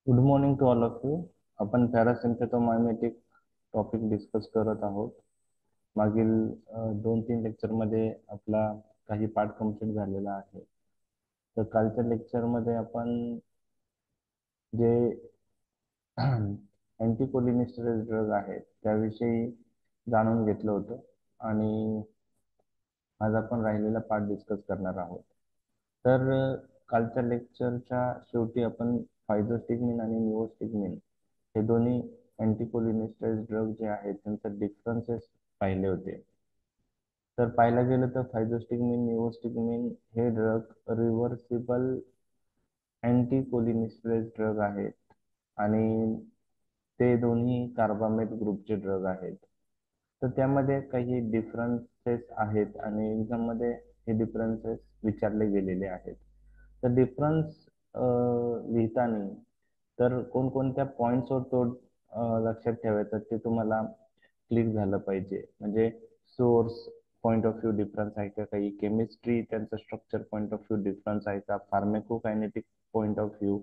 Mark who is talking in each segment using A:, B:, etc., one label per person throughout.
A: Good morning to all of you. आपण parasympathomimetic topic discuss करत आहोत. मागील 2-3 लेक्चरमध्ये आपला काही पार्ट कंप्लीट झालेला आहे. तर कालच्या लेक्चरमध्ये आपण जे अँटीकोलिनेस्टरेज ड्रग आहेत त्याविषयी जाणून घेतलं होतं आणि आज आपण राहिलेला पार्ट डिस्कस करणार आहोत. तर कालच्या लेक्चरच्या शेवटी आपण फायझोस्टिग्मिन आणि निओस्टिग्मिन हे दोन्ही अँटीकोलिनेस्टरेज ड्रग जे आहेत त्यांचे डिफरन्सेस पाहिले होते. तर पाहायला गेलं तर फायझोस्टिग्मिन निओस्टिग्मिन हे ड्रग रिव्हर्सिबल अँटीकोलिनेस्टरेज ड्रग आहेत आणि ते दोन्ही कार्बामेट ग्रुपचे ड्रग आहेत. तर त्यामध्ये काही डिफरन्सेस आहेत आणि एक्झाममध्ये हे डिफरन्सेस विचारले गेलेले आहेत. तर डिफरन्स लिहिताना तर कोणकोणत्या पॉईंट्सवर तो लक्षात ठेवायचा ते तुम्हाला क्लिक झालं पाहिजे. म्हणजे source point of view difference आहे का, काही केमिस्ट्री त्यांचं structure point of view difference आहे का, pharmacokinetic point of view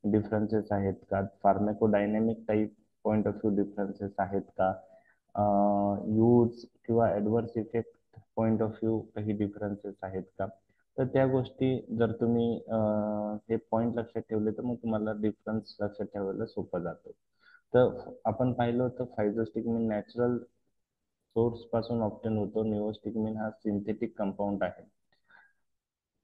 A: differences आहेत का, pharmacodynamic type point of view differences आहेत का, यूज किंवा adverse effect point of view काही डिफरन्सेस आहेत का. तर त्या गोष्टी जर तुम्ही हे पॉईंट लक्षात ठेवले तर मग तुम्हाला डिफरन्स लक्षात ठेवायला सोपं जातं. तर आपण पाहिलं होतं फायझोस्टिग्मिन नॅचरल सोर्स पासून ऑप्टेन होतो. निओस्टिग्मिन हा सिंथेटिक कंपाऊंड आहे.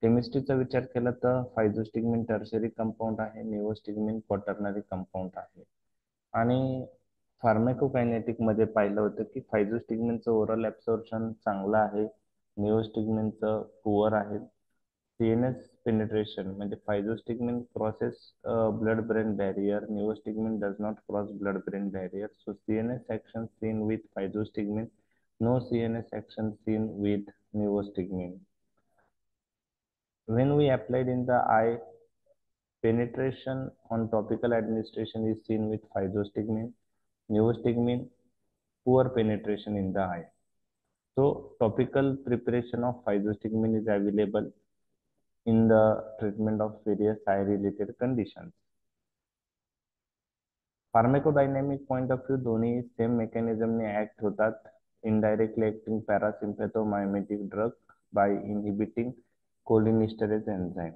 A: केमिस्ट्रीचा विचार केला तर फायझोस्टिग्मिन टर्शरी कंपाऊंड आहे, निओस्टिग्मिन क्वाटर्नरी कंपाऊंड आहे. आणि फार्मेकोकायनेटिक मध्ये पाहिलं होतं की फायझोस्टिग्मिनचं ओरल ऍब्सॉर्प्शन चांगलं आहे, निओस्टिग्मिनचं पुअर आहे. सीएनएस पेनिट्रेशन म्हणजे physostigmine crosses blood brain barrier, neostigmine does not cross blood brain barrier. So CNS action seen with physostigmine, no CNS action seen with neostigmine. When we applied in the eye, penetration on topical administration is seen with physostigmine, neostigmine, poor penetration in the eye. So topical preparation of physostigmine is available in the treatment of various eye-related conditions. Pharmacodynamic point of view दोन्ही same मेकॅनिझमने act होतात. Indirectly acting parasympathomimetic drug by inhibiting cholinesterase enzyme.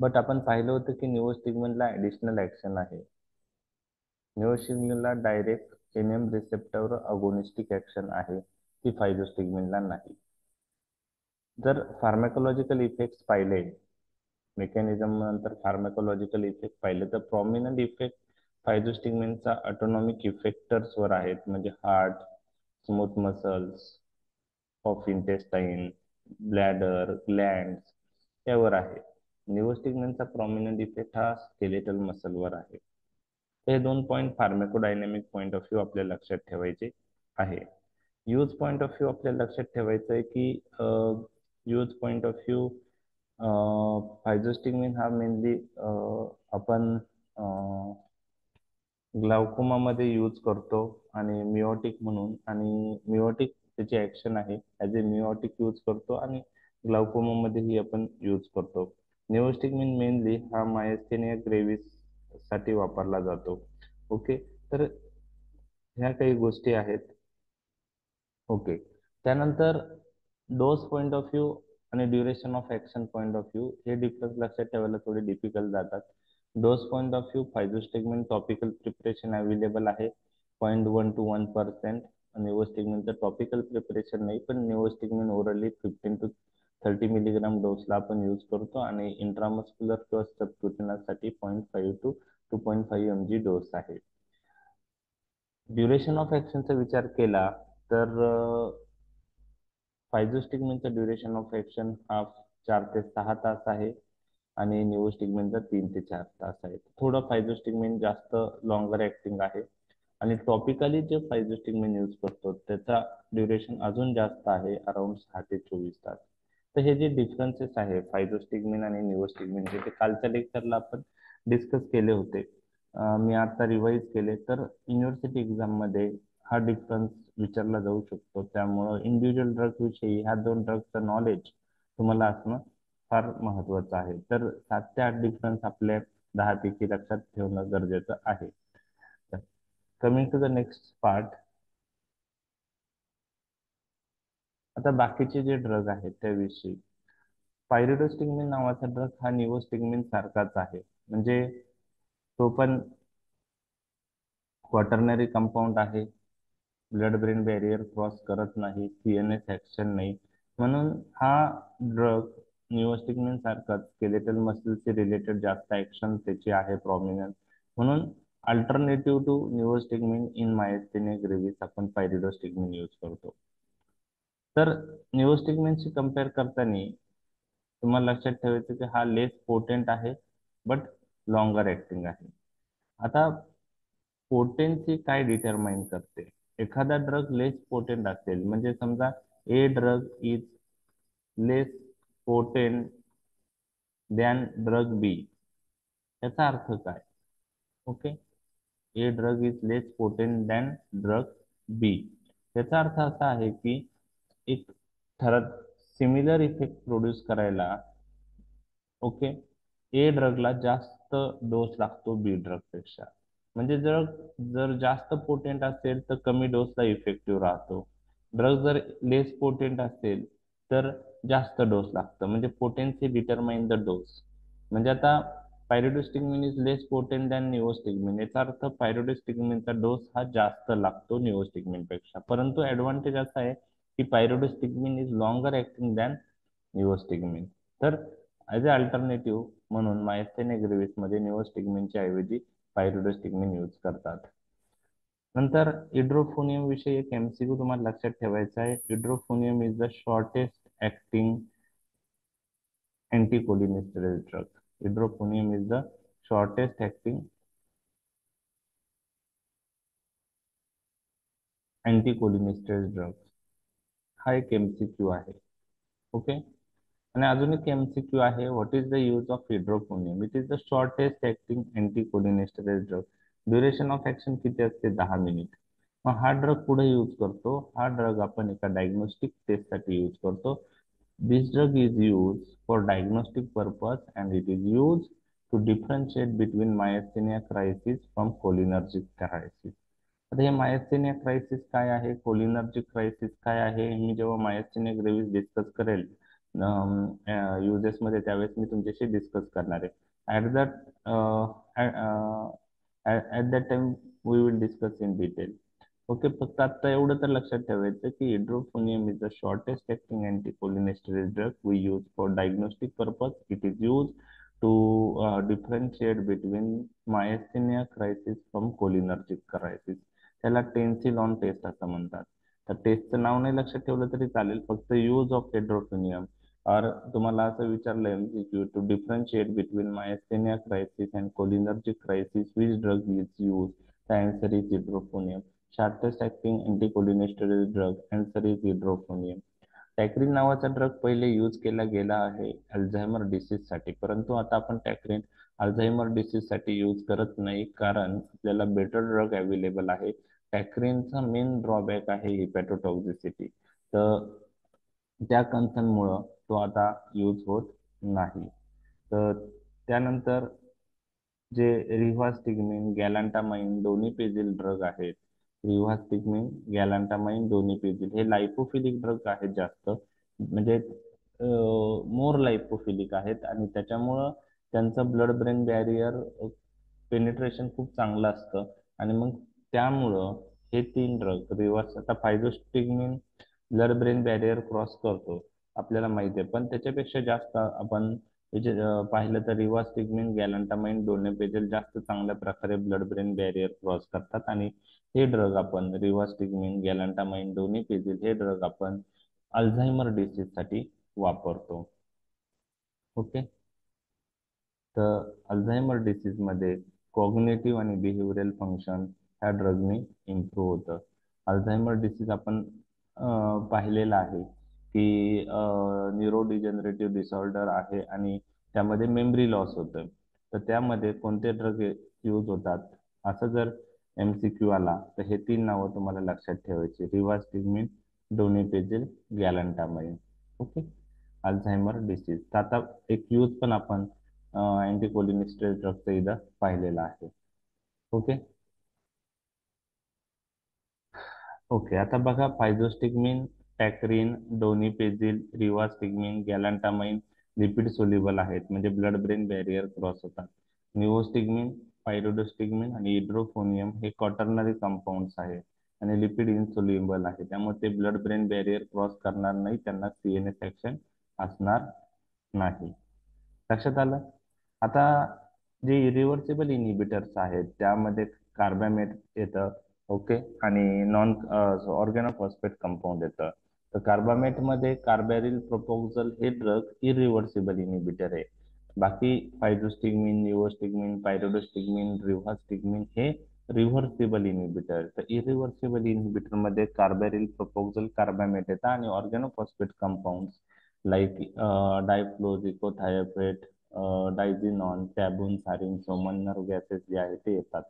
A: But आपण पाहिलं होतं की निओस्टिग्मिनला additional action आहे. निओस्टिग्मिनला डायरेक्ट एनएम रिसेप्टरवर अगोनिस्टिक ऍक्शन आहे, ती फायझोस्टिग्मिनला नाही. जर फार्माकोलॉजिकल इफेक्ट्स पाहिले, मेकॅनिझम नंतर फार्माकोलॉजिकल इफेक्ट पाहिले तर प्रॉमिनंट इफेक्ट फायझोस्टिग्मिनचा ऑटोनॉमिक इफेक्टर्सवर आहेत, म्हणजे heart, smooth muscles of intestine, bladder, glands यावर आहे. निओस्टिग्मिनचा प्रॉमिनंट इफेक्ट हा स्केलेटल मसलवर आहे. हे दोन पॉईंट फार्माकोडायनॅमिक पॉईंट ऑफ व्ह्यू आपल्या लक्षात ठेवायचे आहे. यूज पॉईंट ऑफ व्ह्यू आपल्या लक्षात ठेवायचं आहे की यूज पॉईंट ऑफ व्ह्यू फायझोस्टिग्मिन हा मेनली आपण ग्लाउकोमामध्ये यूज करतो आणि मिओटिक म्हणून, आणि मिओटिक त्याची ऍक्शन आहे ॲज ए मिओटिक यूज करतो आणि ग्लाउकोमामध्येही आपण यूज करतो. निओस्टिग्मिन मेनली हा मायस्थेनिया ग्रेव्हिस साठी वापरला जातो. ओके, तर ह्या काही गोष्टी आहेत. ओके, त्यानंतर डोस पॉईंट ऑफ व्ह्यू आणि duration of action point of view हे डिफरन्स लक्षात ठेवायला थोडे डिफिकल्ट जातात. Dose point of view physostigmine topical preparation available आहे 0.1 to 1%. निओस्टिग्मिनचं टॉपिकल प्रिपरेशन नाही, पण निओस्टिग्मिन ओरली 15 to 30 मिलीग्राम डोसला आपण यूज करतो आणि इंट्रामस्क्युलर किंवा सबक्युटेनससाठी 0.5 to 2.5 mg डोस आहे. ड्युरेशन ऑफ ऍक्शनचा विचार केला तर फायझोस्टिग्मिनचा ड्युरेशन ऑफ ऍक्शन हा 4 ते 6 तास आहे आणि निओस्टिग्मिनचा 3 ते 4 तास आहे. थोडं फायझोस्टिग्मिन जास्त लॉंगर ऍक्टिंग आहे आणि टॉपिकली जे फायझोस्टिग्मिन यूज करतो त्याचा ड्युरेशन अजून जास्त आहे, अराउंड 6 ते 24 तास. तर हे जे डिफरन्सेस आहे फायझोस्टिग्मिन आणि निओस्टिग्मिनचे ते कालच्या लेक्चरला आपण डिस्कस केले होते. मी आता रिवाईज केले तर युनिव्हर्सिटी एक्झाम मध्ये हा डिफरन्स विचारला जाऊ शकतो. त्यामुळं इंडिव्हिज्युअल ड्रग विषयी ह्या दोन ड्रगचं नॉलेज तुम्हाला असणं फार महत्वाचं आहे. तर 7 ते 8 डिफरन्स आपले 10 पैकी लक्षात ठेवणं गरजेचं आहे. Coming to the next part. आता बाकीचे जे ड्रग आहेत त्याविषयी. पायरिडोस्टिग्मिन नावाचा ड्रग हा निवोस्टिग्मिन सारखाच आहे. म्हणजे तो पण क्वाटर्नरी कंपाऊंड आहे, ब्लड ब्रेन बॅरियर क्रॉस करत नाही, सीएनएस ऍक्शन नाही, म्हणून हा ड्रग निओस्टिग्मिन सारखाच स्केलेटल मसलशी रिलेटेड जास्त ऍक्शन त्याची आहे प्रॉमिनंट. म्हणून अल्टरनेटिव्ह टू निओस्टिग्मिन इन मायस्थेनिया ग्रेव्हिस आपण पायरिडोस्टिग्मिन यूज करतो. तर निओस्टिग्मिनशी कम्पेअर करताना तुम्हाला लक्षात ठेवायचं की हा लेस पोटेंट आहे, बट लॉंगर ऍक्टिंग आहे. आता पोटेन्सी काय डिटरमाइन करते? एखादा ड्रग लेस पोटेंट असेल, म्हणजे समजा A drug is less potent than drug B, याचा अर्थ काय? Okay, A drug is less potent than drug B, याचा अर्थ असा आहे की एक ठरत सिमिलर इफेक्ट प्रोड्यूस करायला, ओके, ए ड्रगला जास्त डोस लागतो बी ड्रग पेक्षा. म्हणजे जर जर जास्त पोटेंट असेल तर कमी डोसला इफेक्टिव्ह राहतो. ड्रग जर लेस पोटेंट असेल तर जास्त डोस लागतं. म्हणजे पोटेन्सी डिटरमाइन द डोस. म्हणजे आता पायरिडोस्टिग्मिन इज लेस पोटेंट दॅन निओस्टिग्मिन, याचा अर्थ पायरिडोस्टिग्मिनचा डोस हा जास्त लागतो निओस्टिग्मिन पेक्षा. परंतु ऍडव्हान्टेज असा आहे की पायरिडोस्टिग्मिन इज लॉंगर ऍक्टिंग दॅन निओस्टिग्मिन. तर ॲज अ अल्टरनेटिव्ह म्हणून मायस्थेनिया ग्रेव्हिस मध्ये निओस्टिग्मिनच्या ऐवजी पायरिडोस्टिग्मिन यूज करतात. नंतर इड्रोफोनियम विषयी एक एमसीक्यू तुम्हाला लक्षात ठेवायचा आहे. Edrophonium is the shortest acting anticholinesterase drug. Hydrofonium is the shortest acting anticholinesterase drug. हा एक एमसीक्यू आहे. ओके, आणि अजून एक एमसीक्यू आहे. What is the use of edrophonium? It is the shortest acting anticholinesterase drug. Duration of action किती असते? 10 minute. मग हा ड्रग पुढे यूज करतो. हा ड्रग आपण एका डायग्नोस्टिक टेस्टसाठी यूज करतो. This drug is used for diagnostic purpose and it is used to differentiate between myasthenia crisis from cholinergic crisis. आता हे मायस्थेनिया क्रायसिस काय आहे, कोलिनर्जिक क्रायसिस काय आहे, मी जेव्हा मायस्थेनिया ग्रेव्हिस डिस्कस करेल युजेस मध्ये त्यावेळेस मी तुमच्याशी डिस्कस करणार आहे. At that time we will discuss in detail. Okay, फक्त आता एवढं तर लक्षात ठेवायचं की edrophonium is the shortest acting anticholinesterase drug we use for diagnostic purpose. It is use to differentiate between myasthenia crisis from cholinergic crisis. त्याला Tensilon test असं म्हणतात. तर टेस्टचं नाव नाही लक्षात ठेवलं तरी चालेल, फक्त यूज ऑफ हिड्रोफोनियम. और तुम्हाला असं विचारलं MCQ to differentiate between myasthenia crisis and cholinergic crisis which drug is use, the answer is edrophonium. Shortest acting anticholinesterase drug, answer is edrophonium. Tacrine नावाचा ड्रग पहिले यूज केला गेला आहे अल्झायमर डिसीज साठी, परंतु आता आपण टॅक्रिन अल्झायमर डिसीज साठी यूज करत नाही, कारण आपल्याला बेटर ड्रग अवेलेबल आहे. टॅक्रिनचा मेन ड्रॉबॅक आहे हिपॅटोटॉक्झिसिटी. तर त्या कन्सर्नमुळं तो आता यूज होत नाही. तर त्यानंतर जे रिव्हास्टिग्मिन, गॅलांटामाइन, डोनिपेजिल ड्रग आहेत. रिव्हास्टिग्मिन, गॅलांटामाइन, डोनिपेजिल हे लाइपोफिलिक ड्रग आहेत जास्त, म्हणजे मोर लाइपोफिलिक आहेत, आणि त्याच्यामुळं त्यांचं ब्लड ब्रेन बॅरियर पेनिट्रेशन खूप चांगलं असतं. आणि मग त्यामुळं हे 3 ड्रग रिव्हर्स, आता फायझोस्टिग्मिन ब्लड ब्रेन बॅरियर क्रॉस करतो आपल्याला माहिती आहे, पण त्याच्यापेक्षा जास्त आपण पाहिलं तर रिव्हास्टिग्मिन, गॅलांटामाइन, डोनेपेजिल जास्त चांगल्या प्रकारे ब्लड ब्रेन बॅरियर क्रॉस करतात. आणि हे ड्रग आपण रिव्हास्टिग्मिन, गॅलांटामाइन, डोनेपेजिल हे ड्रग आपण अल्झायमर डिसीज साठी वापरतो. ओके, तर अल्झायमर डिसीज मध्ये कॉग्नेटिव्ह आणि बिहेवियरल फंक्शन ह्या ड्रगने इम्प्रूव्ह होतं. अल्झायमर डिसीज आपण पाहिलेला आहे की न्यूरोडिजनरेटिव्ह डिसऑर्डर आहे आणि त्यामध्ये मेमरी लॉस होतं. तर त्यामध्ये कोणते ड्रग यूज होतात, असं जर एमसीक्यू आला तर हे 3 नावं तुम्हाला लक्षात ठेवायची: rivastigmine, donepezil, galantamine. Okay, Alzheimer disease. तर आता एक यूज पण आपण अँटीकोलिनिस्टेरॉइड ड्रगचं इथं पाहिलेलं आहे. ओके. ओके, आता बघा, फायझोस्टिग्मिन, पॅक्रिन, डोनिपेझिल, रिवास्टिग्मिन, गॅलांटामाइन लिपिड सोल्युबल आहेत, म्हणजे ब्लड ब्रेन बॅरियर क्रॉस होतात. निओस्टिग्मिन, पायरोडोस्टिग्मिन आणि इड्रोफोनियम हे क्वाटर्नरी कंपाऊंड्स आहेत आणि लिपिड इनसोल्युबल आहे, त्यामुळे ते ब्लड ब्रेन बॅरियर क्रॉस करणार नाही, त्यांना CNS ऍक्शन असणार नाही. लक्षात आलं? आता जे इरिव्हर्सिबल इनिबिटर्स आहेत त्यामध्ये कार्बामेट येतं. ओके. आणि नॉन ऑर्गॅनोफॉस्फेट कंपाऊंड येतं. तर कार्बामेटमध्ये कार्बॅरिल प्रोपोक्झल हे ड्रग इरिव्हर्सिबल इनिबिटर आहे. बाकी फायझोस्टिग्मिन, निओस्टिग्मिन, पायरोडोस्टिग्मिन, रिव्हास्टिग्मिन हे रिव्हर्सिबल इनिबिटर. तर इरिव्हर्सिबल इनिबिटर मध्ये कार्बॅरिल प्रोपोक्झल कार्बामेट येतं आणि ऑर्गॅनोफॉस्फेट कंपाऊंड लाईक डायफ्लोझिकोथायोफेट, डायझिनॉन, टॅबून, सारिन, सोमन्नर गॅसेस जे आहेत ते येतात.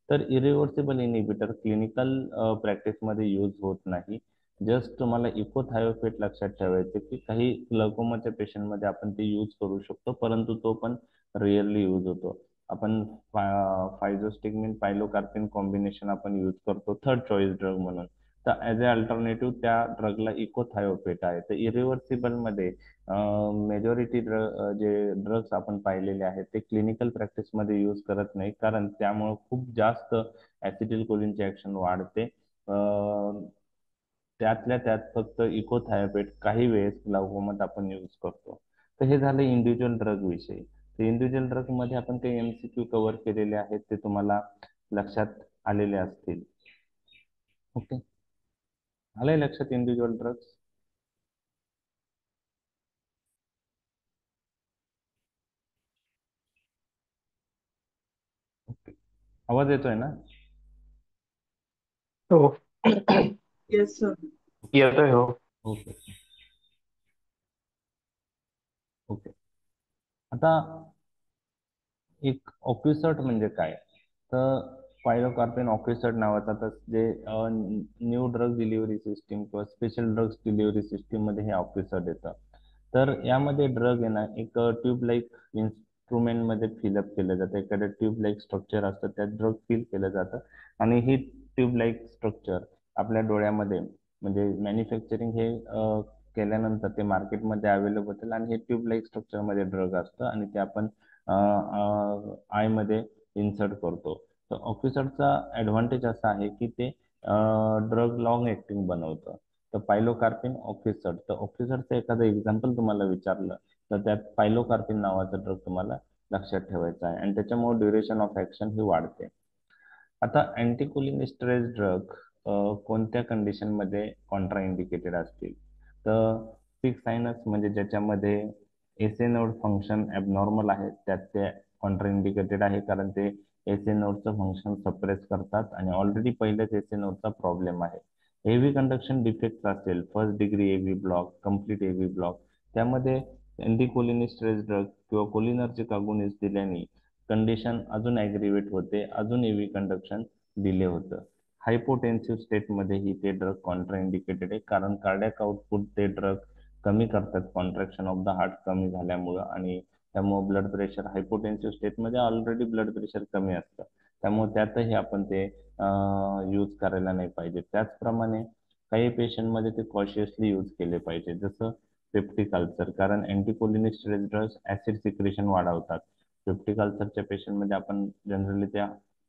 A: तर इरिव्हर्सिबल इनिबिटर क्लिनिकल प्रॅक्टिसमध्ये यूज होत नाही. जस्ट तुम्हाला इकोथायोफेट लक्षात ठेवायचे की काही ग्लायकोमाच्या पेशंटमध्ये आपण ते यूज करू शकतो, परंतु तो पण रिअरली यूज होतो. आपण फायझोस्टिग्मिन पायलोकार्पिन कॉम्बिनेशन आपण यूज करतो थर्ड चॉईस ड्रग म्हणून. तर ॲज अ अल्टरनेटिव्ह त्या ड्रगला इकोथायोफेट आहे. तर इरिव्हर्सिबल मध्ये मेजॉरिटी जे ड्रग्स आपण पाहिलेले आहेत ते क्लिनिकल प्रॅक्टिसमध्ये यूज करत नाही, कारण त्यामुळे खूप जास्त ऍसिटिल कोलिनची ऍक्शन वाढते. त्यातल्या त्यात फक्त इकोथायोपेट काही वेळेस ग्लाउकोमात आपण यूज करतो. तर हे झालं इंडिव्हिज्युअल ड्रग विषयी. तर इंडिव्हिज्युअल ड्रग मध्ये आपण काही MCQ कव्हर केलेले आहेत, ते तुम्हाला लक्षात आलेले असतील. ओके. आलंय लक्षात इंडिव्हिज्युअल ड्रग्स? ओके. आवाज येतोय ना?
B: हो. Yes sir. येतोय हो.
A: ओके. ओके. आता एक ऑक्युसर्ट म्हणजे काय? तर पायलोकार्पिन ऑक्युसर्ट नावाचा, तर जे न्यू ड्रग डिलिव्हरी सिस्टीम किंवा स्पेशल ड्रग्स डिलिव्हरी सिस्टीम मध्ये हे ऑक्युसर्ट येतं. तर यामध्ये ड्रग आहे ना, एक ट्यूब लाईक इन्स्ट्रुमेंट मध्ये फिलअप केलं जातं. एखादं ट्यूब लाईक स्ट्रक्चर असतं, त्यात ड्रग फिल केलं जातं आणि ही ट्यूब लाईक स्ट्रक्चर आपल्या डोळ्यामध्ये, म्हणजे मॅन्युफॅक्चरिंग हे केल्यानंतर ते मार्केटमध्ये अवेलेबल होतील आणि हे ट्यूब लाईक स्ट्रक्चर मध्ये ड्रग असतं आणि ते आपण आय मध्ये इन्सर्ट करतो. तर ऑक्युसर्टचा ऍडव्हान्टेज असा आहे की ते ड्रग लॉंग ऍक्टिंग बनवतं. तर पायलोकार्पिन, ऑक्युसर्ट. तर ऑक्युसर्टचं एखादं एक्झाम्पल तुम्हाला विचारलं तर त्यात पायलोकार्पिन नावाचं ड्रग तुम्हाला लक्षात ठेवायचं आहे आणि त्याच्यामुळे ड्युरेशन ऑफ ऍक्शन ही वाढते. आता अँटीकोलिनिस्टेरॉइड ड्रग कोणत्या कंडिशनमध्ये कॉन्ट्रा इंडिकेटेड असतील? तर सिक सायनस, म्हणजे ज्याच्यामध्ये एसए नोड फंक्शन ॲबनॉर्मल आहे, त्यात ते कॉन्ट्रा इंडिकेटेड आहे, कारण ते एसए नोडचं फंक्शन सप्रेस करतात आणि ऑलरेडी पहिलेच एसए नोडचा प्रॉब्लेम आहे. एव्ही कंडक्शन डिफेक्ट असेल, first degree एव्ही block, complete एव्ही block, त्यामध्ये अँटीकोलिनिस्टेरॉइड ड्रग किंवा कोलिनर्जिक अगोनिस्ट दिल्याने कंडिशन अजून ॲग्रिवेट होते, अजून एव्ही कंडक्शन डिले होतं. हायपोटेन्सिव्ह स्टेटमध्येही ते ड्रग कॉन्ट्रा इंडिकेटेड आहे, कारण कार्डियक आउटपुट ते ड्रग कमी करतात कॉन्ट्रॅक्शन ऑफ द हार्ट कमी झाल्यामुळं, आणि त्यामुळे ब्लड प्रेशर, हायपोटेन्सिव्ह स्टेटमध्ये ऑलरेडी ब्लड प्रेशर कमी असतं, त्यामुळे त्यातही आपण ते यूज करायला नाही पाहिजे. त्याचप्रमाणे काही पेशंटमध्ये ते कॉशियसली यूज केले पाहिजे, जसं पेप्टिक अल्सर, कारण अँटीकोलिनिस्टेरॉइड ड्रग्स ऍसिड सिक्रेशन वाढवतात. पेप्टिक अल्सरच्या पेशंटमध्ये आपण जनरली त्या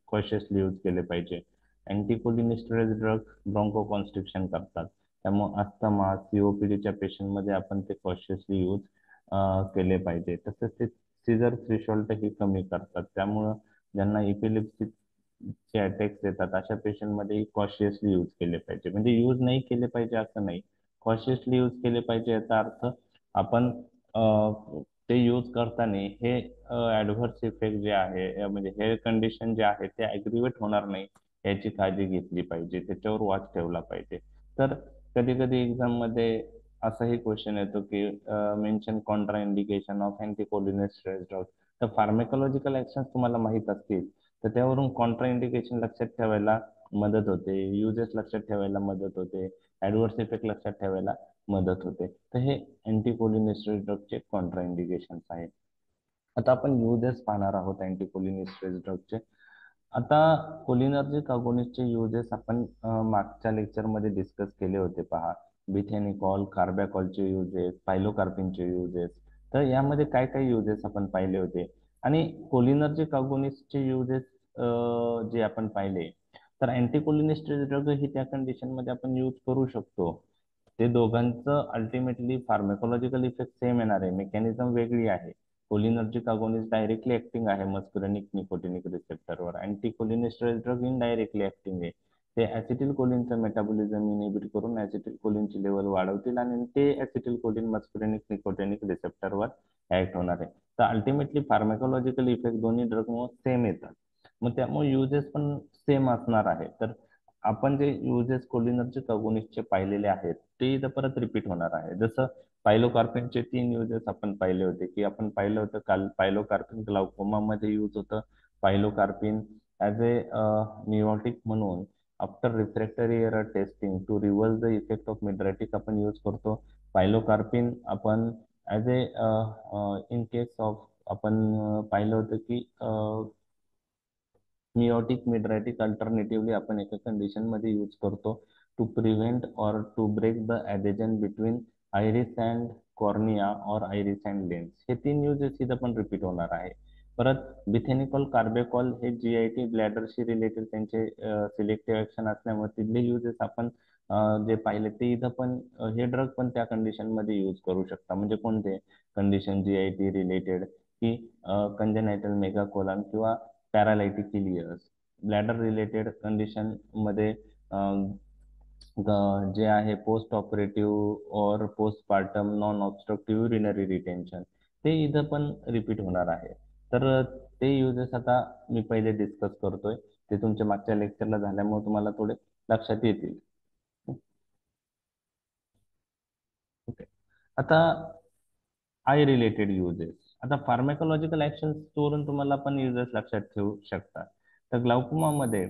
A: कॉशियसली यूज केले पाहिजे. अँटीकोलिनिस्टेरॉइड ड्रग ब्रॉन्कोकॉन्स्ट्रिक्शन करतात, त्यामुळे अस्थमा, COPDच्या पेशंटमध्ये आपण ते कॉशियसली यूज केले पाहिजे. तसंच ते सीझर थ्रेशोल्ड ही कमी करतात, त्यामुळं ज्यांना इपिलेप्सीचे अटॅक्स येतात अशा पेशंटमध्ये कॉशियसली यूज केले पाहिजे. म्हणजे यूज नाही केले पाहिजे असं नाही, कॉशियसली यूज केले पाहिजे याचा अर्थ आपण ते यूज करताना हे ऍडव्हर्स इफेक्ट जे आहे म्हणजे हेअर कंडिशन जे आहे ते ॲग्रिवेट होणार नाही याची काळजी घेतली पाहिजे, त्याच्यावर वॉच ठेवला पाहिजे. तर कधी कधी एक्झाम मध्ये असाही क्वेश्चन येतो की mention contra indication of anticholinesteroid drug. तर फार्मेकोलॉजिकल ऍक्शन तुम्हाला माहित असतील तर त्यावरून कॉन्ट्रा इंडिकेशन लक्षात ठेवायला मदत होते, युजेस लक्षात ठेवायला मदत होते, ऍडव्हर्स इफेक्ट लक्षात ठेवायला मदत होते. तर हे अँटीकोलिनेस्टेरॉइड ड्रगचे कॉन्ट्रा इंडिकेशन्स आहेत. आता आपण युजेस पाहणार आहोत अँटीकोलिनिस्टेरॉइड ड्रगचे. आता कोलिनर्जिक अगोनिस्टचे युजेस आपण मागच्या लेक्चरमध्ये डिस्कस केले होते पहा. बिथेनिकॉल, कार्बॅकॉलचे युजेस, पायलोकार्पिनचे युजेस. तर यामध्ये काय काय युजेस आपण पाहिले होते. आणि कोलिनर्जिक अगोनिस्टचे युजेस जे आपण पाहिले, तर अँटीकोलिनिस्टेरॉइड ड्रग ही त्या कंडिशनमध्ये आपण यूज करू शकतो. ते दोघांचं अल्टिमेटली फार्माकोलॉजिकल इफेक्ट सेम येणार आहे, मेकॅनिझम वेगळी आहे. कोलिनर्जिक अगोनिस्ट डायरेक्टली ऍक्टिंग आहे मस्कुरेनिक निकोटिनिक रिसेप्टरवर. Anti cholinesteroid drug indirectly acting आहे. ते ऍसिटिल कोलिनचं मेटाबॉलिझम इनिबिट करून ऍसिटिल कोलिनची लेवल वाढवतील आणि ते ऍसिटिल कोलिन मस्कुरेनिक निकोटिनिक रिसेप्टरवर ऍक्ट होणार आहे. तर अल्टिमेटली फार्माकोलॉजिकल इफेक्ट दोन्ही ड्रग सेम येतात. मग त्यामुळे युजेस पण सेम असणार आहे. तर आपण जे युजेस कोलिनर्जिक अगोनिस्टचे पाहिलेले आहेत ते इथं परत रिपीट होणार आहे. जसं पायलोकार्पिनचे 3 युजेस आपण पाहिले होते, की आपण पाहिलं होतं काल पायलोकार्पिन ग्लाउकोमा मध्ये यूज होतं. पायलोकार्पिन ऍज ए निओटिक म्हणून after refractory error testing to reverse the effect of mydriatic आपण यूज करतो. पायलोकार्पिन आपण as a in case of आपण पाहिलं होतं की मिओटिक मिड्रॅटिक अल्टरनेटिव्हली आपण एका कंडिशन मध्ये यूज करतो to prevent or to break the adhesion between iris and cornea or iris and lens. हे 3 युजेस इथं पण रिपीट होणार आहे. परत बिथेनिकॉल, कार्बेकॉल हे जीआयटी ब्लॅडरशी रिलेटेड त्यांचे सिलेक्टिव्ह ऍक्शन असल्यामुळे तिथले युजेस आपण जे पाहिले ते इथं पण हे ड्रग पण त्या कंडिशन मध्ये यूज करू शकता. म्हणजे कोणते कंडिशन जीआयटी रिलेटेड, की कंजेनायटल मेगाकोलन किंवा पॅरालायटिक इलियस. ब्लॅडर रिलेटेड कंडिशन मध्ये जे आहे पोस्ट ऑपरेटिव्ह और postpartum non obstructive urinary retention, ते इथं पण रिपीट होणार आहे. तर ते युजेस आता मी पहिले डिस्कस करतोय. ते तुमच्या मागच्या लेक्चरला झाल्यामुळे तुम्हाला थोडे लक्षात येतील. ओके. आता आय रिलेटेड युजेस. आता फार्माकोलॉजिकल ऍक्शन्स वरून तुम्हाला पण युजेस लक्षात ठेवू शकता. तर ग्लाउकोमामध्ये,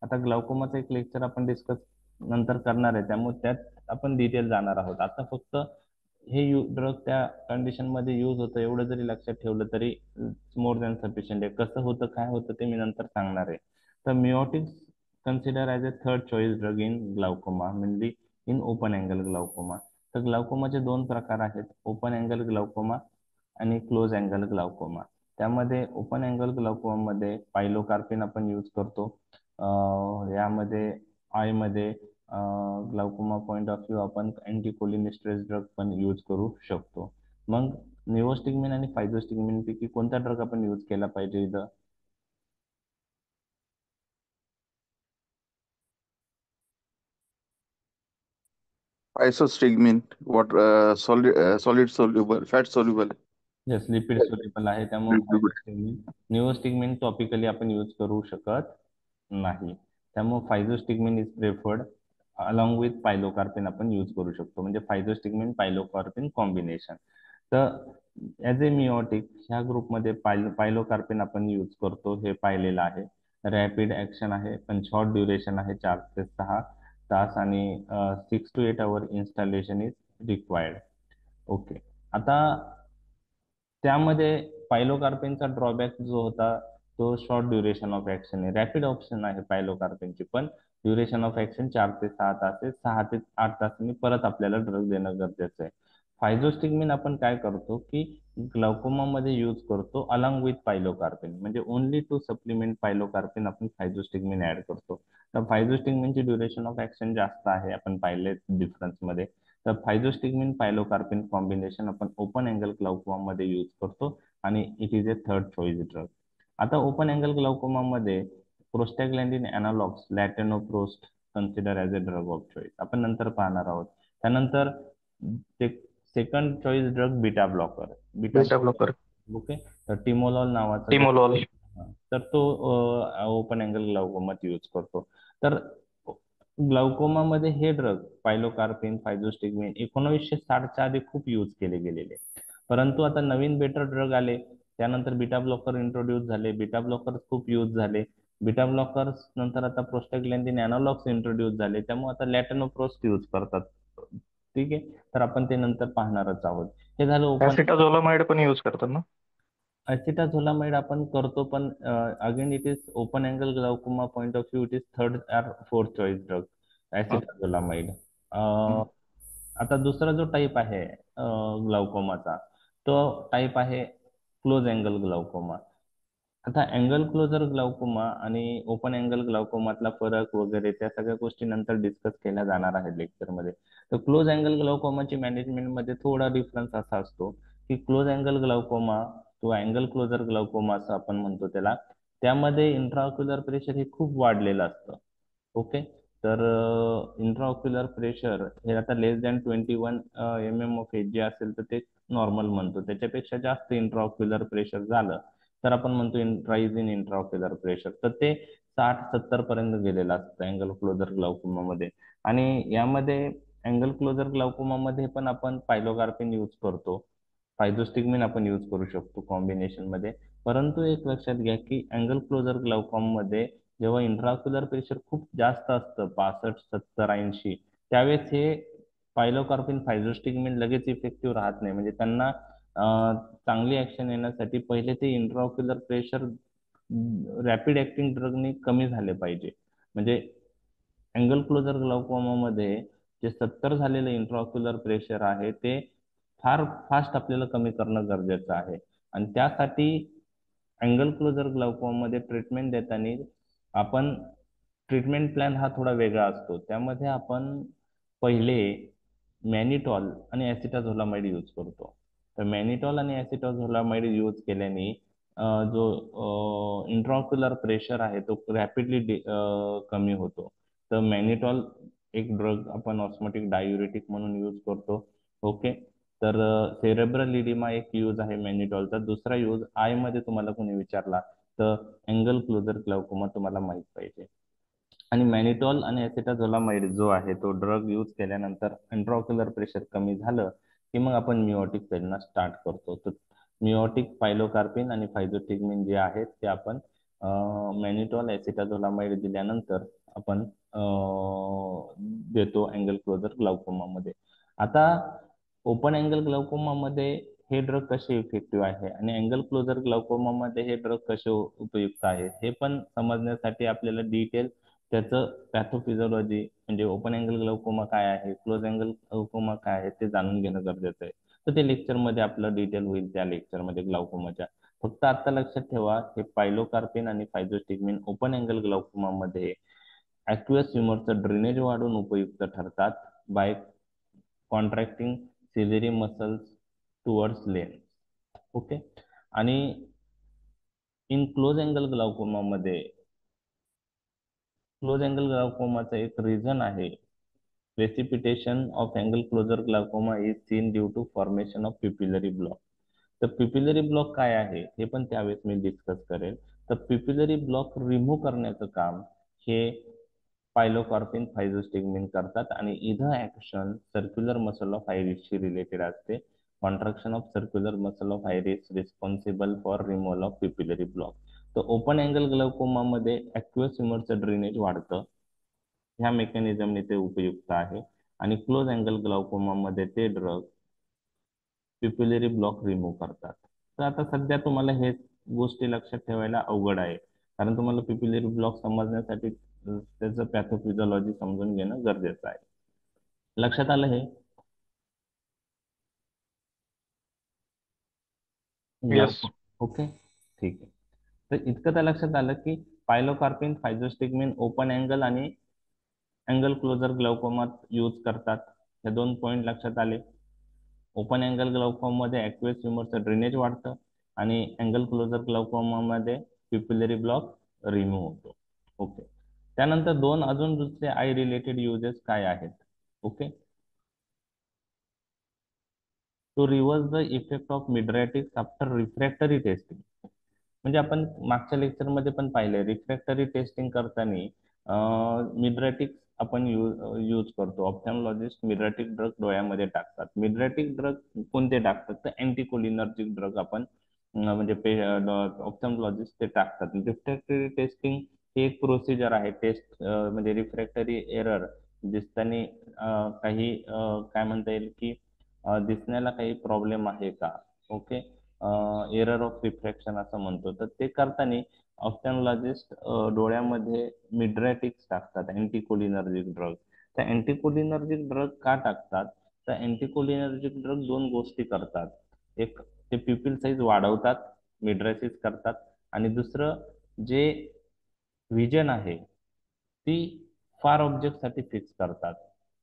A: आता ग्लाउकोमाचं एक लेक्चर आपण डिस्कस नंतर करणार आहे, त्यामुळे त्यात आपण डिटेल जाणार आहोत. आता फक्त हे ड्रग त्या कंडिशन मध्ये यूज होतं एवढं जरी लक्षात ठेवलं तरी मोर दॅन सफिशियंट आहे. कसं होतं काय होतं ते मी नंतर सांगणार आहे. तर miotics consider as a third choice drug in glaucoma, म्हणजे इन ओपन अँगल ग्लाउकोमा. तर ग्लाउकोमाचे 2 प्रकार आहेत, ओपन अँगल ग्लाउकोमा आणि क्लोज अँगल ग्लाउकोमा. त्यामध्ये ओपन अँगल ग्लाउकोमा मध्ये पायलोकार्पिन आपण यूज करतो. यामध्ये आय मध्ये ग्लाउकोमा पॉइंट ऑफ व्ह्यू आपण अँटीकोलिनिस्टेरॉइड ड्रग पण यूज करू शकतो. मग निओस्टिग्मिन आणि फायझोस्टिग्मिन पैकी कोणता ड्रग आपण यूज केला पाहिजे इथं?
C: Isostigmine, what solid soluble, fat soluble.
A: Yes, lipid soluble आहे, त्यामुळे फायझोस्टिग्मिन. निओस्टिग्मिन टॉपिकली आपण यूज करू शकत नाही, त्यामुळे फायझोस्टिग्मिन इज प्रेफर्ड अलॉंग विथ पायलोकार्पिन आपण यूज करू शकतो. म्हणजे फायझोस्टिग्मिन पायलोकार्पिन कॉम्बिनेशन. तर ॲज ए मिओटिक ह्या ग्रुपमध्ये पायलोकार्पिन आपण यूज करतो, हे पाहिलेलं आहे. रॅपिड ऍक्शन आहे, पण शॉर्ट ड्युरेशन आहे, 4 ते 6 तास, आणि 6 to 8 hour installation is required. Okay. आता त्यामध्ये पायलोकार्पिनचा ड्रॉबॅक जो होता तो शॉर्ट ड्युरेशन ऑफ ऍक्शन आहे. रॅपिड ऑप्शन आहे पायलोकार्पिनची, पण ड्युरेशन ऑफ ऍक्शन 4 ते 6 तास आहे. 6 ते 8 तासांनी परत आपल्याला ड्रग देणं गरजेचं आहे. फायझोस्टिग्मिन आपण काय करतो की ग्लाउकोमा मध्ये यूज करतो अलॉंग विथ पायलोकार्पिन, म्हणजे ओनली टू सप्लिमेंट पायलोकार्पिन आपण फायझोस्टिग्मिन ऍड करतो. तर फायझोस्टिग्मिनची ड्युरेशन ऑफ ऍक्शन जास्त आहे, आपण पाहिले डिफरन्स मध्ये. तर फायझोस्टिग्मिन पायलोकार्पिन कॉम्बिनेशन आपण ओपन अँगल ग्लाउकोमा मध्ये यूज करतो आणि it is a third choice drug. आता ओपन अँगल ग्लाउकोमा मध्ये prostaglandin analogues latanoprost consider as a drug of choice, आपण नंतर पाहणार आहोत. त्यानंतर second choice drug beta blocker.
B: Beta blocker,
A: okay. तर टिमोलॉल नावाचा
B: टिमोलॉल.
A: तर तो ओपन अँगल ग्लाउकोमात यूज करतो. तर ग्लाउकोमा मध्ये हे ड्रग पायलोकार्पिन, फायझोस्टिग्मिन 1960च्या आधी खूप यूज केले गेलेले, परंतु आता नवीन बेटर ड्रग आले, त्यानंतर बीटा ब्लॉकर इंट्रोड्यूस झाले, बीटा ब्लॉकर खूप यूज झाले. बीटा ब्लॉकर्स नंतर आता प्रोस्टॅग्लॅन्डिन अनालॉग्स इंट्रोड्यूस झाले, त्यामुळे आता लॅटेनोप्रोस्ट यूज करतात. ठीक आहे, तर आपण ते नंतर पाहणारच आहोत. हे झालं ओपन.
B: ऍसिटाझोलामाइड पण यूज करतात ना?
A: ॲसिटाझोलामाइड आपण करतो, पण again it is open angle glaucoma point of view, it is third और फोर्थ चॉईस ड्रग ॲसिटाझोलामाइड. आता दुसरा जो टाईप आहे ग्लाउकोमाचा, तो टाईप आहे क्लोज अँगल ग्लाउकोमा. आता अँगल क्लोजर ग्लाउकोमा आणि ओपन अँगल ग्लाउकोमातला फरक वगैरे त्या सगळ्या गोष्टी नंतर डिस्कस केल्या जाणार आहेत लेक्चरमध्ये. तर क्लोज अँगल ग्लाउकोमाची मॅनेजमेंटमध्ये थोडा डिफरन्स असा असतो की क्लोज अँगल ग्लाउकोमा किंवा अँगल क्लोजर ग्लाउकोमा असं आपण म्हणतो त्याला, त्यामध्ये इंट्राऑक्युलर प्रेशर हे खूप वाढलेलं असतं. ओके. तर इंट्राऑक्युलर प्रेशर हे आता less than 21 mm of H G असेल तर ते नॉर्मल म्हणतो. त्याच्यापेक्षा जास्त इंट्राऑक्युलर प्रेशर झालं तर आपण म्हणतो राईज इन इंट्राऑक्युलर प्रेशर. तर ते 60-70 पर्यंत गेलेलं असतं अँगल क्लोजर ग्लाउकोमामध्ये. आणि यामध्ये अँगल क्लोजर ग्लाउकोमामध्ये पण आपण पायलोकार्पिन यूज करतो, फायझोस्टिग्मिन आपण यूज करू शकतो कॉम्बिनेशन मध्ये. परंतु एक लक्षात घ्या की अँगल क्लोजर ग्लाउकॉम मध्ये जेव्हा इंट्राक्युलर प्रेशर खूप जास्त असतं, 65, 70, 80, त्यावेळेस हे पायलोकार्पिन फायझोस्टिग्मिन लगेच इफेक्टिव्ह राहत नाही. म्हणजे त्यांना चांगली ऍक्शन येण्यासाठी पहिले ते इंट्राक्युलर प्रेशर रॅपिड ऍक्टिंग ड्रगनी कमी झाले पाहिजे. म्हणजे अँगल क्लोजर ग्लाउकोमामध्ये जे 70 झालेलं इंट्राऑक्युलर प्रेशर आहे ते फार फास्ट आपल्याला कमी करणं गरजेचं आहे. आणि त्यासाठी अँगल क्लोजर ग्लाउकोमामध्ये ट्रीटमेंट देताना आपण ट्रीटमेंट प्लॅन हा थोडा वेगळा असतो. त्यामध्ये आपण पहिले मॅनिटॉल आणि ॲसिटाझोलामाइड यूज करतो. तर मॅनिटॉल आणि ॲसिटाझोलामाइड यूज केल्याने जो इंट्राऑक्युलर प्रेशर आहे तो रॅपिडली कमी होतो. तर मॅनिटॉल एक ड्रग आपण ऑस्मोटिक डायुरेटिक म्हणून यूज करतो. ओके. तर सेरेब्रल इडिमा एक यूज आहे मॅनिटॉलचा. दुसरा यूज आय मध्ये तुम्हाला कोणी विचारला तर अँगल क्लोजर ग्लाउकोमा तुम्हाला माहित पाहिजे. आणि मॅनिटॉल आणि ॲसिटाझोलामाइड जो आहे तो ड्रग यूज केल्यानंतर इंट्राऑक्युलर प्रेशर कमी झालं की मग आपण मिओटिक पेरणं स्टार्ट करतो. तर मिओटिक, पायलोकार्पिन आणि फायझोस्टिग्मिन जे आहेत ते आपण मॅनिटॉल ॲसिटाझोलामाइड दिल्यानंतर आपण देतो अँगल क्लोजर ग्लाउकोमामध्ये. आता ओपन अँगल ग्लाउकोमामध्ये हे ड्रग कसे इफेक्टिव्ह आहे आणि अँगल क्लोजर ग्लाउकोमामध्ये हे ड्रग कसे उपयुक्त आहेत हे पण समजण्यासाठी आपल्याला डिटेल त्याचं पॅथोफिजिओलॉजी म्हणजे ओपन अँगल ग्लाउकोमा काय आहे, क्लोज अँगल ग्लाउकोमा काय आहे ते जाणून घेणं गरजेचं आहे. तर ते लेक्चरमध्ये आपलं डिटेल होईल त्या लेक्चरमध्ये ग्लाउकोमाच्या. फक्त आता लक्षात ठेवा हे पायलोकार्पिन आणि फायझोस्टिग्मिन ओपन अँगल ग्लाउकोमामध्ये ॲक्वियस ह्युमरचं ड्रेनेज वाढवून उपयुक्त ठरतात by contracting ciliary muscles towards lens. Okay. आणि इन क्लोज अँगल ग्लाउकोमामध्ये क्लोज अँगल ग्लाउकोमाचं एक रिझन आहे precipitation of angle closure glaucoma is seen due to formation of pupillary block. तर पिपिलरी ब्लॉक काय आहे हे पण त्यावेळेस मी डिस्कस करेल. तर पिपिलरी ब्लॉक रिमूव्ह करण्याचं काम हे पायलोकार्पिन, फायझोस्टिग्मिन करतात. आणि इथं ऍक्शन सर्क्युलर मसल ऑफ आयरिसशी रिलेटेड असते. Contraction of circular muscle of iris responsible for removal of pupillary block. तर ओपन अँगल ग्लाउकोमामध्ये ॲक्वियस ह्युमरचं ड्रेनेज वाढतं, ह्या मेकॅनिझमने ते उपयुक्त आहे. आणि क्लोज अँगल ग्लाउकोमामध्ये ते ड्रग पिपिलरी ब्लॉक रिमूव्ह करतात. तर आता सध्या तुम्हाला हे गोष्टी लक्षात ठेवायला अवघड आहे, कारण तुम्हाला पिपिलरी ब्लॉक समजण्यासाठी त्याचं पॅथोफिजिओलॉजी समजून घेणं गरजेचं आहे. लक्षात आलं हे?
B: येस.
A: ओके, ठीक आहे. तर इतकं तर लक्षात आलं की पायलोकार्पिन, फायझोस्टिग्मिन ओपन अँगल आणि अँगल क्लोजर ग्लाउकोमात यूज करतात. हे 2 पॉईंट लक्षात आले. ओपन अँगल ग्लाउकोमामध्ये ॲक्वियस ह्युमरचं ड्रेनेज वाढतं आणि अँगल क्लोजर ग्लाउकोमामध्ये पिपिलरी ब्लॉक रिमूव्ह होतो. ओके. त्यानंतर अजून दुसरे आय रिलेटेड युजेस काय आहेत? Okay. To reverse the effect of mydriatics after refractory testing. म्हणजे आपण मागच्या लेक्चरमध्ये पण पाहिलंय रिफ्रॅक्टरी टेस्टिंग करताना मिड्रॅटिक्स आपण यूज करतो. ऑप्थॅल्मॉलॉजिस्ट मिड्रॅटिक ड्रग डोळ्यामध्ये टाकतात. मिड्रॅटिक ड्रग कोणते टाकतात तर अँटीकोलिनर्जिक ड्रग आपण म्हणजे ऑप्थॅल्मॉलॉजिस्ट ते टाकतात. रिफ्रॅक्टरी टेस्टिंग ही एक प्रोसिजर आहे. टेस्ट म्हणजे रिफ्रॅक्टरी एरर दिसताना काही काय म्हणता येईल की दिसण्याला काही प्रॉब्लेम आहे का. ओके. एरर ऑफ रिफ्रॅक्शन असं म्हणतो. तर ते करताना ऑप्थॅल्मॉलॉजिस्ट डोळ्यामध्ये मिड्रॅटिक्स टाकतात, अँटीकोलिनर्जिक ड्रग. तर अँटीकोलिनर्जिक ड्रग का टाकतात? तर अँटीकोलिनर्जिक ड्रग दोन गोष्टी करतात. एक, ते प्युपिल साईज वाढवतात, मिड्रॅसिस करतात, आणि दुसरं जे व्हिजन आहे ती फार ऑब्जेक्टसाठी फिक्स करतात.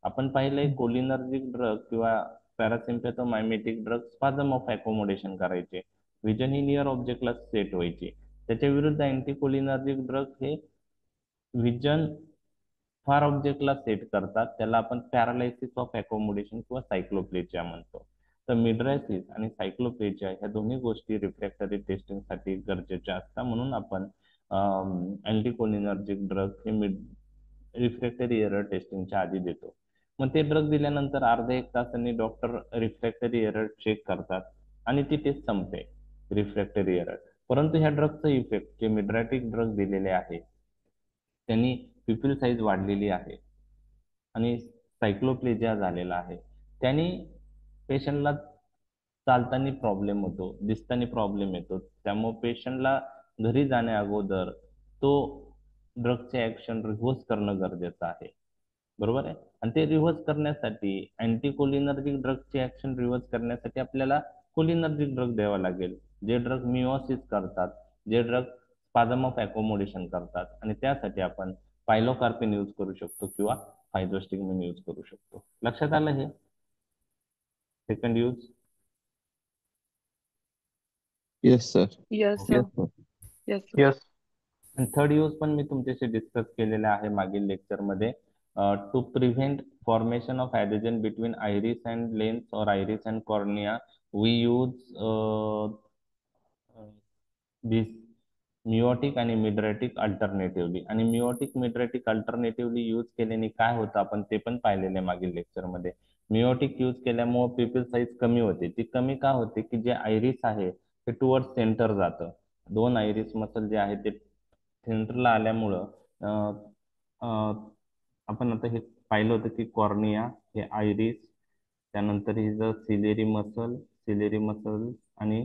A: आपण पाहिलंय कोलिनर्जिक ड्रग किंवा पॅरासिम्पॅथोमायमेटिक ड्रग स्पाझम ऑफ अकोमोडेशन करायचे, व्हिजन ही नियर ऑब्जेक्टला सेट व्हायची. त्याच्या विरुद्ध अँटीकोलिनर्जिक ड्रग हे व्हिजन फार ऑब्जेक्टला सेट करतात. त्याला आपण पॅरालायसिस ऑफ अकोमोडेशन किंवा सायक्लोप्लेजिया म्हणतो. तर मिड्रायसिस आणि सायक्लोप्लेजिया ह्या दोन्ही गोष्टी रिफ्रॅक्टरी टेस्टिंगसाठी गरजेच्या असतात. म्हणून आपण अँटीकोलिनर्जिक ड्रग हे रिफ्रॅक्टरी एरर टेस्टिंगच्या आधी देतो. मग ते ड्रग दिल्यानंतर अर्धा एक तासांनी डॉक्टर रिफ्रॅक्टरी एरर चेक करतात आणि ती टेस्ट संपते, रिफ्रॅक्टरी एरर. परंतु ह्या ड्रगचा इफेक्ट, जे मिड्रॅटिक ड्रग दिलेले आहे त्यांनी प्युपिल साईज वाढलेली आहे आणि सायक्लोप्लेजिया झालेला आहे, त्यांनी पेशंटला चालताना प्रॉब्लेम होतो, दिसताना प्रॉब्लेम येतो. त्यामुळे पेशंटला घरी जाण्या अगोदर तो ड्रगचे ऍक्शन रिव्हर्स करणं गरजेचं आहे. बरोबर आहे. आणि ते रिव्हर्स करण्यासाठी, अँटीकोलिनर्जिक ड्रगचे ऍक्शन रिव्हर्स करण्यासाठी आपल्याला कोलिनर्जिक ड्रग द्यावा लागेल, जे ड्रग मिओसिस करतात, जे ड्रग स्पाझम ऑफ अकोमोडेशन करतात. आणि त्यासाठी आपण पायलोकार्पिन यूज करू शकतो किंवा फायब्रोस्टिग्मिन यूज करू शकतो. लक्षात आलं हे second use?
C: Yes, sir.
D: Yes,
A: okay.
D: sir. Yes, sir.
B: Yes.
A: आणि थर्ड यूज पण मी तुमच्याशी डिस्कस केलेले आहे मागील लेक्चरमध्ये. To prevent formation of adhesion between iris and lens or iris and cornea we use this miotic आणि मिड्रॅटिक अल्टरनेटिव्हली. आणि मिओटिक मिड्रॅटिक अल्टरनेटिव्हली यूज केल्याने काय होतं आपण ते पण पाहिलेलं आहे मागील लेक्चरमध्ये. मिओटिक यूज केल्यामुळे पिपल साईज कमी होते. ती कमी का होते? की जे आयरिस आहे ते टुवर्ड सेंटर जातं. दोन आयरिस मसल जे आहे ते सेंटरला आल्यामुळं आपण आता हे पाहिलं होतं की कॉर्निया हे आयरिस, त्यानंतर हिचं सिलेरी मसल आणि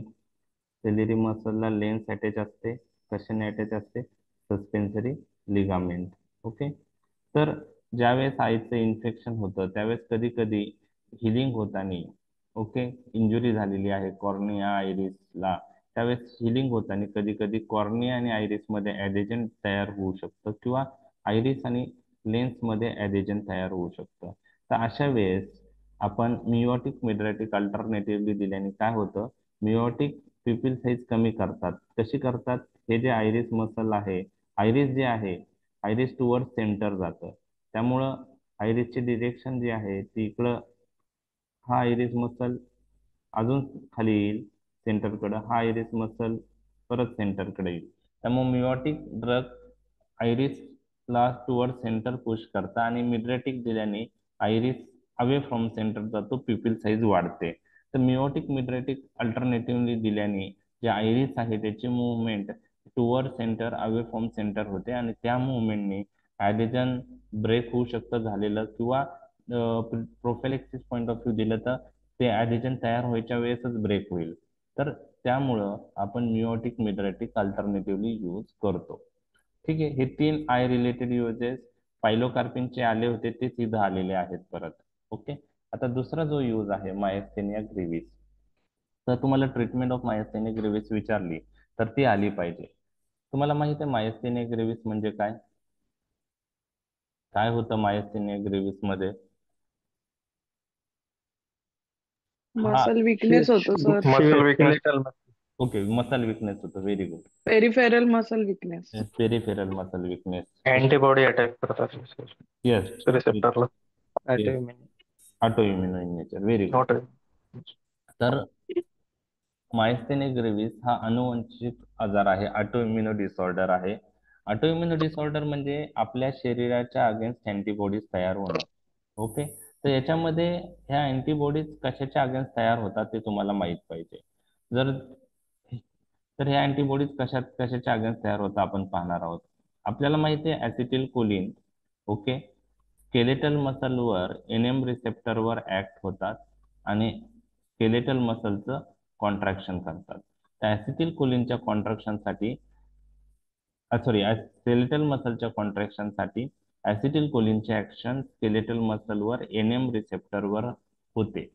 A: सिलेरी मसलला लेन्स अटॅच असते. कशाने अटॅच असते? सस्पेन्सरी लिगामेंट. ओके. तर ज्यावेळेस आईचं इन्फेक्शन होतं त्यावेळेस कधी कधी हिलिंग होताना, ओके, इंजुरी झालेली आहे कॉर्निया आयरिसला, त्यावेळेस हिलिंग होताना कधी कधी कॉर्निया आणि आयरिस मध्ये ॲडेजन तयार होऊ शकतं किंवा आयरिस आणि लेन्स मध्ये ॲडेजन तयार होऊ शकतं. तर अशा वेळेस आपण मिओटिक मिड्रॅटिक अल्टरनेटिव्हली दिल्याने काय होतं? मिओटिक प्युपिल साईज कमी करतात. कशी करतात? हे जे आयरिस मसल आहे, आयरिस जे आहे, आयरिस टुवर्ड सेंटर जातं. त्यामुळं आयरिसचे डिरेक्शन जे आहे ती इकडं, हा आयरिस मसल अजून खाली येईल सेंटरकडं, हा आयरिस मसल परत सेंटरकडे येईल. त्यामुळे मिओटिक ड्रग आयरिसला टुवर्ड सेंटर पुश करता आणि मिड्रॅटिक दिल्याने आयरिस अवे फ्रॉम सेंटर जातो, प्युपिल साईज वाढते. तर मिओटिक मिड्रॅटिक अल्टरनेटिव्हली दिल्याने जे आयरिस आहे त्याची movement toward centre away from centre होते आणि त्या मुवमेंटने ॲडेजन ब्रेक होऊ शकतं झालेलं, किंवा प्रोफेलेक्सिस पॉईंट ऑफ व्ह्यू दिलं तर ते ॲडेजन तयार व्हायच्या वेळेसच ब्रेक होईल. तर त्यामुळं आपण मिओटिक मिड्रॅटिक अल्टरनेटिव्हली यूज करतो. ठीक आहे. हे 3 आय रिलेटेड युजेस पायलोकार्पिनचे आले होते तेच इथं आलेले आहेत परत. ओके. आता दुसरा जो यूज आहे मायस्थेनिया ग्रेव्हिस. तर तुम्हाला ट्रीटमेंट ऑफ मायस्थेनिया ग्रेव्हिस विचारली तर ती आली पाहिजे. तुम्हाला माहित आहे मायस्थेनिया ग्रेव्हिस म्हणजे काय? काय होतं मायस्थेनिया ग्रेव्हिस मध्ये? हा,
D: Muscle weakness होतो, sir.
B: Muscle weakness.
A: Okay, muscle weakness होतो. Very good.
D: Peripheral muscle weakness.
A: Peripheral muscle weakness.
B: Antibody attack करतात
A: येस.
B: रिसेप्टरला.
A: Auto immuno in nature. Very good.
B: Not.
A: तर मायस्थेनिया ग्रेव्हिस हा अनुवंशिक आजार आहे, ऑटोइम्युनो डिसऑर्डर आहे. ऑटोइम्युनो डिसऑर्डर म्हणजे आपल्या शरीराच्या अगेन्स्ट अँटीबॉडीज तयार होणं. ओके. तर याच्यामध्ये ह्या अँटीबॉडीज कशाच्या अगेन्स्ट तयार होतात ते तुम्हाला माहित पाहिजे. जर तर ह्या अँटीबॉडीज कशाच्या अगेन्स्ट तयार होतात आपण पाहणार आहोत. आपल्याला माहिती आहे ऍसिटिल कोलिन, ओके, स्केलेटल मसलवर NM रिसेप्टरवर ऍक्ट होतात आणि स्केलेटल मसलचं कॉन्ट्रॅक्शन करतात. त्या ऍसिटिल कोलिनच्या कॉन्ट्रॅक्शनसाठी सॉरी स्केलेटल मसलच्या कॉन्ट्रॅक्शनसाठी ऍसिटिल कोलिनचे ऍक्शन स्केलेटल मसलवर एनएम रिसेप्टरवर होते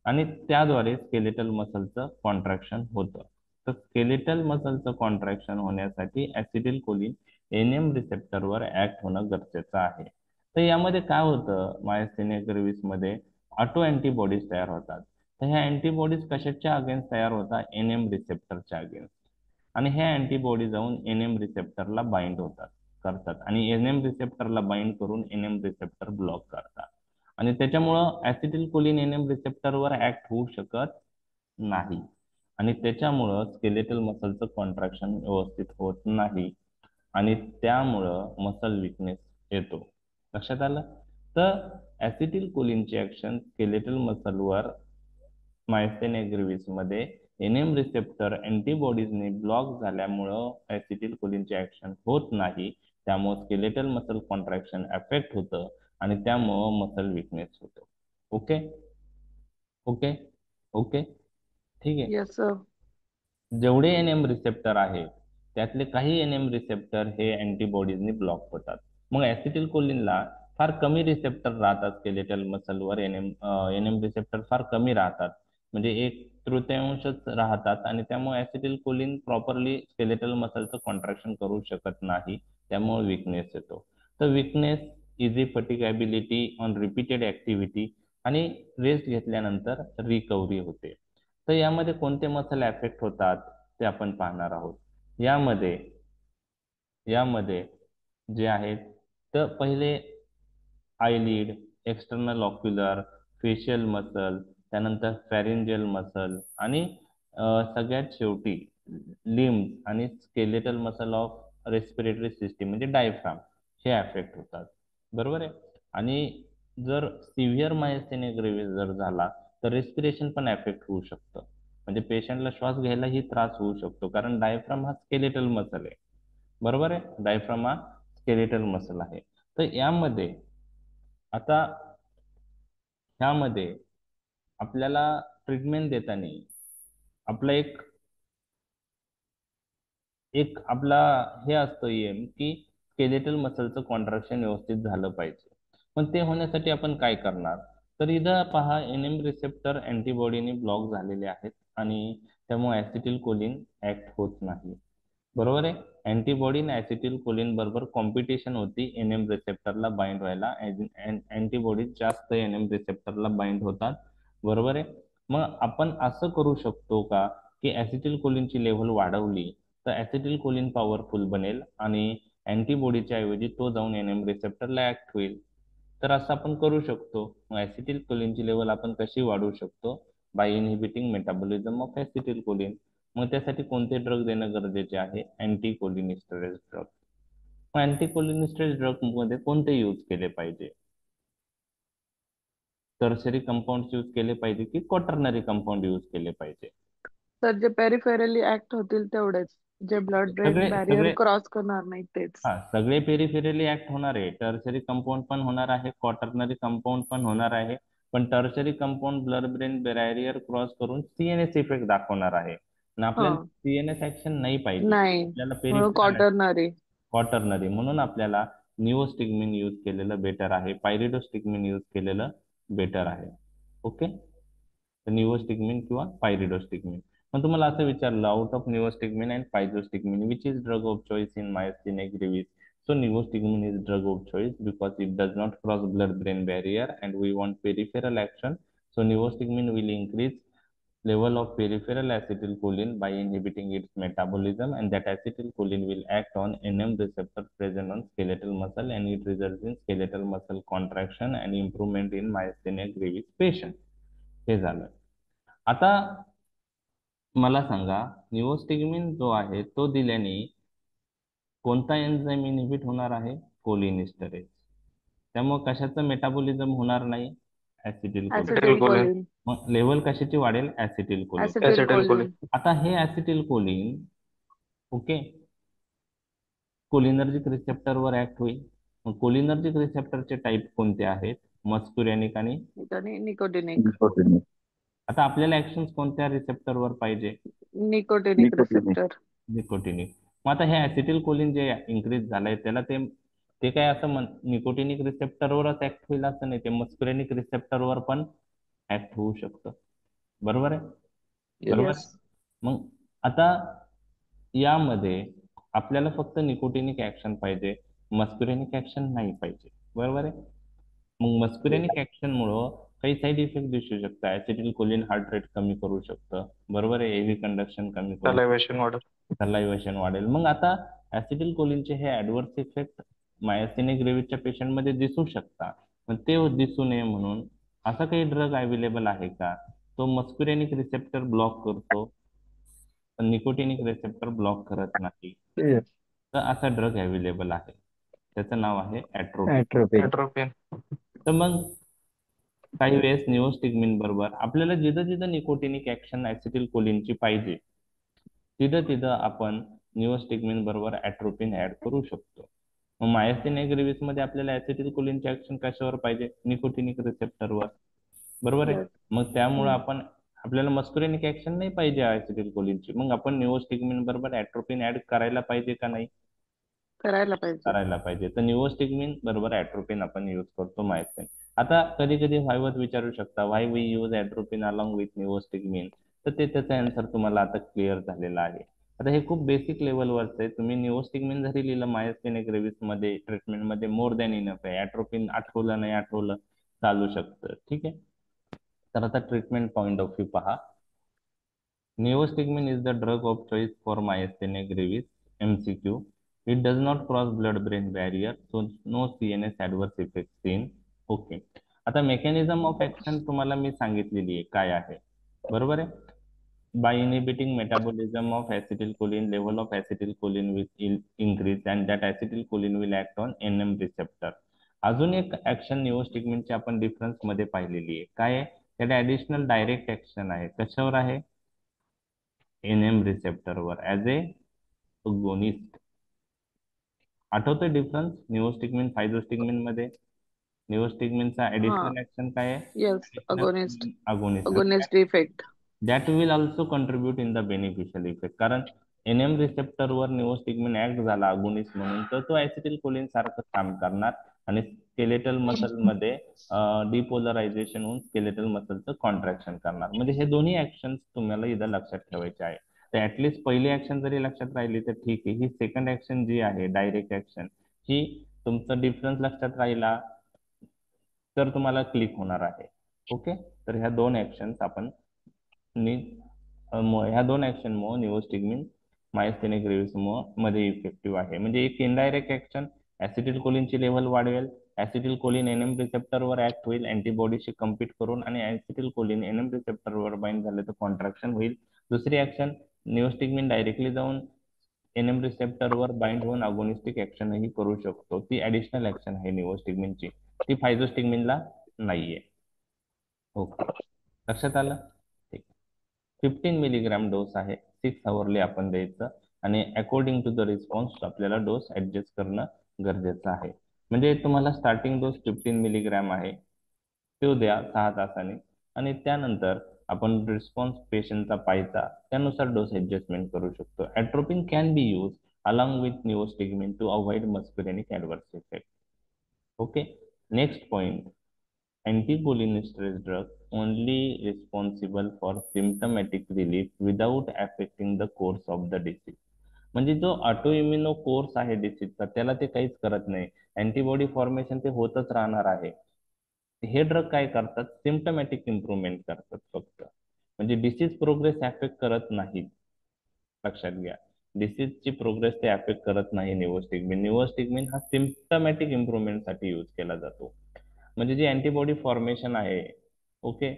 A: आणि त्याद्वारे स्केलेटल मसलचं कॉन्ट्रॅक्शन होतं. तर स्केलेटल मसलचं कॉन्ट्रॅक्शन होण्यासाठी ऍसिटिल कोलिन एनएम रिसेप्टरवर ऍक्ट होणं गरजेचं आहे. तर यामध्ये काय होतं, मायस्थेनिया ग्रेव्हिस मध्ये ऑटो अँटीबॉडीज तयार होतात. तर ह्या अँटीबॉडीज कशाच्या अगेन्स्ट तयार होतात? एनएम रिसेप्टरच्या अगेन्स्ट. आणि हे अँटीबॉडी जाऊन एनएम रिसेप्टरला बाइंड करतात आणि एनएम रिसेप्टरला बाइंड करून एनएम रिसेप्टर ब्लॉक करतात आणि त्याच्यामुळं ऍसिटिल कोलिन एनएम रिसेप्टरवर ऍक्ट होऊ शकत नाही आणि त्याच्यामुळं स्केलेटल मसलचं कॉन्ट्रॅक्शन व्यवस्थित होत नाही आणि त्यामुळं मसल विकनेस येतो. लक्षात आलं? तर ऍसिटिल कोलिनची ऍक्शन स्केलेटल मसलवर मायस्थेनिया ग्रेव्हिस मध्ये एनएम रिसेप्टर अँटीबॉडीजने ब्लॉक झाल्यामुळं ऍसिटिल कोलिनची ऍक्शन होत नाही. त्यामुळे स्केलेटल मसल कॉन्ट्रॅक्शन अफेक्ट होतं आणि त्यामुळं मसल विकनेस होतो. ओके ओके ओके ठीक आहे.
D: Yes sir.
A: जेवढे एनएम रिसेप्टर आहेत त्यातले काही एनएम रिसेप्टर हे अँटीबॉडीजने ब्लॉक होतात. मग ऍसिटिल कोलिनला फार कमी रिसेप्टर राहतात स्केलेटल मसलवर. एनएम रिसेप्टर फार कमी राहतात, म्हणजे 1/3 राहतात आणि त्यामुळे ऍसिटिल कोलिन प्रॉपरली स्केलेटल मसलचं कॉन्ट्रॅक्शन करू शकत नाही, त्यामुळे विकनेस येतो. तर weakness, easy fatigability on repeated activity आणि रेस्ट घेतल्यानंतर रिकव्हरी होते. तर यामध्ये कोणते मसल ऍफेक्ट होतात ते आपण पाहणार आहोत. यामध्ये जे आहेत तर पहिले आयलिड, एक्सटर्नल ऑक्युलर, फेशियल मसल, त्यानंतर फॅरिंजियल मसल आणि सगळ्यात शेवटी लिम्स आणि skeletal muscle of respiratory system म्हणजे डायफ्राम हे अफेक्ट होतात. बरोबर आहे. आणि जर सिव्हिअर मायस्थेनिया ग्रेव्हिस जर झाला तर रेस्पिरेशन पण अफेक्ट होऊ शकतं, म्हणजे पेशंटला श्वास घ्यायलाही त्रास होऊ शकतो, कारण डायफ्राम हा स्केलेटल मसल आहे. बरोबर आहे, डायफ्राम हा स्केलेटल मसल आहे. तर आता ह्यामध्ये आपल्याला ट्रीटमेंट देताना आपला एक एक आपला हे असतं एम की स्केलेटल मसलचं कॉन्ट्रॅक्शन व्यवस्थित झालं पाहिजे. पण ते होण्यासाठी आपण काय करणार? तर इथं पहा, एनएम रिसेप्टर अँटीबॉडीने ब्लॉक झालेले आहेत आणि त्यामुळे ऍसिटिल कोलिन ऍक्ट होत नाही. बरोबर आहे. अँटीबॉडी आणि ऍसिटिल कोलिन बरोबर कॉम्पिटिशन होती एनएम रिसेप्टरला बाइंड व्हायला. अँटीबॉडी जास्त एनएम रिसेप्टरला बाइंड होतात. बरोबर आहे. मग आपण असं करू शकतो का की ऍसिटिल कोलिनची लेव्हल वाढवली तर ऍसिटिल कोलिन पॉवरफुल बनेल आणि अँटीबॉडीच्या ऐवजी तो जाऊन एनएम रिसेप्टरला ऍक्ट होईल? तर असं आपण करू शकतो. मग ऍसिटिल कोलिनची लेवल आपण कशी वाढवू शकतो? By inhibiting metabolism of acetyl choline. मग त्यासाठी कोणते ड्रग देणं गरजेचे आहे? Anti cholinesterase drug. मग अँटी कोलिनिस्टरेज ड्रग मध्ये कोणते यूज केले पाहिजे? टर्शरी कंपाऊंड यूज केले पाहिजे की क्वाटर्नरी कंपाऊंड यूज केले पाहिजे?
D: सर जे पेरिफेरली ऍक्ट होतील तेवढेच, जे ब्लड ब्रेन
A: सगळे
D: बॅरियर
A: सगळे
D: क्रॉस करणार नाही तेच.
A: सगळे पेरिफेरली ऍक्ट होणार आहे. टर्शरी कंपाऊंड पण होणार आहे, क्वाटर्नरी कंपाऊंड पण होणार आहे. पण tertiary compound blood brain barrier cross करून सीएनएस इफेक्ट दाखवणार आहे आणि
D: हा
A: आपल्याला सीएनएस ऍक्शन नाही पाहिजे,
D: नाही,
A: आपल्याला
D: म्हणून
A: पेरिफेरल
D: क्वार्टरनरी.
A: क्वाटर्नरी. म्हणून आपल्याला निओस्टिग्मिन यूज केलेलं बेटर आहे, पायरिडोस्टिग्मिन यूज केलेलं बेटर आहे. ओके, तर निओस्टिग्मिन किंवा पायरिडोस्टिग्मिन. मग तुम्हाला असं विचारलं, out of neostigmine and pyridostigmine which is drug of choice in myasthenia gravis? So neostigmine is drug of choice because it does not cross blood-brain barrier and we want peripheral action. So neostigmine will increase level of peripheral acetylcholine by inhibiting its metabolism, and that acetylcholine will act on NM receptor present on skeletal muscle and it results in skeletal muscle contraction and improvement in myasthenia gravis patient. हे झालं. आता मला सांगा, निओस्टिग्मिन जो आहे तो दिल्याने कोणता एन्झाईम इनहिबिट होणार आहे? कोलिनिस्टरेज. त्यामुळे कशाचं मेटाबॉलिझम होणार नाही? Acetylcholine.
D: ऍसिटिल कोलिन.
A: मग लेवल कशाची वाढेल? Acetylcholine.
D: Acetyl
B: Acetyl
D: choline.
A: आता हे ऍसिटिल कोलिन ओके कोलिनर्जिक रिसेप्टरवर ऍक्ट होईल. मग कोलिनर्जिक रिसेप्टरचे टाईप कोणते आहेत? मस्कुरेनिक आणि
D: आणि निकोटिनिक.
C: Nicotinic.
A: आता आपल्याला ऍक्शन कोणत्या रिसेप्टरवर पाहिजे?
D: Nicotinic receptor.
A: निकोटिनिक. मग आता हे ऍसिटिल कोलिन जे इन्क्रीज झालंय त्याला ते ते काय असं निकोटिनिक रिसेप्टरवरच ऍक्ट होईल असं नाही, ते मस्कुरेनिक रिसेप्टरवर पण ऍक्ट होऊ शकतं. बरोबर आहे? बरोबर
D: येस.
A: आहे. मग आता यामध्ये आपल्याला फक्त निकोटिनिक ऍक्शन पाहिजे, मस्कुरेनिक ऍक्शन नाही पाहिजे. बरोबर आहे. मग मस्कुरेनिक ऍक्शन मुळे काही साईड इफेक्ट दिसू शकतात. ऍसिटिल कोलिन हार्ट रेट कमी करू शकतं. बरोबर आहे. एव्ही कंडक्शन कमी करू,
B: सलायव्हेशन वाढत.
A: सलायव्हेशन वाढेल. मग आता ऍसिटिल कोलिनचे हे ऍडव्हर्स इफेक्ट मायस्थेनिक ग्रेव्हीसच्या पेशंटमध्ये दिसू शकतात. पण ते दिसू नये म्हणून असा काही ड्रग अवेलेबल आहे का तो मस्कुरेनिक रिसेप्टर ब्लॉक करतो पण निकोटिनिक रिसेप्टर ब्लॉक करत नाही? तर असा ड्रग अवेलेबल आहे, त्याचं नाव आहे ऍट्रोपिन.
B: एट्रोपिन.
A: तर मग काही वेळेस निओस्टिग्मिन बरोबर आपल्याला जिथं जिथं निकोटिनिक ऍक्शन ऍसिटिल कोलिनची पाहिजे तिथं तिथं आपण निओस्टिग्मिन बरोबर ऍट्रोपिन ऍड करू शकतो. मग मायस्थेनिया ग्रेव्हिस मध्ये आपल्याला ऍसिटिल कोलिनचे ऍक्शन कशावर पाहिजे? निकोटिनिक रिसेप्टरवर. बरोबर आहे.
D: Yes.
A: मग त्यामुळे आपण आपल्याला मस्कुरेनिक ऍक्शन नाही पाहिजे ऍसिटिल कोलिनची, मग आपण निओस्टिग्मिन बरोबर ऍट्रोपिन ऍड करायला पाहिजे का नाही?
D: करायला पाहिजे.
A: करायला पाहिजे. तर निओस्टिग्मिन बरोबर ऍट्रोपिन आपण युज करतो मायस्थेन. आता कधी कधी व्हायवर विचारू शकता व्हाय वी यूज ऍट्रोपिन अलॉंग विथ निओस्टिग्मिन. तर ते त्याचा आन्सर तुम्हाला आता क्लिअर झालेला आहे. आता हे खूप बेसिक लेवलवरच आहे. तुम्ही निओस्टिग्मिन जरी लिहिलं मायस्थेनिया ग्रेव्हिस मध्ये ट्रीटमेंट मध्ये मोर दॅन इनफ आहे. ऍट्रोपिन आठवलं नाही आठवलं चालू शकतं. ठीक आहे. तर आता ट्रीटमेंट पॉइंट ऑफ व्ह्यू पहा. Neostigmine is the drug of choice for myasthenia gravis. MCQ. It does not cross blood-brain barrier, so no CNS adverse effects seen. Okay. आता मेकॅनिझम ऑफ ऍक्शन तुम्हाला मी सांगितलेली आहे काय आहे. बरोबर आहे. By inhibiting metabolism of acetylcholine, level of acetylcholine will increase and that acetylcholine will act on NM receptor. अजून एक ऍक्शन निओस्टिग्मिनची आपण डिफरन्स मध्ये पाहिलेली आहे. काय आहे? त्याला ऍडिशनल डायरेक्ट ऍक्शन आहे. कशावर आहे? एनएम रिसेप्टरवर ऍज ए गोनिस्ट. आठवतोय डिफरन्स निओस्टिग्मिन फायझोस्टिग्मिन मध्ये? निओस्टिग्मिनचा
D: हा.
A: ऍडिशनल ऍक्शन काय आहे?
D: Yes. Agonist.
A: Agonist.
D: Agonist effect.
A: That will also contribute in the beneficial effect. कारण एनएम रिसेप्टरवर निओस्टिग्मिन ऍक्ट झाला अगोनिस्ट म्हणून तर तो ऍसिटिल कोलिन सारखं काम करणार आणि स्केलेटल मसल मध्ये डिपोलरायझेशन होऊन स्केलेटल मसलचं कॉन्ट्रॅक्शन करणार. म्हणजे हे दोन्ही ऍक्शन तुम्हाला इथं लक्षात ठेवायचे आहे. तर ऍटलिस्ट पहिली ऍक्शन जरी लक्षात राहिली तर ठीक आहे. ही सेकंड ऍक्शन जी आहे डायरेक्ट ऍक्शन ही तुमचा डिफरन्स लक्षात राहिला तर तुम्हाला क्लिक होणार आहे. ओके. तर ह्या दोन ऍक्शन्स आपण ह्या दोन ऍक्शन मुळे निओस्टिग्मिन मायस्थेनिया ग्रेव्हिस मध्ये इफेक्टिव्ह आहे. म्हणजे एक इनडायरेक्ट ऍक्शन ऍसिटिल कोलिनची लेव्हल वाढवेल, ऍसिटिल कोलिन एनएम रिसेप्टरवर ऍक्ट होईल अँटीबॉडीशी कम्पीट करून आणि ऍसिटिल कोलिन एनएम रिसेप्टरवर बाइंड झाले तर कॉन्ट्रॅक्शन होईल. दुसरी ऍक्शन निओस्टिग्मिन डायरेक्टली जाऊन एनएम रिसेप्टरवर बाइंड होऊन अगोनिस्टिक ऍक्शनही करू शकतो. ती ऍडिशनल ऍक्शन आहे निओस्टिग्मिनची, ती फायझोस्टिग्मिनला नाहीये. ओके. लक्षात आलं? ठीक. 15 मिलीग्राम डोस आहे. 6 आवरली आपण द्यायचं आणि अकॉर्डिंग टू द रिस्पॉन्स आपल्याला डोस ऍडजस्ट करणं गरजेचं आहे. म्हणजे तुम्हाला स्टार्टिंग डोस 15 मिलीग्राम आहे तो द्या 6 तासाने आणि त्यानंतर आपण रिस्पॉन्स पेशंटचा पाहायचा त्यानुसार डोस ऍडजस्टमेंट करू शकतो. Atropine can be use along with neostigmine to avoid muscarinic adverse effect. Okay. Next point. Anticholinesterase drug only responsible for symptomatic relief without affecting the course of the disease. म्हणजे जो ऑटोइम्युनो course आहे डिसीजचा त्याला ते काहीच करत नाही. अँटीबॉडी फॉर्मेशन ते होतच राहणार आहे. हे ड्रग काय करतात? सिम्पटमॅटिक इम्प्रुव्हमेंट करतात फक्त. म्हणजे डिसीज प्रोग्रेस अफेक्ट करत नाही. लक्षात घ्या. डिसीजची प्रोग्रेस ते अफेक्ट करत नाही निओस्टिग्मिन. निओस्टिग्मिन हा सिम्पटमॅटिक इम्प्रुव्हमेंटसाठी यूज केला जातो. म्हणजे जी अँटीबॉडी फॉर्मेशन आहे ओके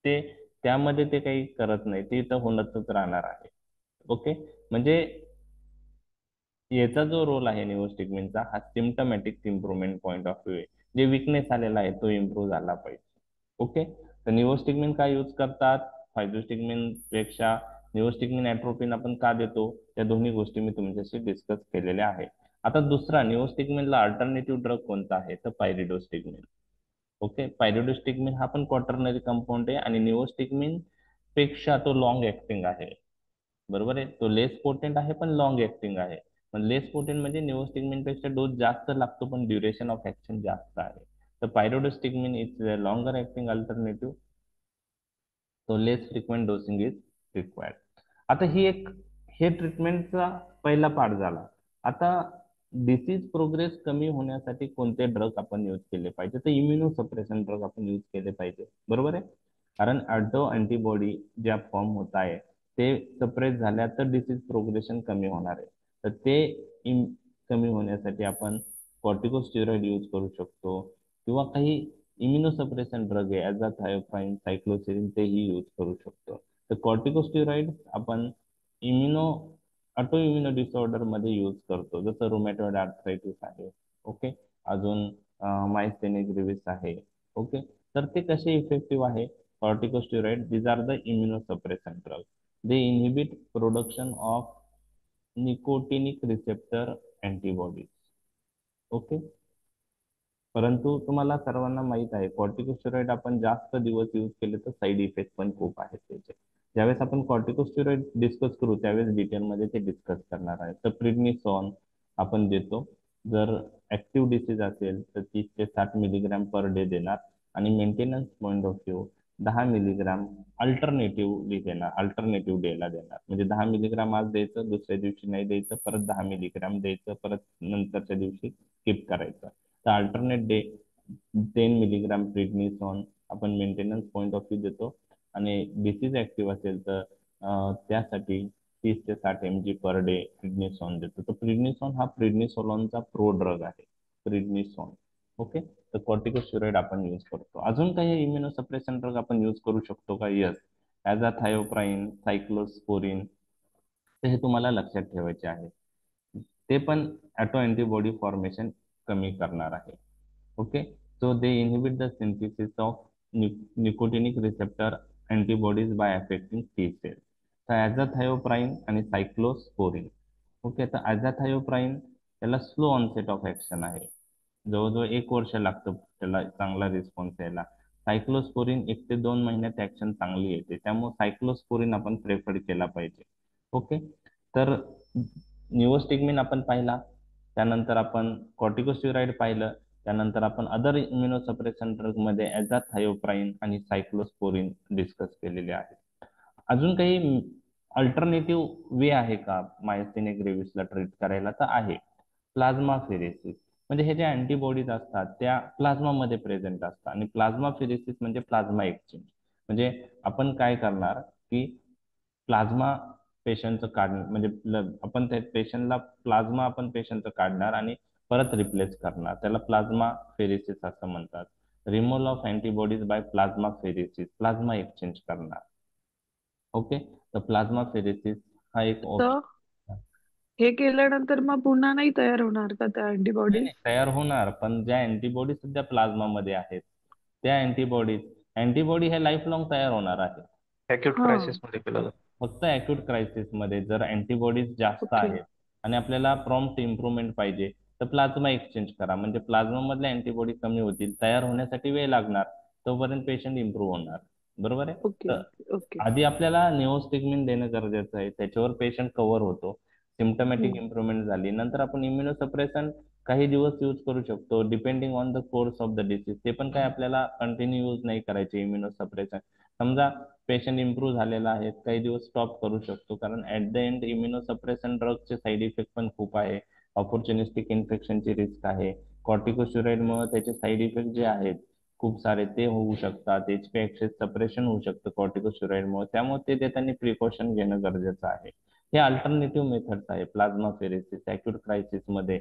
A: ते त्यामध्ये ते काही करत नाही, ते तर होणच राहणार आहे. ओके. म्हणजे याचा जो रोल आहे निओस्टिग्मिनचा हा सिम्पटमॅटिक इम्प्रुव्हमेंट पॉइंट ऑफ व्ह्यू आहे. जे विकनेस आलेला आहे तो इम्प्रूव्ह झाला पाहिजे. ओके. तर निओस्टिग्मिन काय यूज करतात? फायझोस्टिग्मिन पेक्षा निओस्टिग्मिन ऍट्रोपिन आपण का देतो? त्या दोन्ही गोष्टी मी तुमच्याशी डिस्कस केलेल्या आहे. आता दुसरा निओस्टिग्मिनला अल्टरनेटिव्ह ड्रग कोणता आहे? तर पायरिडोस्टिग्मिन. ओके, पायरिडोस्टिग्मिन हा पण क्वाटर्नरी कंपाऊंड आहे आणि निओस्टिग्मिन पेक्षा तो लॉंग ऍक्टिंग आहे. बरोबर आहे, तो लेस पोटेंट आहे पण लॉंग ऍक्टिंग आहे. पण लेस पोटेंट म्हणजे निओस्टिग्मिन पेक्षा डोस जास्त लागतो पण ड्युरेशन ऑफ ऍक्शन जास्त आहे. तर pyridostigmine is a longer acting alternative, तो less frequent dosing is required. आता हे ट्रीटमेंटचा पहिला पार्ट झाला. आता डिसीज प्रोग्रेस कमी होण्यासाठी कोणते ड्रग आपण यूज केले पाहिजे, तर इम्युनो सप्रेशन ड्रग आपण यूज केले पाहिजे. बरोबर आहे, कारण ऑटो अँटीबॉडी ज्या फॉर्म होत आहे ते सप्रेस झाल्या तर डिसीज प्रोग्रेशन कमी होणार आहे. तर ते कमी होण्यासाठी आपण कॉर्टिकोस्टेरॉइड यूज करू शकतो किंवा काही इम्युनोसप्रेशन ड्रग आहे अझाथायोप्राइन, सायक्लोसिरिन, तेही यूज करू शकतो. तर कॉर्टिकोस्टेरॉइड आपण इम्युनो ऑटो इम्युनो डिसऑर्डर मध्ये यूज करतो, जसं रुमॅटॉइड आर्थरायटिस आहे. ओके, अजून मायस्थेनिक ग्रेव्हिस आहे. ओके, तर ते कसे इफेक्टिव्ह आहे corticosteroid? These are the immunosuppression drug. They inhibit production of nicotinic receptor antibodies. Okay, परंतु तुम्हाला सर्वांना माहित आहे कॉर्टिकोस्टेरॉइड आपण जास्त दिवस यूज केले तर साईड इफेक्ट पण खूप आहेत त्याचे. ज्यावेळेस आपण कॉर्टिकोस्टेरॉइड डिस्कस करू त्यावेळेस डिटेलमध्ये ते डिस्कस करणार आहे. तर प्रिडनिसॉन आपण देतो, जर ऍक्टिव्ह डिसीज असेल तर 30 ते 60 मिलीग्राम पर डे देणार आणि maintenance point of view 10 milligram alternatively देणार, अल्टरनेटिव्ह डेला देणार. म्हणजे 10 मिलीग्राम आज द्यायचं, दुसऱ्या दिवशी नाही द्यायचं, परत 10 मिलीग्राम द्यायचं, परत नंतरच्या दिवशी स्किप करायचं. तर अल्टरनेट डे 10 मिलीग्राम प्रिडनिसॉन आपण मेंटेनन्स पॉईंट ऑफ व्ह्यू देतो आणि डिसीज ऍक्टिव्ह असेल तर त्यासाठी 30 ते 60 mg पर डे प्रिडनिसॉन देतो. तर प्रिडनिसॉन हा प्रिडनिसोलॉनचा प्रो ड्रग आहे, प्रिडनिसॉन. ओके, तर कॉर्टिकोस्टेरॉइड आपण यूज करतो. अजून काही इम्युनोसप्रेशन ड्रग आपण यूज करू शकतो का? यस, अझाथायोप्राइन, सायक्लोस्पोरिन, तर हे तुम्हाला लक्षात ठेवायचे आहे. ते पण ऑटो अँटीबॉडी फॉर्मेशन कमी करणार आहे. Okay, so they inhibit the synthesis of nicotinic receptor antibodies by affecting T cell. तर ॲझाथायोप्राइन आणि सायक्लोस्पोरिन. ओके, तर ॲझाथायोप्राइन त्याला स्लो ऑनसेट ऑफ ऍक्शन आहे, जवळजवळ 1 वर्ष लागतं त्याला चांगला रिस्पॉन्स यायला. सायक्लोस्पोरिन 1 ते 2 महिन्यात ऍक्शन चांगली येते, त्यामुळे सायक्लोस्पोरिन आपण प्रेफर केला पाहिजे. ओके, तर निओस्टिग्मिन आपण पाहिला, त्यानंतर आपण कॉर्टिकोस्टेरॉइड पाहिलं, त्यानंतर आपण अदर इम्युनोसप्रेशन ड्रग मध्ये ॲझाथायोप्राइन आणि सायक्लोस्पोरिन डिस्कस केलेले आहेत. अजून काही अल्टरनेटिव्ह वे आहे का मायस्थेनिक ग्रेव्हिसला ट्रीट करायला? तर आहे, प्लाझ्मा फेरेसिस. म्हणजे हे जे अँटीबॉडीज असतात त्या प्लाझ्मामध्ये प्रेझेंट असतात आणि प्लाझ्मा फेरेसिस म्हणजे प्लाझ्मा एक्सचेंज. म्हणजे आपण काय करणार की प्लाझ्मा पेशंटचं काढणं, म्हणजे आपण त्या पेशंटला प्लाझ्मा आपण पेशंटचं काढणार आणि परत रिप्लेस करणार, त्याला प्लाझ्मा फेरेसिस असं म्हणतात. Removal of antibodies by plasmapheresis, plasma exchange करणार. ओके, तर प्लाझ्मा फेरेसिस हा एक
D: तर
A: ऑप्शन.
D: हे केल्यानंतर मग पुन्हा नाही तयार होणार का त्या
A: नाही
D: अँटीबॉडीज?
A: नाही, तयार होणार, पण ज्या अँटीबॉडी सध्या प्लाझ्मामध्ये आहेत त्या अँटीबॉडी हे लाईफ लॉंग तयार होणार आहे.
B: अॅक्यूट
D: हा,
B: क्रायसिस मध्ये केलं जातं.
A: फक्त अॅक्यूट क्रायसिस मध्ये जर अँटीबॉडीज जास्त
D: ओके.
A: आहेत आणि आपल्याला प्रॉम्प्ट इम्प्रुव्हमेंट पाहिजे तर प्लाझ्मा एक्सचेंज करा. म्हणजे प्लाझ्मा मधल्या अँटीबॉडी कमी होतील, तयार होण्यासाठी वेळ लागणार, तोपर्यंत पेशंट इम्प्रूव्ह होणार. बरोबर आहे,
D: ओके.
A: तर
D: ओके. ओके.
A: आधी आपल्याला निओस्टिग्मिन देणं गरजेचं आहे, त्याच्यावर पेशंट कव्हर होतो, सिम्टमॅटिक
D: हम्म.
A: इम्प्रुव्हमेंट झाली, नंतर आपण इम्युनोसप्रेशन काही दिवस यूज करू शकतो depending on the course of the disease. ते पण काय आपल्याला कंटिन्यू यूज नाही करायचे इम्युनोसप्रेशन. समजा पेशंट इम्प्रूव्ह झालेला आहे, काही दिवस स्टॉप करू शकतो, कारण ऍट द एंड इम्युनोसप्रेशन ड्रगचे साईड इफेक्ट पण खूप आहे. ऑपॉर्च्युनिस्टिक इन्फेक्शनची रिस्क आहे. कॉर्टिकोस्टेरॉइडमुळे त्याचे साईड इफेक्ट जे आहेत खूप सारे ते होऊ शकतात. एचपी ऍक्सेस सप्रेशन होऊ शकतं कॉर्टिकोस्टेरॉइडमुळे, त्यामुळे ते देताना प्रिकॉशन घेणं गरजेचं आहे. हे अल्टरनेटिव्ह मेथड्स आहे प्लाझ्मा फेरेसिस अॅक्यूट क्रायसिस मध्ये.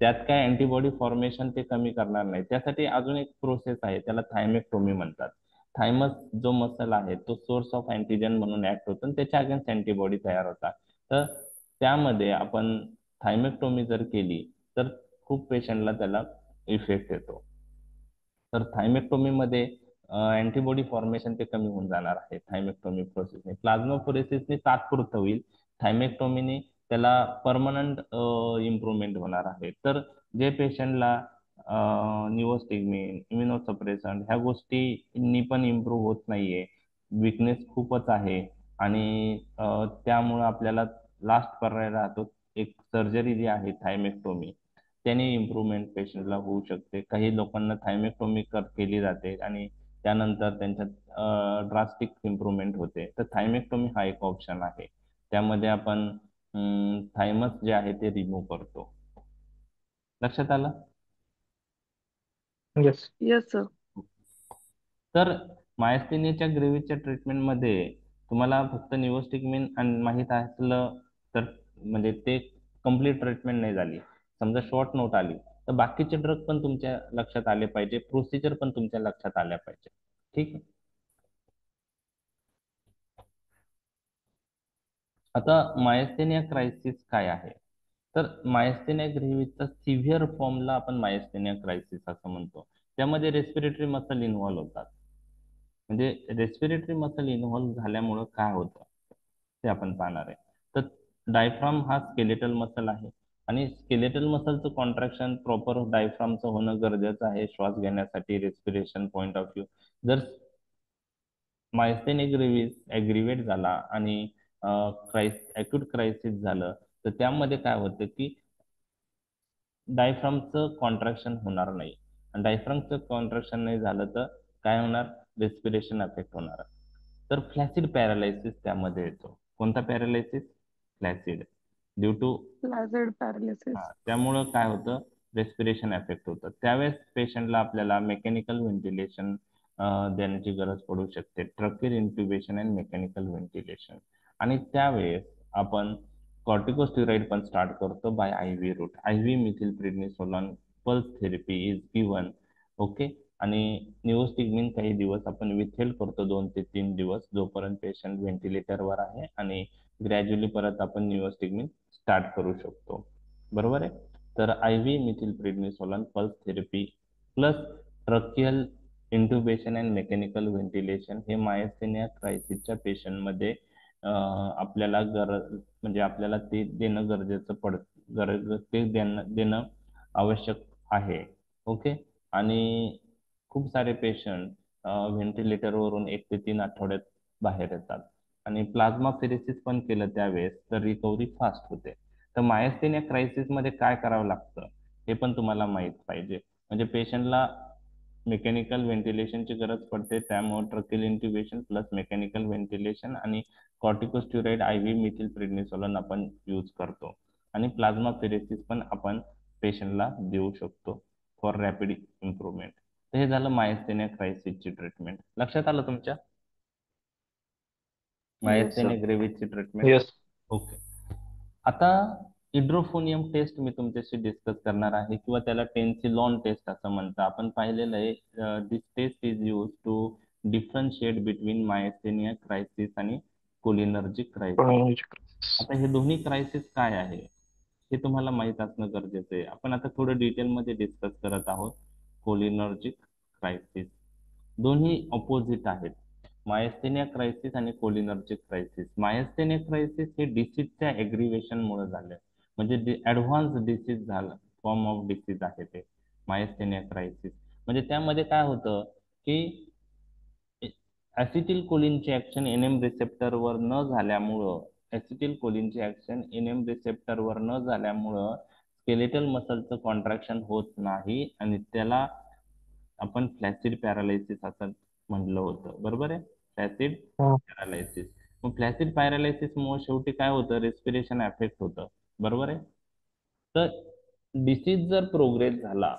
A: त्यात काय अँटीबॉडी फॉर्मेशन ते कमी करणार नाही, त्यासाठी अजून एक प्रोसेस आहे, त्याला थायमेक्टोमी म्हणतात. थायमस जो मसल आहे तो सोर्स ऑफ अँटीजन म्हणून ऍक्ट होतो आणि त्याच्या अगेन्स्ट अँटीबॉडी तयार होतात. तर त्यामध्ये आपण थायमेक्टोमी जर केली तर खूप पेशंटला त्याला इफेक्ट येतो. तर थायमेक्टोमी मध्ये अँटीबॉडी फॉर्मेशन ते कमी होऊन जाणार आहे थायमेक्टोमी प्रोसेसने. प्लाझ्मा फोरेसिसने तात्पुरतं होईल, थायमेक्टोमीने त्याला परमनंट इम्प्रुव्हमेंट होणार आहे. तर जे पेशंटला निओस्टिग्मिन, इम्युनोसप्रेसंट ह्या गोष्टींनी पण इम्प्रूव्ह होत नाहीये. विकनेस खूपच आहे आणि त्यामुळं आपल्याला लास्ट पर्याय राहतो एक सर्जरी जी आहे थायमेक्टोमी. त्याने इम्प्रूव्हमेंट पेशंटला होऊ शकते. काही लोकांना थायमेक्टोमी केली जाते आणि त्यानंतर त्यांच्यात ड्रास्टिक इम्प्रूव्हमेंट होते. तर थायमेक्टोमी हा एक ऑप्शन आहे. त्यामध्ये आपण थायमस जे आहे ते रिमूव्ह करतो. लक्षात आलं?
B: येस.
D: Yes sir.
A: तर मायस्थेनियाच्या ग्रेव्हीच्या ट्रीटमेंटमध्ये तुम्हाला फक्त निओस्टिग्मिन आणि माहीत असलं तर म्हणजे ते कम्प्लीट ट्रीटमेंट नाही झाली. समजा शॉर्ट नोट आली तर बाकीचे ड्रग पण तुमच्या लक्षात आले पाहिजे, प्रोसिजर पण तुमच्या लक्षात आल्या पाहिजे. ठीक आहे. आता मायस्थेनिया क्रायसिस काय आहे? तर मायस्थेनिया ग्रेव्हीचा सिव्हिअर फॉर्मला आपण मायस्थेनिया क्रायसिस असं म्हणतो. त्यामध्ये रेस्पिरेटरी मसल इन्व्हॉल्व्ह होतात. म्हणजे रेस्पिरेटरी मसल इन्व्हॉल्व्ह झाल्यामुळं काय होतं ते आपण पाहणार आहे. तर डायफ्राम हा स्केलेटल मसल आहे आणि स्केलेटल मसलचं कॉन्ट्रॅक्शन प्रॉपर डायफ्रामचं होणं गरजेचं आहे श्वास घेण्यासाठी, रेस्पिरेशन पॉइंट ऑफ व्ह्यू. जर मायस्थेनिया ग्रेव्हिस ऍग्रिवेट झाला आणि अॅक्यूट क्रायसिस झालं तर त्यामध्ये काय होतं की डायफ्रामचं कॉन्ट्रॅक्शन होणार नाही. आणि डायफ्रामचं कॉन्ट्रॅक्शन नाही झालं तर काय होणार? रेस्पिरेशन अफेक्ट होणार. तर फ्लॅसिड पॅरालायसिस त्यामध्ये येतो. कोणता paralysis? Flaccid. Due to
D: flaccid paralysis.
A: त्यामुळं काय होतं? रेस्पिरेशन अफेक्ट होतं. त्यावेळेस पेशंटला आपल्याला मेकॅनिकल व्हेंटिलेशन देण्याची गरज पडू शकते. Tracheal intubation and mechanical ventilation. आणि त्यावेळेस आपण कॉर्टिकोस्टेरॉइड पण स्टार्ट करतो by IV route. IV methyl prednisolone pulse therapy is given. Okay. आणि निओस्टिग्मिन काही दिवस आपण विथहेल्ड करतो 2 ते 3 दिवस जोपर्यंत पेशंट व्हेंटिलेटरवर आहे आणि ग्रॅज्युअली परत आपण निओस्टिग्मिन स्टार्ट करू शकतो. बरोबर आहे. तर IV methyl prednisolone pulse therapy plus tracheal intubation and mechanical ventilation हे मायस्थेनिया क्रायसिसच्या पेशंटमध्ये आपल्याला म्हणजे आपल्याला ते देणं गरजेचं ते देणं आवश्यक आहे. ओके. आणि खूप सारे पेशंट व्हेंटिलेटरवरून 1 ते 3 आठवड्यात बाहेर येतात आणि प्लाझ्मा फेरेसिस पण केलं त्यावेळेस तर रिकव्हरी फास्ट होते. तर मायस्थेनिया क्रायसिस मध्ये काय करावं लागतं हे पण तुम्हाला माहित पाहिजे. म्हणजे पेशंटला मेकॅनिकल व्हेंटिलेशनची गरज पडते. त्यामुळे ट्रकेल इंट्युबेशन प्लस मेकॅनिकल व्हेंटिलेशन आणि कॉर्टिकोस्टेरॉइड IV मिथिल प्रेडनिसोलोन आपण यूज करतो. आणि प्लाझ्मा फेरेसिस पण आपण पेशंटला देऊ शकतो फॉर रॅपिड इम्प्रूव्हमेंट. तर हे झालं मायस्थेनिया क्रायसिसची ट्रीटमेंट. लक्षात आलं तुमच्या? मायस्थेनिया ग्रेव्हीची ट्रीटमेंट.
B: येस.
A: ओके. आता इड्रोफोनियम टेस्ट मी तुमच्याशी डिस्कस करणार आहे किंवा त्याला टेन्सिलॉन टेस्ट असं म्हणतात. आपण पाहिलेलं आहे this test is use to differentiate between myasthenia crisis आणि कोलिनर्जिक क्रायसिस. आता हे दोन्ही क्रायसिस काय आहे हे तुम्हाला माहित असणं गरजेचं आहे. आपण आता थोडं डिटेलमध्ये डिस्कस करत आहोत. कोलिनर्जिक क्रायसिस दोन्ही ऑपोजिट आहेत. मायस्थेनिया क्रायसिस आणि कोलिनर्जिक क्रायसिस. मायस्थेनिया क्रायसिस हे डिसीजच्या ऍग्रिवेशन मुळे झालं. म्हणजे ऍडव्हान्स डिसीज झालं फॉर्म ऑफ डिसीज आहे ते मायस्थेनिया क्रायसिस. म्हणजे त्यामध्ये काय होतं की ऍसिटिल कोलिनची ऍक्शन NM रिसेप्टरवर न झाल्यामुळं स्केलेटल मसलचं कॉन्ट्रॅक्शन होत नाही आणि त्याला आपण फ्लॅसिड पॅरालायसिस असं म्हणलं होतं. बरोबर आहे. फ्लॅसिड पॅरालायसिस. मग फ्लॅसिड पॅरालायसिस मुळे शेवटी काय होतं? रेस्पिरेशन अफेक्ट होतं. बरोबर आहे. तर डिसीज जर प्रोग्रेस झाला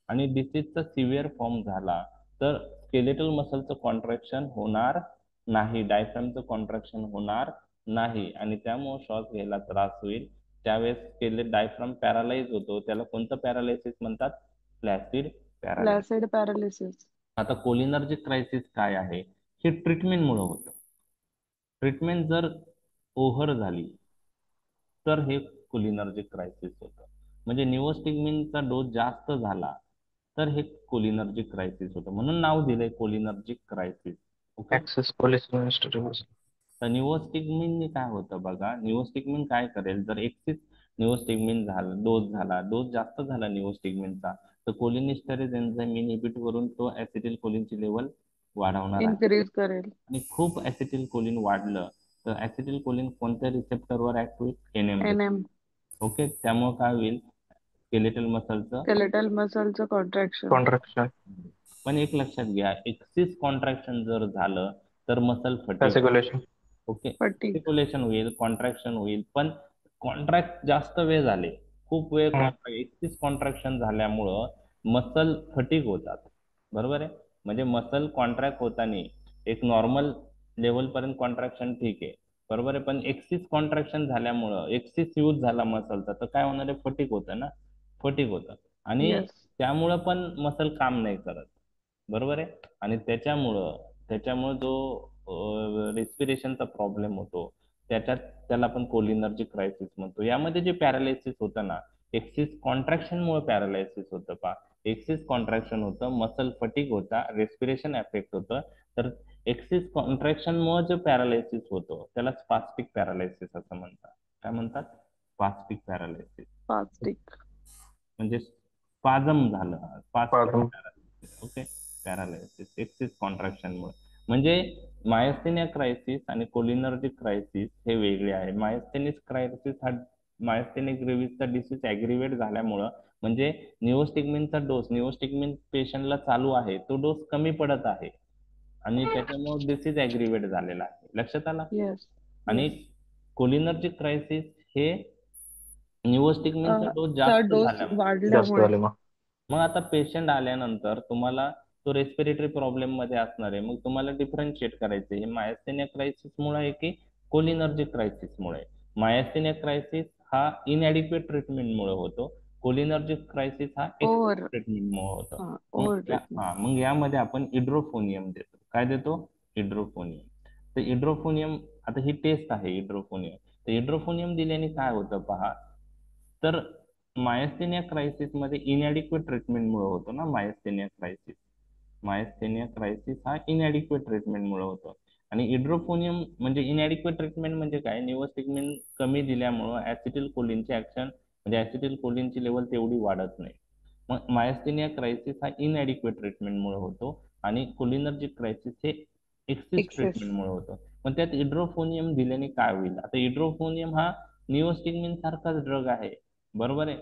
A: आणि डिसीजचा सिव्हिअर फॉर्म झाला तर स्केलेटल मसलचं कॉन्ट्रॅक्शन होणार नाही, डायफ्रामचं कॉन्ट्रॅक्शन होणार नाही आणि त्यामुळे श्वास घ्यायला त्रास होईल. त्यावेळेस डायफ्राम पॅरालाइज होतो. त्याला कोणतं पॅरालायसिस म्हणतात? फ्लॅसिड पॅरालायसिस.
D: फ्लॅसिड पॅरालिसिस.
A: आता कोलिनर्जिक क्रायसिस काय आहे? हे ट्रीटमेंटमुळे होतं. ट्रीटमेंट जर ओव्हर झाली तर हे कोलिनर्जिक क्रायसिस होतं. म्हणजे निओस्टिग्मिनचा डोस जास्त झाला तर हे कोलिनर्जिक क्रायसिस होतं. म्हणून नाव दिलंय cholinergic crisis. Okay.
B: Excess cholesterol.
A: तर निओस्टिग्मिन काय होतं बघा. निओस्टिग्मिन काय करेल? जर एकतीच निओस्टिग्मिन झाला, डोस जास्त झाला निओस्टिग्मिनचा तर कोलिनिस्टरेज एन्झाईम इनहिबिट करून तो ऍसिटिल कोलिनची लेवल वाढवणार आहे.
D: इन्क्रीज करेल.
A: आणि खूप ऍसिटिल कोलिन वाढलं तर ऍसिटिल कोलिन कोणत्या रिसेप्टरवर ऍक्ट होईल? एनएम.
D: NM
A: ओके, त्यामुळे काय होईल? स्केलेटल मसलचं
D: स्केलेटल मसलचं कॉन्ट्रॅक्शन.
B: कॉन्ट्रॅक्शन,
A: पण एक लक्षात घ्या, एक्सिस कॉन्ट्रॅक्शन जर झालं तर muscle fatigue.
B: Fasciculation,
A: okay,
D: fatigue.
A: Articulation होईल, कॉन्ट्रॅक्शन होईल, पण कॉन्ट्रॅक्ट जास्त वेळ झाले, खूप वेळ एक्सिस कॉन्ट्रॅक्शन झाल्यामुळं मसल फटीग होतात. बरोबर आहे? म्हणजे मसल कॉन्ट्रॅक्ट होताना एक नॉर्मल लेवल पर्यंत कॉन्ट्रॅक्शन ठीक आहे, बरोबर आहे, पण एक्सिस कॉन्ट्रॅक्शन झाल्यामुळं एक्सिस यूज झाला मसलचा तर काय होणार आहे? फटीग होतं ना, फटीग होतं. आणि
D: येस.
A: त्यामुळं पण मसल काम नाही करत. बरोबर आहे? आणि त्याच्यामुळं जो रेस्पिरेशनचा प्रॉब्लेम होतो त्याला आपण कोलिनर्जिक क्रायसिस म्हणतो. यामध्ये जे पॅरालायसिस होतं ना, एक्सिस कॉन्ट्रॅक्शनमुळे पॅरालायसिस होतं. एक्सिस कॉन्ट्रॅक्शन होतं, मसल फटीग होता, रेस्पिरेशन एफेक्ट होतं. तर एक्सिस कॉन्ट्रॅक्शनमुळे जो पॅरालायसिस होतो त्याला स्पास्टिक पॅरालायसिस असं म्हणतात. काय म्हणतात? Spastic paralysis.
D: फास्टिक.
A: म्हणजे स्पाझम झालं, spastic
B: Spasm.
A: Paralysis. Okay, paralysis excess कॉन्ट्रॅक्शनमुळे. म्हणजे मायस्थेनिया क्रायसिस आणि कोलिनर्जिक क्रायसिस हे वेगळे आहे. मायस्थेनिक क्रायसिस हा मायस्थेनिक ग्रेव्हिसचा डिसीज ऍग्रिवेट झाल्यामुळं, म्हणजे निओस्टिग्मिनचा डोस, निओस्टिग्मिन पेशंटला चालू आहे, तो डोस कमी पडत आहे आणि त्याच्यामुळे डिसीज ऍग्रिवेट झालेला आहे. लक्षात आला?
D: येस.
A: आणि कोलिनर्जिक क्रायसिस हे निओस्टिग्मिनचा डोस
D: चा
A: जास्त
D: डोस
A: झाल्यामुळे.
B: जास्त
D: वाढल्यामुळे.
B: झाले मग.
A: मग आता पेशंट आल्यानंतर तुम्हाला तो रेस्पिरेटरी प्रॉब्लेम मध्ये असणार आहे, मग तुम्हाला डिफरन्शिएट करायचं हे मायस्थेनिया क्रायसिस मुळे आहे की कोलिनर्जिक क्रायसिस मुळे. मायस्थेनिया क्रायसिस हा इनएडिक्वेट ट्रीटमेंट मुळे होतो, कोलिनर्जिक क्रायसिस हा
D: ओव्हर.
A: ट्रीटमेंट मुळे होतो.
D: Over treatment.
A: मग यामध्ये आपण इड्रोफोनियम देतो. काय देतो? इड्रोफोनियम. तर इड्रोफोनियम, आता ही टेस्ट आहे इड्रोफोनियम. तर इड्रोफोनियम दिल्याने काय होतं पहा, तर मायस्थेनिया क्रायसिस मध्ये इनएडिक्वेट ट्रीटमेंट मुळे होतो ना मायस्थेनिया क्रायसिस. मायस्थेनिया क्रायसिस हा इनएडिक्वेट ट्रीटमेंट मुळे होतो. आणि इड्रोफोनियम म्हणजे इनएडिक्वेट ट्रीटमेंट म्हणजे काय? निओस्टिग्मिन कमी दिल्यामुळं ऍसिटिल कोलिनची ऍक्शन, म्हणजे ऍसिटिल कोलिनची लेवल तेवढी वाढत नाही. मग मायस्थेनिया क्रायसिस हा इनएडिक्वेट ट्रीटमेंट मुळे होतो आणि कोलिनर्जिक क्रायसिस हे एक्सिस
D: एक्सेस.
A: ट्रीटमेंट मुळे होतं. पण त्यात इड्रोफोनियम दिल्याने काय होईल? आता इड्रोफोनियम हा निओस्टिग्मिन सारखाच ड्रग आहे, बरोबर आहे,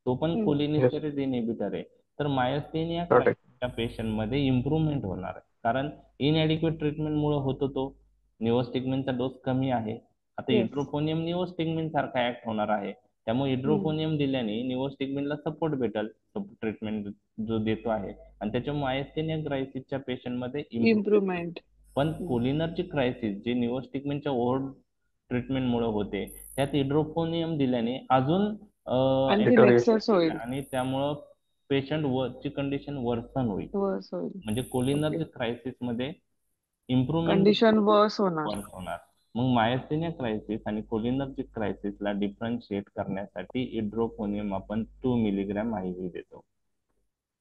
A: तो पण
B: Yes,
A: कोलिनिस्टरेज इनहिबिटर आहे. तर मायस्थेनिया
B: correct.
A: क्रायसिसच्या पेशंट मध्ये इम्प्रुव्हमेंट होणार आहे, कारण इनएडिक्वेट ट्रीटमेंट मुळे होतो तो. निओस्टिग्मिनचा डोस कमी आहे. आता
D: येस.
A: इड्रोफोनियम निओस्टिग्मिन सारखा ऍक्ट होणार आहे, त्यामुळे इड्रोफोनियम दिल्याने निओस्टिग्मिनला सपोर्ट भेटेल, ट्रीटमेंट जो देतो आहे, आणि त्याच्या मायस्थेनिया क्रायसिसच्या पेशंट मध्ये
D: इम्प्रुव्हमेंट.
A: पण कोलिनर्जिक क्रायसिस जे निओस्टिग्मिनच्या ओव्हर ट्रीटमेंट मुळे होते, त्यात इड्रोफोनियम दिल्याने अजून
D: आणखी
B: Deterioration.
D: एक्सेस होईल.
A: आणि त्यामुळं पेशंट ची कंडिशन वर्सन होईल.
D: वर्स होईल.
A: म्हणजे
D: ओके.
A: कोलिनर्जिक क्रायसिस मध्ये इम्प्रुव्हमेंट
D: कंडिशन वर्स होणार.
A: वर्स होणार. मग मायस्थेनिया क्रायसिस आणि कोलिनर्जिक क्रायसिसला डिफरन्शिएट करण्यासाठी इड्रोफोनियम आपण 2 मिलीग्रॅम IV देतो.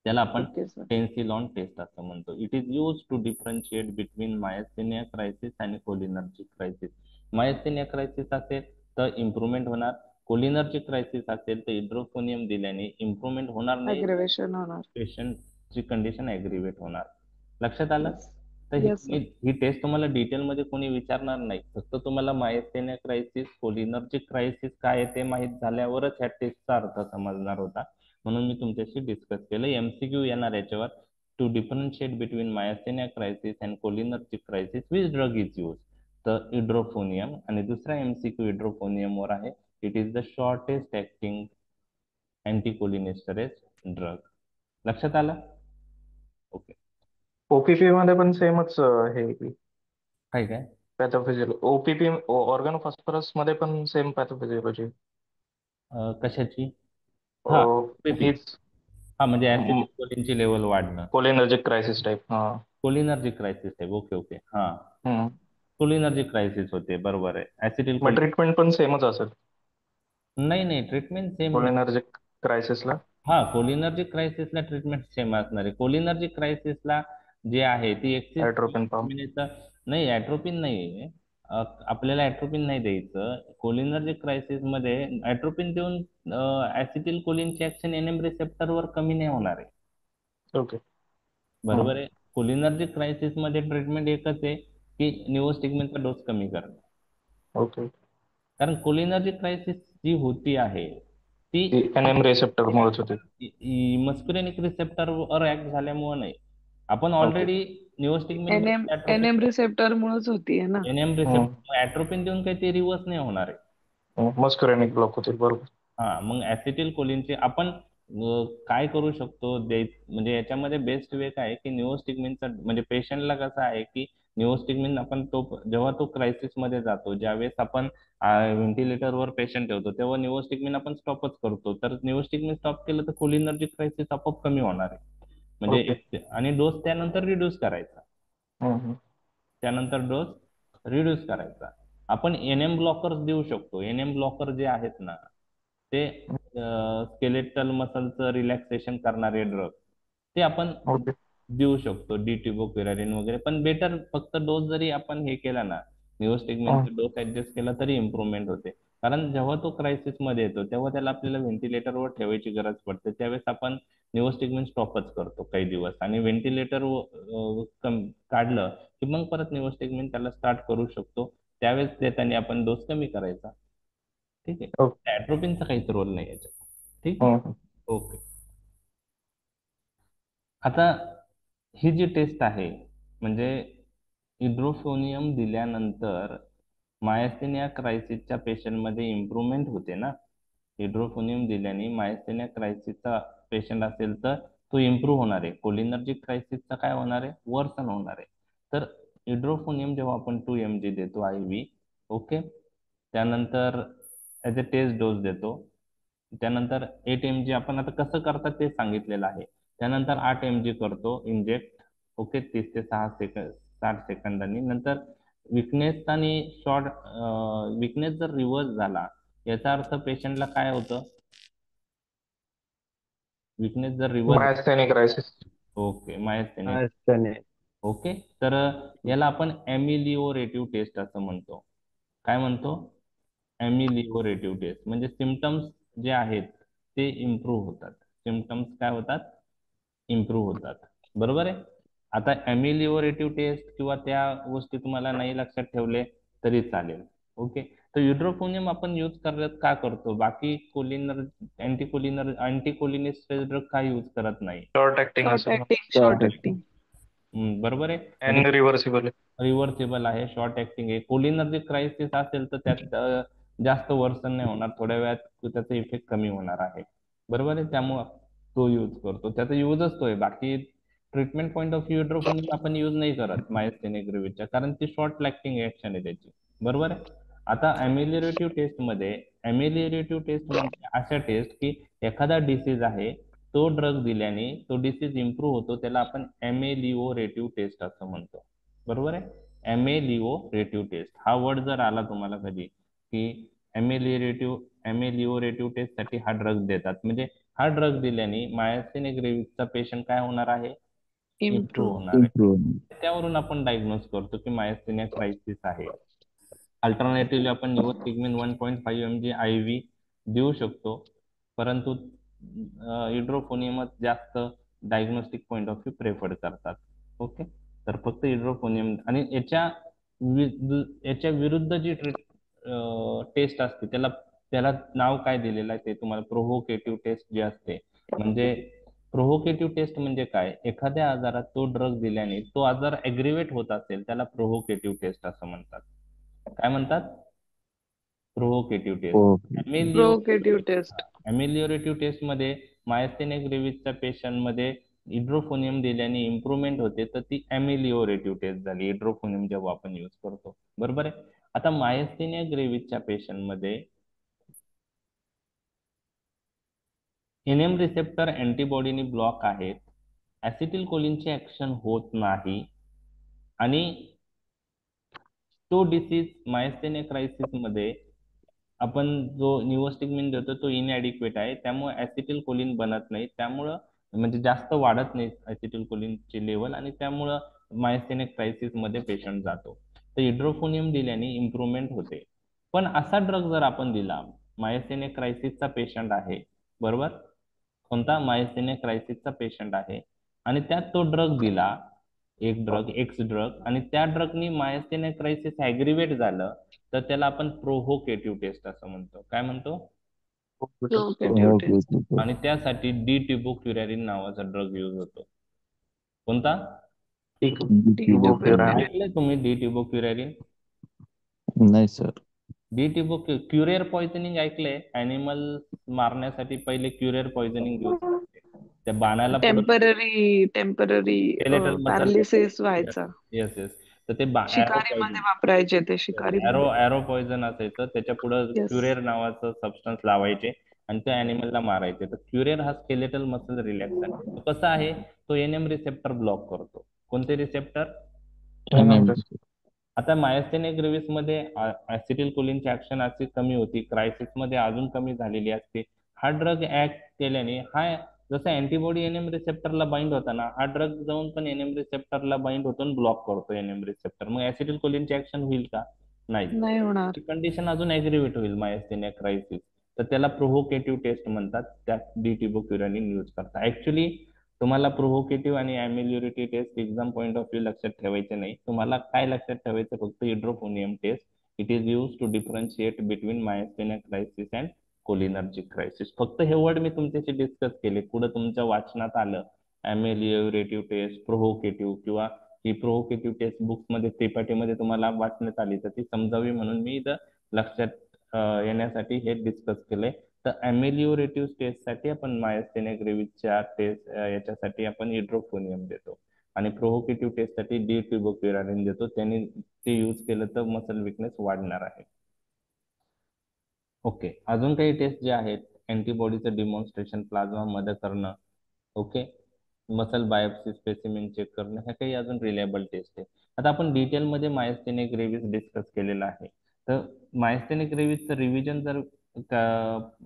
A: त्याला आपण
D: ओके सर.
A: टेन्सिलॉन टेस्ट असं म्हणतो. It is use to differentiate between myasthenia crisis आणि कोलिनर्जिक क्रायसिस. मायस्थेनिया क्रायसिस असेल तर इम्प्रुव्हमेंट होणार, कोलिनर्जिक क्रायसिस असेल तर इड्रोफोनियम दिल्याने इम्प्रुव्हमेंट होणार नाही,
D: अग्रेवेशन होणार.
A: पेशंटची कंडिशन ऍग्रिवेट होणार. लक्षात आलं?
D: येस.
A: तर
D: येस सर.
A: ही टेस्ट तुम्हाला डिटेलमध्ये कोणी विचारणार नाही, फक्त तुम्हाला मायस्थेनिया क्रायसिस, कोलिनर्जिक क्रायसिस काय आहे ते माहीत झाल्यावरच ह्या टेस्टचा अर्थ समजणार होता, म्हणून मी तुमच्याशी डिस्कस केलं. MCQ येणार याच्यावर, to differentiate between myasthenia crisis and cholinergic crisis which drug is use, तर इड्रोफोनियम. आणि दुसरा MCQ इड्रोफोनियम वर आहे, it is the shortest acting anticholinesterase drug. लक्षात आलं? ओके.
B: OPP मध्ये पण सेमच हे
A: काय काय
B: पॅथोफिजिओलॉजी. OPP ऑर्गॅनोफॉस्फरस मध्ये पण सेम पॅथोफिजिओलॉजी.
A: कशाची? हा, PP.
B: हीच
A: हा, म्हणजे ऍसिटिल कोलिनची लेवल वाढणं,
B: कोलिनर्जिक क्रायसिस टाइप. हा.
A: कोलिनर्जिक क्रायसिस आहे. ओके ओके, हा,
B: हम्म.
A: कोलिनर्जिक क्रायसिस होते, बरोबर आहे. ऍसिटिल
B: मग ट्रीटमेंट पण सेमच असेल
A: नाही नाही, ट्रीटमेंट सेम नाही.
B: कोलिनर्जिक क्रायसिसला.
A: हा, कोलिनर्जिक क्रायसिसला ट्रीटमेंट सेम असणार आहे. कोलिनर्जिक क्रायसिसला जे आहे ती एक्सिस
B: ॲट्रोपिन पंप.
A: नाही, ॲट्रोपिन नाही आहे. आपल्याला ॲट्रोपिन नाही द्यायचं. कोलिनर्जिक क्रायसिस मध्ये ॲट्रोपिन देऊन ऍसिटिल कोलिनची ऍक्शन एनएम रिसेप्टरवर कमी नाही होणार आहे.
B: ओके.
A: बरोबर आहे. कोलिनर्जिक क्रायसिस मध्ये ट्रीटमेंट एकच आहे की निओस्टिग्मिनचा डोस कमी करणे.
B: ओके.
A: कारण कोलिनर्जिक क्रायसिस जी होती आहे ती
B: ती NM रिसेप्टर मुळेच होते.
A: मस्कुलिनिक रिसेप्टरवर ऍक्ट झाल्यामुळे नाही. आपण ऑलरेडी निओस्टिग्मिन
D: एनएम रिसेप्टर मुळेच होतीये ना.
A: एनएम रिसेप्टर ऍट्रोपिन देऊन काही ते रिव्हर्स नाही होणार आहे.
B: मस्कुरेनिक ब्लॉक होतील, बरोबर.
A: हा, मग ऍसिटिल कोलिनचे आपण काय करू शकतो म्हणजे याच्यामध्ये बेस्ट वे काय आहे की निओस्टिग्मिनचा म्हणजे पेशंटला कसं आहे की निओस्टिग्मिन आपण जेव्हा तो क्रायसिस मध्ये जातो, ज्यावेळेस आपण व्हेंटिलेटरवर पेशंट ठेवतो तेव्हा निओस्टिग्मिन आपण स्टॉपच करतो. तर निओस्टिग्मिन स्टॉप केलं तर कोलिनर्जिक क्रायसिस आपोआप कमी होणार आहे. म्हणजे आणि डोस त्यानंतर रिड्यूस करायचा. त्यानंतर डोस रिड्यूस करायचा. आपण एनएम ब्लॉकर्स देऊ शकतो. एनएम ब्लॉकर जे आहेत ना ते स्केलेटल मसलचं रिलॅक्सेशन करणारे ड्रग ते आपण देऊ शकतो, डिट्युबोक्विरारिन वगैरे. पण बेटर फक्त डोस जरी आपण हे केला ना, निओस्टिग्मिनचा डोस ऍडजस्ट केला तरी इम्प्रुव्हमेंट होते. कारण जेव्हा तो क्रायसिस मध्ये येतो तेव्हा त्याला आपल्याला व्हेंटिलेटरवर ठेवायची गरज पडते. त्यावेळेस आपण निओस्टिग्मिन स्टॉपच करतो काही दिवस आणि व्हेंटिलेटर काढलं की मग परत निओस्टिग्मिन त्याला स्टार्ट करू शकतो. त्यावेळेस देताना आपण डोस कमी करायचा. ठीक आहे. ॲट्रोपिनचा काहीच रोल नाही याच्यात. ठीक आहे. ओके. आता ही जी टेस्ट आहे म्हणजे इड्रोफोनियम दिल्यानंतर मायस्थेनिया क्रायसिसच्या पेशंटमध्ये इम्प्रुव्हमेंट होते ना. इड्रोफोनियम दिल्याने मायस्थेनिया क्रायसिसचा पेशंट असेल तर तो इम्प्रूव्ह होणार आहे. कोलिनर्जिक क्रायसिसचा काय होणार आहे, वर्सन होणार आहे. तर इड्रोफोनियम जेव्हा आपण 2 mg देतो IV, ओके, त्यानंतर ॲज अ टेस्ट डोस देतो. त्यानंतर 8 mg आपण आता कसं करतात ते सांगितलेलं आहे. त्यानंतर 8 mg करतो इंजेक्ट, ओके, 30 ते 60 सेकंदांनी. नंतर विकनेस आणि विकनेस जर रिव्हर्स झाला याचा अर्थ पेशंटला काय होतं, विकनेस जर reverse,
B: myasthenic crisis.
A: Okay, myasthenic. Okay, तर याला आपण ॲमिलिओरेटिव्ह टेस्ट असं म्हणतो. काय म्हणतो, ॲमिलिओरेटिव्ह टेस्ट. म्हणजे सिमटम्स जे आहेत ते इम्प्रूव्ह होतात. सिमटम्स काय होतात, इम्प्रूव्ह होतात. बरोबर आहे. आता ॲमिलिओरेटिव्ह टेस्ट किंवा त्या गोष्टी तुम्हाला नाही लक्षात ठेवले तरी चालेल. ओके. तर युड्रोफोनियम आपण यूज का करतो, बाकी अँटीकोलिनिस्टेरॉइड ड्रग का यूज करत नाही.
B: शॉर्ट ऍक्टिंग असेल.
D: Short acting.
A: बरोबर आहे.
B: आणि रिव्हर्सिबल
A: रिव्हर्सिबल आहे, शॉर्ट ऍक्टिंग आहे. कोलिनर्जिक क्रायसिस असेल तर त्यात जास्त वर्सन नाही होणार, थोड्या वेळात त्याचा इफेक्ट कमी होणार आहे. बरोबर आहे. त्यामुळं तो यूज करतो, त्याचा यूजच तो आहे. बाकी ट्रीटमेंट पॉईंट ऑफ व्ह्यू इड्रोफोनियम आपण यूज नाही करत मायस्थेनिया ग्रेव्हीच्या, कारण ती शॉर्ट लॅक्टिंग ऍक्शन आहे त्याची. बरोबर आहे. आता ॲमिलिओरेटिव्ह टेस्ट म्हणजे अशा टेस्ट की एखादा डिसीज आहे तो ड्रग दिल्याने तो डिसीज इम्प्रूव्ह होतो, त्याला आपण ॲमिलिओरेटिव्ह टेस्ट असं म्हणतो. बरोबर आहे. ॲमिलिओरेटिव्ह टेस्ट हा वर्ड जर आला तुम्हाला कधी की ॲमिलिओरेटिव्ह टेस्ट साठी हा ड्रग देतात, म्हणजे हा ड्रग दिल्याने मायस्थेनिया ग्रेव्हीचा पेशंट काय होणार आहे, इम्प्रूव्ह होणार आहे. त्यावरून आपण डायग्नोज करतो की मायस्थेनिया क्रायसिस आहे. अल्टरनेटिव्हली आपण निओस्टिग्मिन 1.5 mg IV देऊ शकतो, परंतु इड्रोफोनियमच जास्त diagnostic point of view preferred करतात. ओके. तर फक्त इड्रोफोनियम आणि याच्या विरुद्ध जी टेस्ट असते त्याला त्याला नाव काय दिलेलं आहे ते तुम्हाला प्रोव्होकेटिव्ह टेस्ट जे असते. म्हणजे प्रोव्होकेटिव्ह टेस्ट म्हणजे काय, एखाद्या आजारात तो ड्रग दिल्याने तो आजार ऍग्रिवेट होत असेल त्याला प्रोव्होकेटिव्ह टेस्ट असं म्हणतात. काय म्हणतात, प्रोव्होकेटिव्ह टेस्ट.
D: प्रोव्होकेटिव्ह टेस्ट.
A: ॲमिलिओरेटिव्ह टेस्ट मध्ये मायस्थेनिया ग्रेव्हीच्या पेशंट मध्ये इड्रोफोनियम दिल्याने इम्प्रुव्हमेंट होते, तर ती ॲमिलिओरेटिव्ह टेस्ट झाली इड्रोफोनियम जेव्हा आपण यूज करतो. बरोबर आहे. आता मायस्थेनिया ग्रेव्हीच्या पेशंट मध्ये एनएम रिसेप्टर अँटीबॉडीनी ब्लॉक आहेत, ऍसिटिल कोलिनची ऍक्शन होत नाही आणि तो डिसीज मायस्थेनिया क्रायसिस मध्ये आपण जो निओस्टिग्मिन देतो तो इनएडिक्वेट आहे, त्यामुळे ऍसिटिल कोलिन बनत नाही, त्यामुळं म्हणजे जास्त वाढत नाही ऍसिटिल कोलिनची लेवल, आणि त्यामुळं मायस्थेनिया क्रायसिस मध्ये पेशंट जातो. तर हिड्रोफोनियम दिल्याने इम्प्रुव्हमेंट होते. पण असा ड्रग जर आपण दिला, मायस्थेनिया क्रायसिसचा पेशंट आहे, बरोबर, कोणता मायस्थेनिया क्रायसिसचा पेशंट आहे, आणि त्यात तो ड्रग दिला, एक ड्रग एक्स ड्रग, आणि त्या ड्रगनी मायस्थेनिया क्रायसिस ऍग्रिवेट झालं, तर त्याला आपण प्रोव्होकेटिव्ह टेस्ट असं म्हणतो. काय म्हणतो?
D: प्रोव्होकेटिव्ह
C: ओके
D: टेस्ट.
C: ओके
A: आणि त्यासाठी डी ट्युबोक्युरॅरिन नावाचा ड्रग यूज होतो. कोणता?
B: ठीक आहे.
A: ऐकलंय तुम्ही डी ट्युबोक्युरॅरिन?
C: नाही सर.
A: डी क्युरियर पॉइझनिंग ऐकलंय? अॅनिमल मारण्यासाठी पहिले क्युरियर पॉइझनिंग यूज करायचे. त्या बाणाला पुढे
D: टेम्पररी
A: स्केलेटल मसल.
D: पॅरालिसिस व्हायचा.
A: Yes yes. तर ते ॲरो
D: शिकारीमध्ये
A: पॉइझन,
D: वापरायचे ते
A: ॲरो
D: शिकारीमध्ये.
A: ॲरो पॉइझन असायचं, त्याच्या पुढे
D: येस.
A: क्युरियर नावाचं सबस्टन्स लावायचे आणि त्या अॅनिमलला मारायचे. तर क्युरियर हा स्केलेटल मसल रिलॅक्सन. तो कसा आहे? तो एनएम रिसेप्टर ब्लॉक करतो. कोणते रिसेप्टर? आता मायस्थेनिया ग्रेव्हिस मध्ये ऍसिटिल कोलिनची ऍक्शन अशी कमी होती, क्रायसिस मध्ये अजून कमी झालेली असते. हा ड्रग ऍक्ट केल्याने, हा जसं अँटीबॉडी एनएम रिसेप्टरला बाइंड होता ना, हा ड्रग जाऊन पण एनएम रिसेप्टरला बाइंड होतो आणि ब्लॉक करतो एनएम रिसेप्टर. मग ऍसिटिल कोलिनची ऍक्शन होईल का? नाही.
D: नाही होणार.
A: कंडिशन अजून ऍग्रिवेट होईल मायस्थेनिया क्रायसिस. तर त्याला प्रोव्होकेटिव्ह टेस्ट म्हणतात. त्यात डी ट्युबोक्युरॅनिन यूज करतात. ऍक्च्युली तुम्हाला प्रोव्होकेटिव्ह आणि अॅम्युल्युरिटी test exam point of view लक्षात ठेवायचे नाही. तुम्हाला काय लक्षात ठेवायचं? फक्त edrophonium test. It is use to differentiate between myasthenia crisis and cholinergic crisis. फक्त हे वर्ड मी तुमच्याशी डिस्कस केले, पुढे तुमच्या वाचनात आलं अॅमेलिओरेटिव्ह टेस्ट, प्रोव्होकेटिव्ह, किंवा ही प्रोव्होकेटिव्ह टेस्ट बुक्स मध्ये त्रिपाठीमध्ये तुम्हाला वाचण्यात आली, तर ती समजावी म्हणून मी इथं लक्षात येण्यासाठी हे डिस्कस केलंय. तर अॅमेलिओरेटिव्ह टेस्टसाठी आपण मायस्थेनिया ग्रेव्हिसच्या टेस्ट याच्यासाठी आपण हिड्रोफोनियम देतो, आणि प्रोव्होकेटिव्ह टेस्टसाठी डी ट्युबोक्युरॅनिन देतो. त्यांनी ते यूज केलं तर मसल विकनेस वाढणार आहे. ओके, अजून काही टेस्ट जे आहेत, अँटीबॉडीचं डिमॉन्स्ट्रेशन प्लाझ्मा मध्ये करणं, okay, muscle biopsy specimen check करणं, ह्या काही अजून रिलायबल टेस्ट आहे. आता आपण डिटेलमध्ये मायस्थेनिया ग्रेव्हिस डिस्कस केलेलं आहे. तर मायस्थेनिया ग्रेव्हिसचं रिव्हिजन जर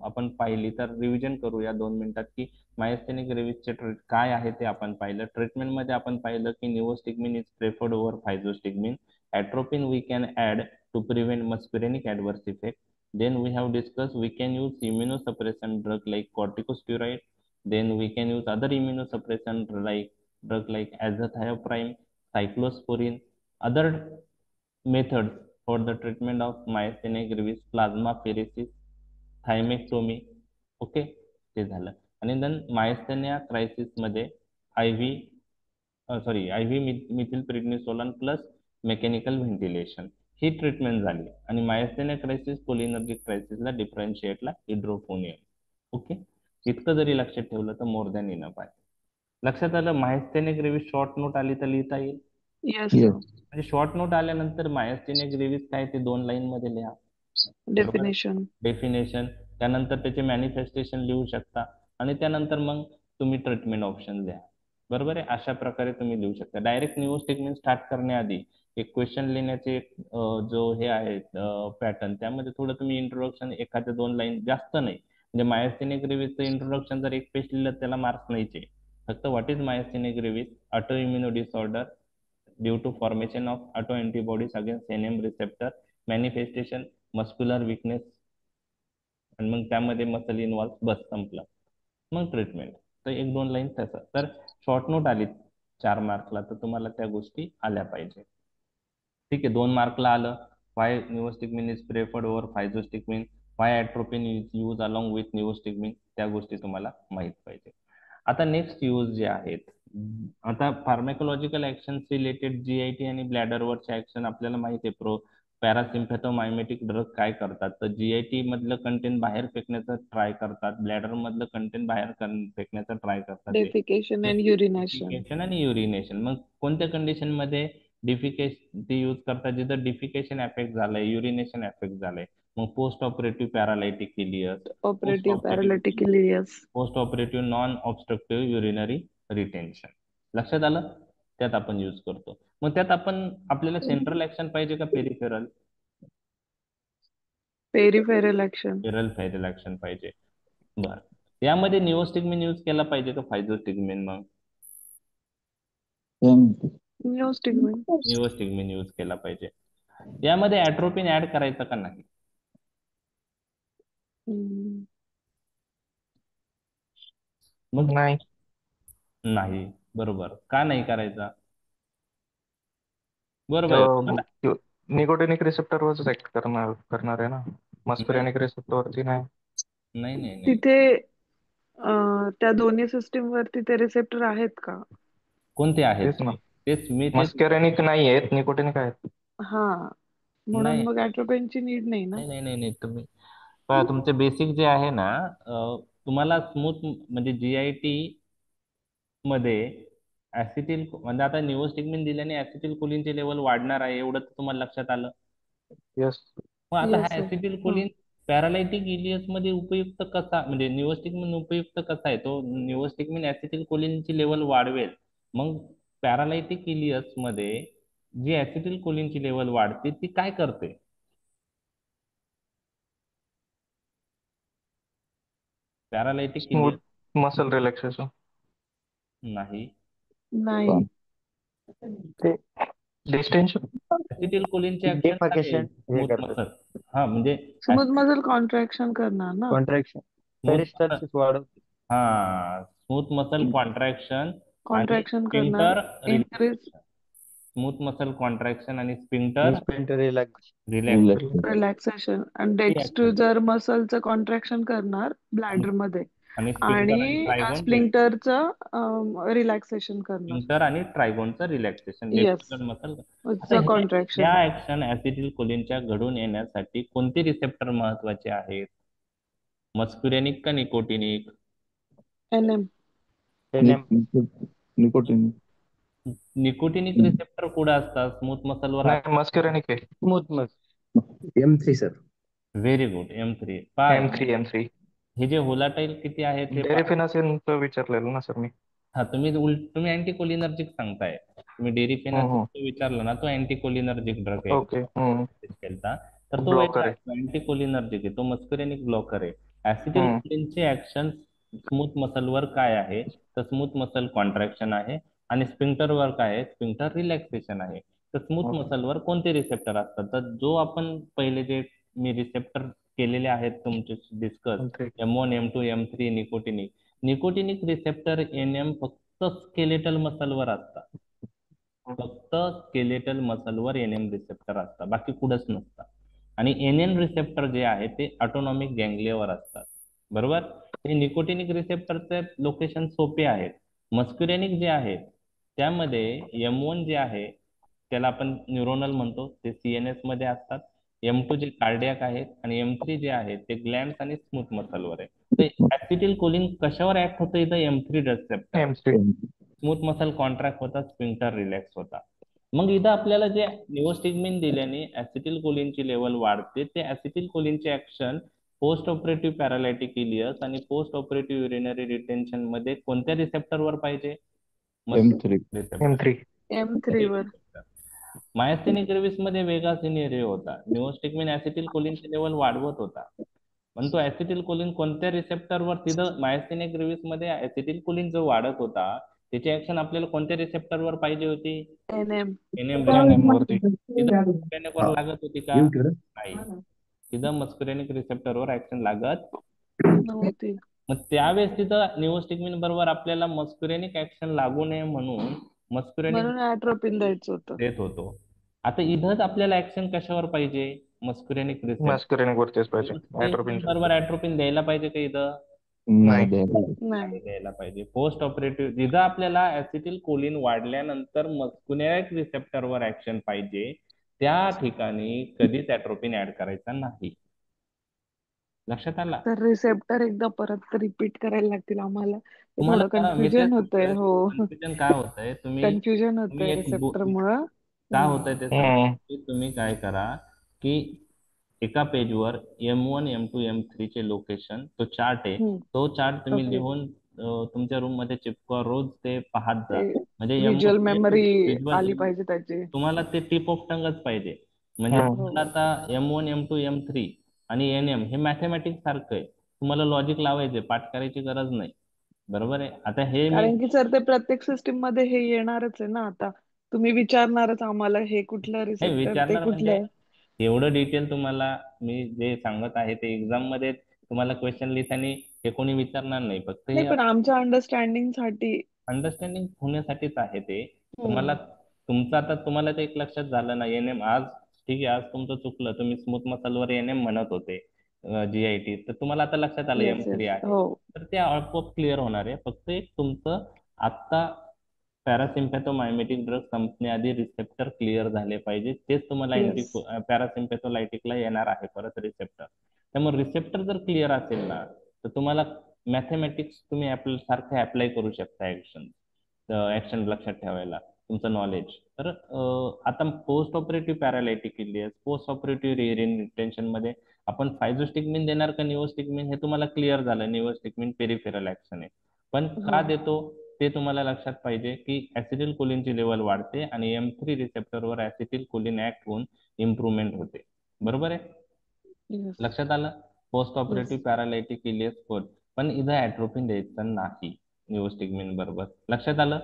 A: आपण पाहिली, तर रिव्हिजन करूया 2 मिनिटात की मायस्थेनिया ग्रेव्हिसचे काय आहे ते आपण पाहिलं. ट्रीटमेंटमध्ये आपण पाहिलं की neostigmine is preferred over physostigmine. Atropine we can add to prevent muscarinic adverse effect. Then we have discussed we can use immunosuppression drug like corticosteroid. Then we can use other immunosuppression drug like azathioprine, cyclosporin. Other methods for the treatment of myasthenia gravis, plasmapheresis, thymectomy. Okay, ते झालं. आणि then myasthenia crisis मध्ये IV methyl prednisolone plus mechanical ventilation ही treatment झाली. आणि myasthenia crisis cholinergic क्रायसिसला डिफरन्शिएटला edrophonium. Okay, इतकं जरी लक्षात ठेवलं तर मोर दॅन इनफ आहे. लक्षात आलं? मायस्थेनिया ग्रेव्हिस शॉर्ट नोट आली तर लिहिता येईल.
D: येस.
A: म्हणजे शॉर्ट नोट आल्यानंतर मायस्थेनिया ग्रेव्हिस काय ते 2 लाईन मध्ये लिहा.
D: डेफिनेशन.
A: त्यानंतर त्याचे मॅनिफेस्टेशन लिहू शकता, आणि त्यानंतर मग तुम्ही ट्रीटमेंट ऑप्शन द्या. बरोबर आहे? अशा प्रकारे तुम्ही लिहू शकता. डायरेक्ट निओस्टिग्मिन स्टार्ट करण्याआधी एक क्वेश्चन लिहिण्याचे जो हे आहे पॅटर्न, त्यामध्ये थोडं तुम्ही इंट्रोडक्शन एखाद्या 2 लाईन, जास्त नाही. म्हणजे मायस्थेनिया ग्रेव्हिसचं इंट्रोडक्शन जर एक पेज लिहिलं त्याला मार्क्स नाहीचे. फक्त what is myasthenia gravis, auto immuno disorder due to formation of auto antibodies against NM receptor, manifestation muscular weakness, आणि मग त्यामध्ये मसल इन्व्हॉल्व, बस संपलं. मग ट्रीटमेंट. तर 1-2 लाईन तसं. तर शॉर्ट नोट आली 4 मार्कला, तर तुम्हाला त्या गोष्टी आल्या पाहिजे. ठीक आहे, 2 मार्कला आलं, why neostigmine is preferred over physostigmine, why atropine is use along with neostigmine, त्या गोष्टी तुम्हाला माहित पाहिजे. आता नेक्स्ट यूज जे आहेत, आता फार्मॅकोलॉजिकल ऍक्शन रिलेटेड जीआयटी आणि ब्लॅडरवरचे ऍक्शन आपल्याला माहिती आहे. पॅरासिम्पॅथोमायमेटिक ड्रग काय करतात, तर जीआयटी मधलं कंटेंट बाहेर फेकण्याचा ट्राय करतात, ब्लॅडर मधलं कंटेंट बाहेर फेकण्याचा ट्राय करतात.
D: Defecation and युरिनेशन.
A: डिफिकेशन आणि युरिनेशन. मग कोणत्या कंडिशन मध्ये डिफिकेशन ते यूज करतात? जिथं डिफिकेशन एफेक्ट झालंय, युरिनेशन एफेक्ट झालंय. मग post operative paralytic ileus,
D: operative paralytic ileus,
A: post operative non obstructive urinary retention. लक्षात आलं? त्यात आपण यूज करतो. मग त्यात आपण आपल्याला सेंट्रल ऍक्शन पाहिजे का peripheral?
D: Peripheral action.
A: Peripheral action पाहिजे. बर, यामध्ये निओस्टिग्मिन यूज केला पाहिजे का फायझोस्टिग्मिन? मग
D: निओस्टिग्मिन.
A: निओस्टिग्मिन यूज केला पाहिजे. यामध्ये ऍट्रोपिन ऍड करायचं का नाही?
D: हम्म.
A: मग
B: नाही.
A: नाही. बरोबर. का नाही करायचा? बरोबर आहे मला.
B: निकोटिनिक रिसेप्टरवरच ऍक्ट करणार आहे ना,
A: नाही
B: मस्कुरेनिक रिसेप्टरवरती नाही.
A: नाही नाही नाही.
D: तिथे त्या दोन्ही सिस्टीम वरती ते रिसेप्टर आहेत का?
A: कोणते आहेत
B: तेच ना,
A: ते? तेच
B: मस्कुरेनिक नाही आहेत, निकोटिनिक आहेत.
D: हा, म्हणून
A: नाही
D: मग ॲट्रोपेनची नीड नाही ना.
A: नाही नाही नाही नाही. तुम्ही पहा, तुमचे बेसिक जे आहे ना, तुम्हाला स्मूथ म्हणजे जीआयटी मध्ये ऍसिटिल म्हणजे आता निओस्टिग्मिन दिल्याने ऍसिटिल कोलिनचे लेवल वाढणार आहे, एवढं तर तुम्हाला लक्षात आलं.
B: येस.
A: मग आता हा
D: येस सर.
A: ऍसिटिल कोलिन पॅरालायटिक इलियस मध्ये उपयुक्त कसा, म्हणजे निओस्टिग्मिन उपयुक्त कसा आहे? तो निओस्टिग्मिन ऍसिटिल कोलिनची लेवल वाढवेल. मग पॅरालायटिक इलियस मध्ये जी ऍसिटिल कोलिनची लेवल वाढते ती काय करते? पॅरालायटिक
B: स्मूथ
A: इलियस
B: मसल रिलॅक्सेशन.
A: नाही.
D: नाही.
B: ते डिस्टेन्शन.
A: ऍसिटिल कोलिनचे ऍक्शन काय आहे?
E: डेफिकेशन हे
A: स्मूथ
E: करतात.
A: मसल. हा म्हणजे
D: स्मूथ मसल कॉन्ट्रॅक्शन करणार ना.
E: कॉन्ट्रॅक्शन
A: स्मूथ मसल,
E: पेरिस्टालसिस वाढवते.
A: हा, स्मूथ मसल कॉन्ट्रॅक्शन आणि
D: कॉन्ट्रॅक्शन करणार,
A: sphincter
D: increase
A: relaxation. Smooth muscle contraction आणि sphincter
E: inspector relax.
A: Relaxation.
D: Relaxation आणि
A: ती ऍक्शन
D: डेक्स्ट्रुजर मसलचं कॉन्ट्रॅक्शन करणार ब्लॅडर मध्ये
A: आणि स्पिंटर आणि
D: आणि
A: ट्रायगोन
D: स्प्लिंटरचं रिलॅक्सेशन करणार.
A: स्पिंटर आणि ट्रायगोनचं रिलॅक्सेशन,
D: येस,
A: डेक्स्ट्रुजर मसल. आता
D: कॉन्ट्रॅक्शन.
A: या ऍक्शन ऍसिटिल कोलिनच्या घडून येण्यासाठी कोणते रिसेप्टर महत्वाचे आहेत? मस्क्युरेनिक का nicotinic?
D: NM.
E: NM.
C: Nicotine.
A: Nicotinic receptor कुठे असतात? स्मूथ मसलवर
B: नाही, मस्कुरेनिक आहे.
E: स्मूथ मस.
C: M3 sir.
A: Very good. M3. पहा,
B: M3.
A: हे जे होलाटाईल किती आहे ते पहा.
B: डेरिफिनासिनचं विचारलेलं ना सर मी.
A: हा, तुम्ही अँटीकोलिनर्जिक सांगताय. तुम्ही डेरिफेनासिन विचारलं ना, तो अँटीकोलिनर्जिक ड्रग आहे.
B: ओके.
A: केलता तर तो
B: ब्लॉकर
A: वेगळा
B: आहे.
A: आहे, अँटीकोलिनर्जिक आहे, तो मस्कुरेनिक ब्लॉकर आहे. ऍसिटिल कोलिनचे ऍक्शन स्मूथ मसलवर काय आहे? तर स्मूथ मसल कॉन्ट्रॅक्शन आहे आणि स्पिंक्टरवर काय आहे? स्पिंक्टर रिलॅक्सेशन आहे. तर स्मूथ
B: Okay.
A: मसलवर कोणते रिसेप्टर असतात? तर जो आपण पहिले जे मी रिसेप्टर केलेले आहेत तुमचे discuss,
B: M3.
A: M1 M2 M3 nicotinic. Nicotinic receptor NM फक्त स्केलेटल मसलवर असतात. फक्त स्केलेटल मसलवर NM रिसेप्टर असतात, बाकी कुठंच नसतात. आणि NM रिसेप्टर जे आहे ते ऑटोनॉमिक गँग्लियावर असतात. बरोबर. हे निकोटिनिक रिसेप्टरचे लोकेशन सोपे आहेत. मस्क्युरेनिक जे आहे त्यामध्ये M1 जे आहे त्याला आपण न्यूरोनल म्हणतो, ते CNS मध्ये असतात. M2 जे कार्डियाक आहेत आणि M3 जे आहे ते ग्लॅन्स आणि स्मूथ मसलवर आहे. तर ऍसिटिल कोलिन कशावर ऍक्ट होतं इथं? M3 receptor.
B: M3.
A: Smooth muscle contract होता, स्पिंक्टर रिलॅक्स होता. मग इथं आपल्याला जे निओस्टिग्मिन दिल्याने ऍसिटिल कोलिनची लेवल वाढते, ते ऍसिटिल कोलिनचे action post operative paralytic iliacus आणि पोस्ट ऑपरेटिव्ह युरिनरी रिटेन्शन मध्ये कोणत्या रिसेप्टरवर पाहिजे?
C: M3.
A: रिसेप्टर.
B: M3.
D: M3 वर.
A: मायस्थेनिक ग्रेव्हिस मध्ये वेगळा सिनेरिओ होता. निओस्टिग्मिन ऍसिटिल कोलिनचे लेवल वाढवत होता, पण तो ऍसिटिल कोलिन कोणत्या रिसेप्टरवर? तिथं मायस्थेनिक ग्रेव्हिस मध्ये ऍसिटिल कोलिन जो वाढत होता त्याची ऍक्शन आपल्याला कोणत्या रिसेप्टरवर पाहिजे होती?
D: NM.
A: NM
B: NM वरती.
A: तिथं मस्कुरेनिकवर लागत होती का? नाही. तिथं मस्कुरेनिक रिसेप्टरवर ऍक्शन लागत.
D: नव्हती.
A: मग त्यावेळेस तिथं निओस्टिग्मिन बरोबर आपल्याला मस्कुरेनिक ऍक्शन लागू नये म्हणून मस्कुरेनिक
D: म्हणून ॲट्रोपिन द्यायचं होतं.
A: देत होतो. आता इथंच आपल्याला ऍक्शन कशावर पाहिजे? Muscarinic receptor.
B: मस्कुरेनिक वरतीच पाहिजे. ऍट्रोपिन.
A: बरोबर ऍट्रोपिन द्यायला पाहिजे का इथं?
B: नाही.
D: नाही.
A: द्यायला पाहिजे. पोस्ट ऑपरेटिव्ह जिथं आपल्याला ऍसिटिल कोलिन वाढल्यानंतर मस्कुरेनिक रिसेप्टरवर ऍक्शन पाहिजे, त्या ठिकाणी कधीच ऍट्रोपिन ऍड करायचा नाही. लक्षात आला?
D: तर रिसेप्टर एकदा परत रिपीट करायला लागतील आम्हाला. ते
A: तुम्हाला
D: थोडं
A: मी तेच
D: कन्फ्युजन होतंय. हो,
A: कन्फ्युजन काय होतंय?
D: कन्फ्युजन
A: तुम्ही
D: होतंय
A: एक
D: रिसेप्टर मुळे.
A: काय होतंय ते सांगतो की तुम्ही काय करा की एका पेजवर M1 M2 M3 चे लोकेशन, तो चार्ट आहे, तो चार्ट तुम्ही
D: ओके.
A: लिहून तुमच्या रूम मध्ये चिपकवा. रोज ते पाहत जा.
D: ते
A: म्हणजे
D: व्हिज्युअल मेमरी
A: visual
D: आली पाहिजे त्याची.
A: तुम्हाला ते टिप ऑफ टंगच पाहिजे. म्हणजे तुम्हाला आता M1 M2 M3 आणि NM हे मॅथमॅटिक्स सारखं आहे. तुम्हाला लॉजिक लावायचे, पाठ करायची गरज नाही. बरोबर आहे. आता हे मी
D: कारण की सर ते प्रत्येक सिस्टीम मध्ये हे येणारच आहे ना. आता तुम्ही विचारणारच आम्हाला हे कुठलं
A: नाही
D: रिसेप्टर, ते
A: विचारणार म्हणजे
D: कुठलं.
A: एवढं डिटेल तुम्हाला मी जे सांगत आहे ते एक्झाम मध्ये तुम्हाला क्वेश्चन लिहिताना हे कोणी विचारणार नाही, फक्त
D: नाही
A: हे
D: पण आमच्या अंडरस्टँडिंग साठी.
A: अंडरस्टँडिंग होण्यासाठीच आहे ते. तुम्हाला
D: हम्म.
A: तुमचं आता तुम्हाला ते एक लक्षात झालं ना, एनएम आज ठीक आहे, आज तुमचं चुकलं, तुम्ही स्मूथ मसलवर एनएम म्हणत होते जीआयटी, तर तुम्हाला आता लक्षात आलं
D: येस
A: M3
D: येस
A: आहे,
D: हो.
A: तर ते आपोआप क्लिअर होणार आहे. फक्त एक तुमचं आता पॅरासिम्पॅथोमायमेटिक ड्रग संपण्याआधी रिसेप्टर क्लिअर झाले पाहिजे, तेच तुम्हाला
D: येस.
A: पॅरासिम्पॅथोलायटिकला येणार आहे परत रिसेप्टर. त्यामुळे रिसेप्टर जर क्लिअर असेल ना, तर तुम्हाला मॅथेमॅटिक्स तुम्ही सारखं अप्लाय करू शकता ऍक्शन लक्षात ठेवायला तुमचं नॉलेज. तर आता post operative paralytic ileus, post operative retention मध्ये आपण फायझोस्टिकमिन देणार का निओस्टिकमिन, हे तुम्हाला क्लिअर झालं. निओस्टिकमिन पेरिफेरल ऍक्शन आहे, पण का
D: हो.
A: देतो ते तुम्हाला लक्षात पाहिजे की ऍसिटिल कोलिनची लेवल वाढते आणि M3 रिसेप्टरवर ऍसिटिल कोलिन ऍक्ट होऊन इम्प्रुव्हमेंट होते. बरोबर आहे,
D: येस
A: लक्षात आलं. Post
D: yes
A: operative paralytic ileus code, पण इथं ॲट्रोपिन द्यायचं नाही निओस्टिकमिन बरोबर. लक्षात आलं.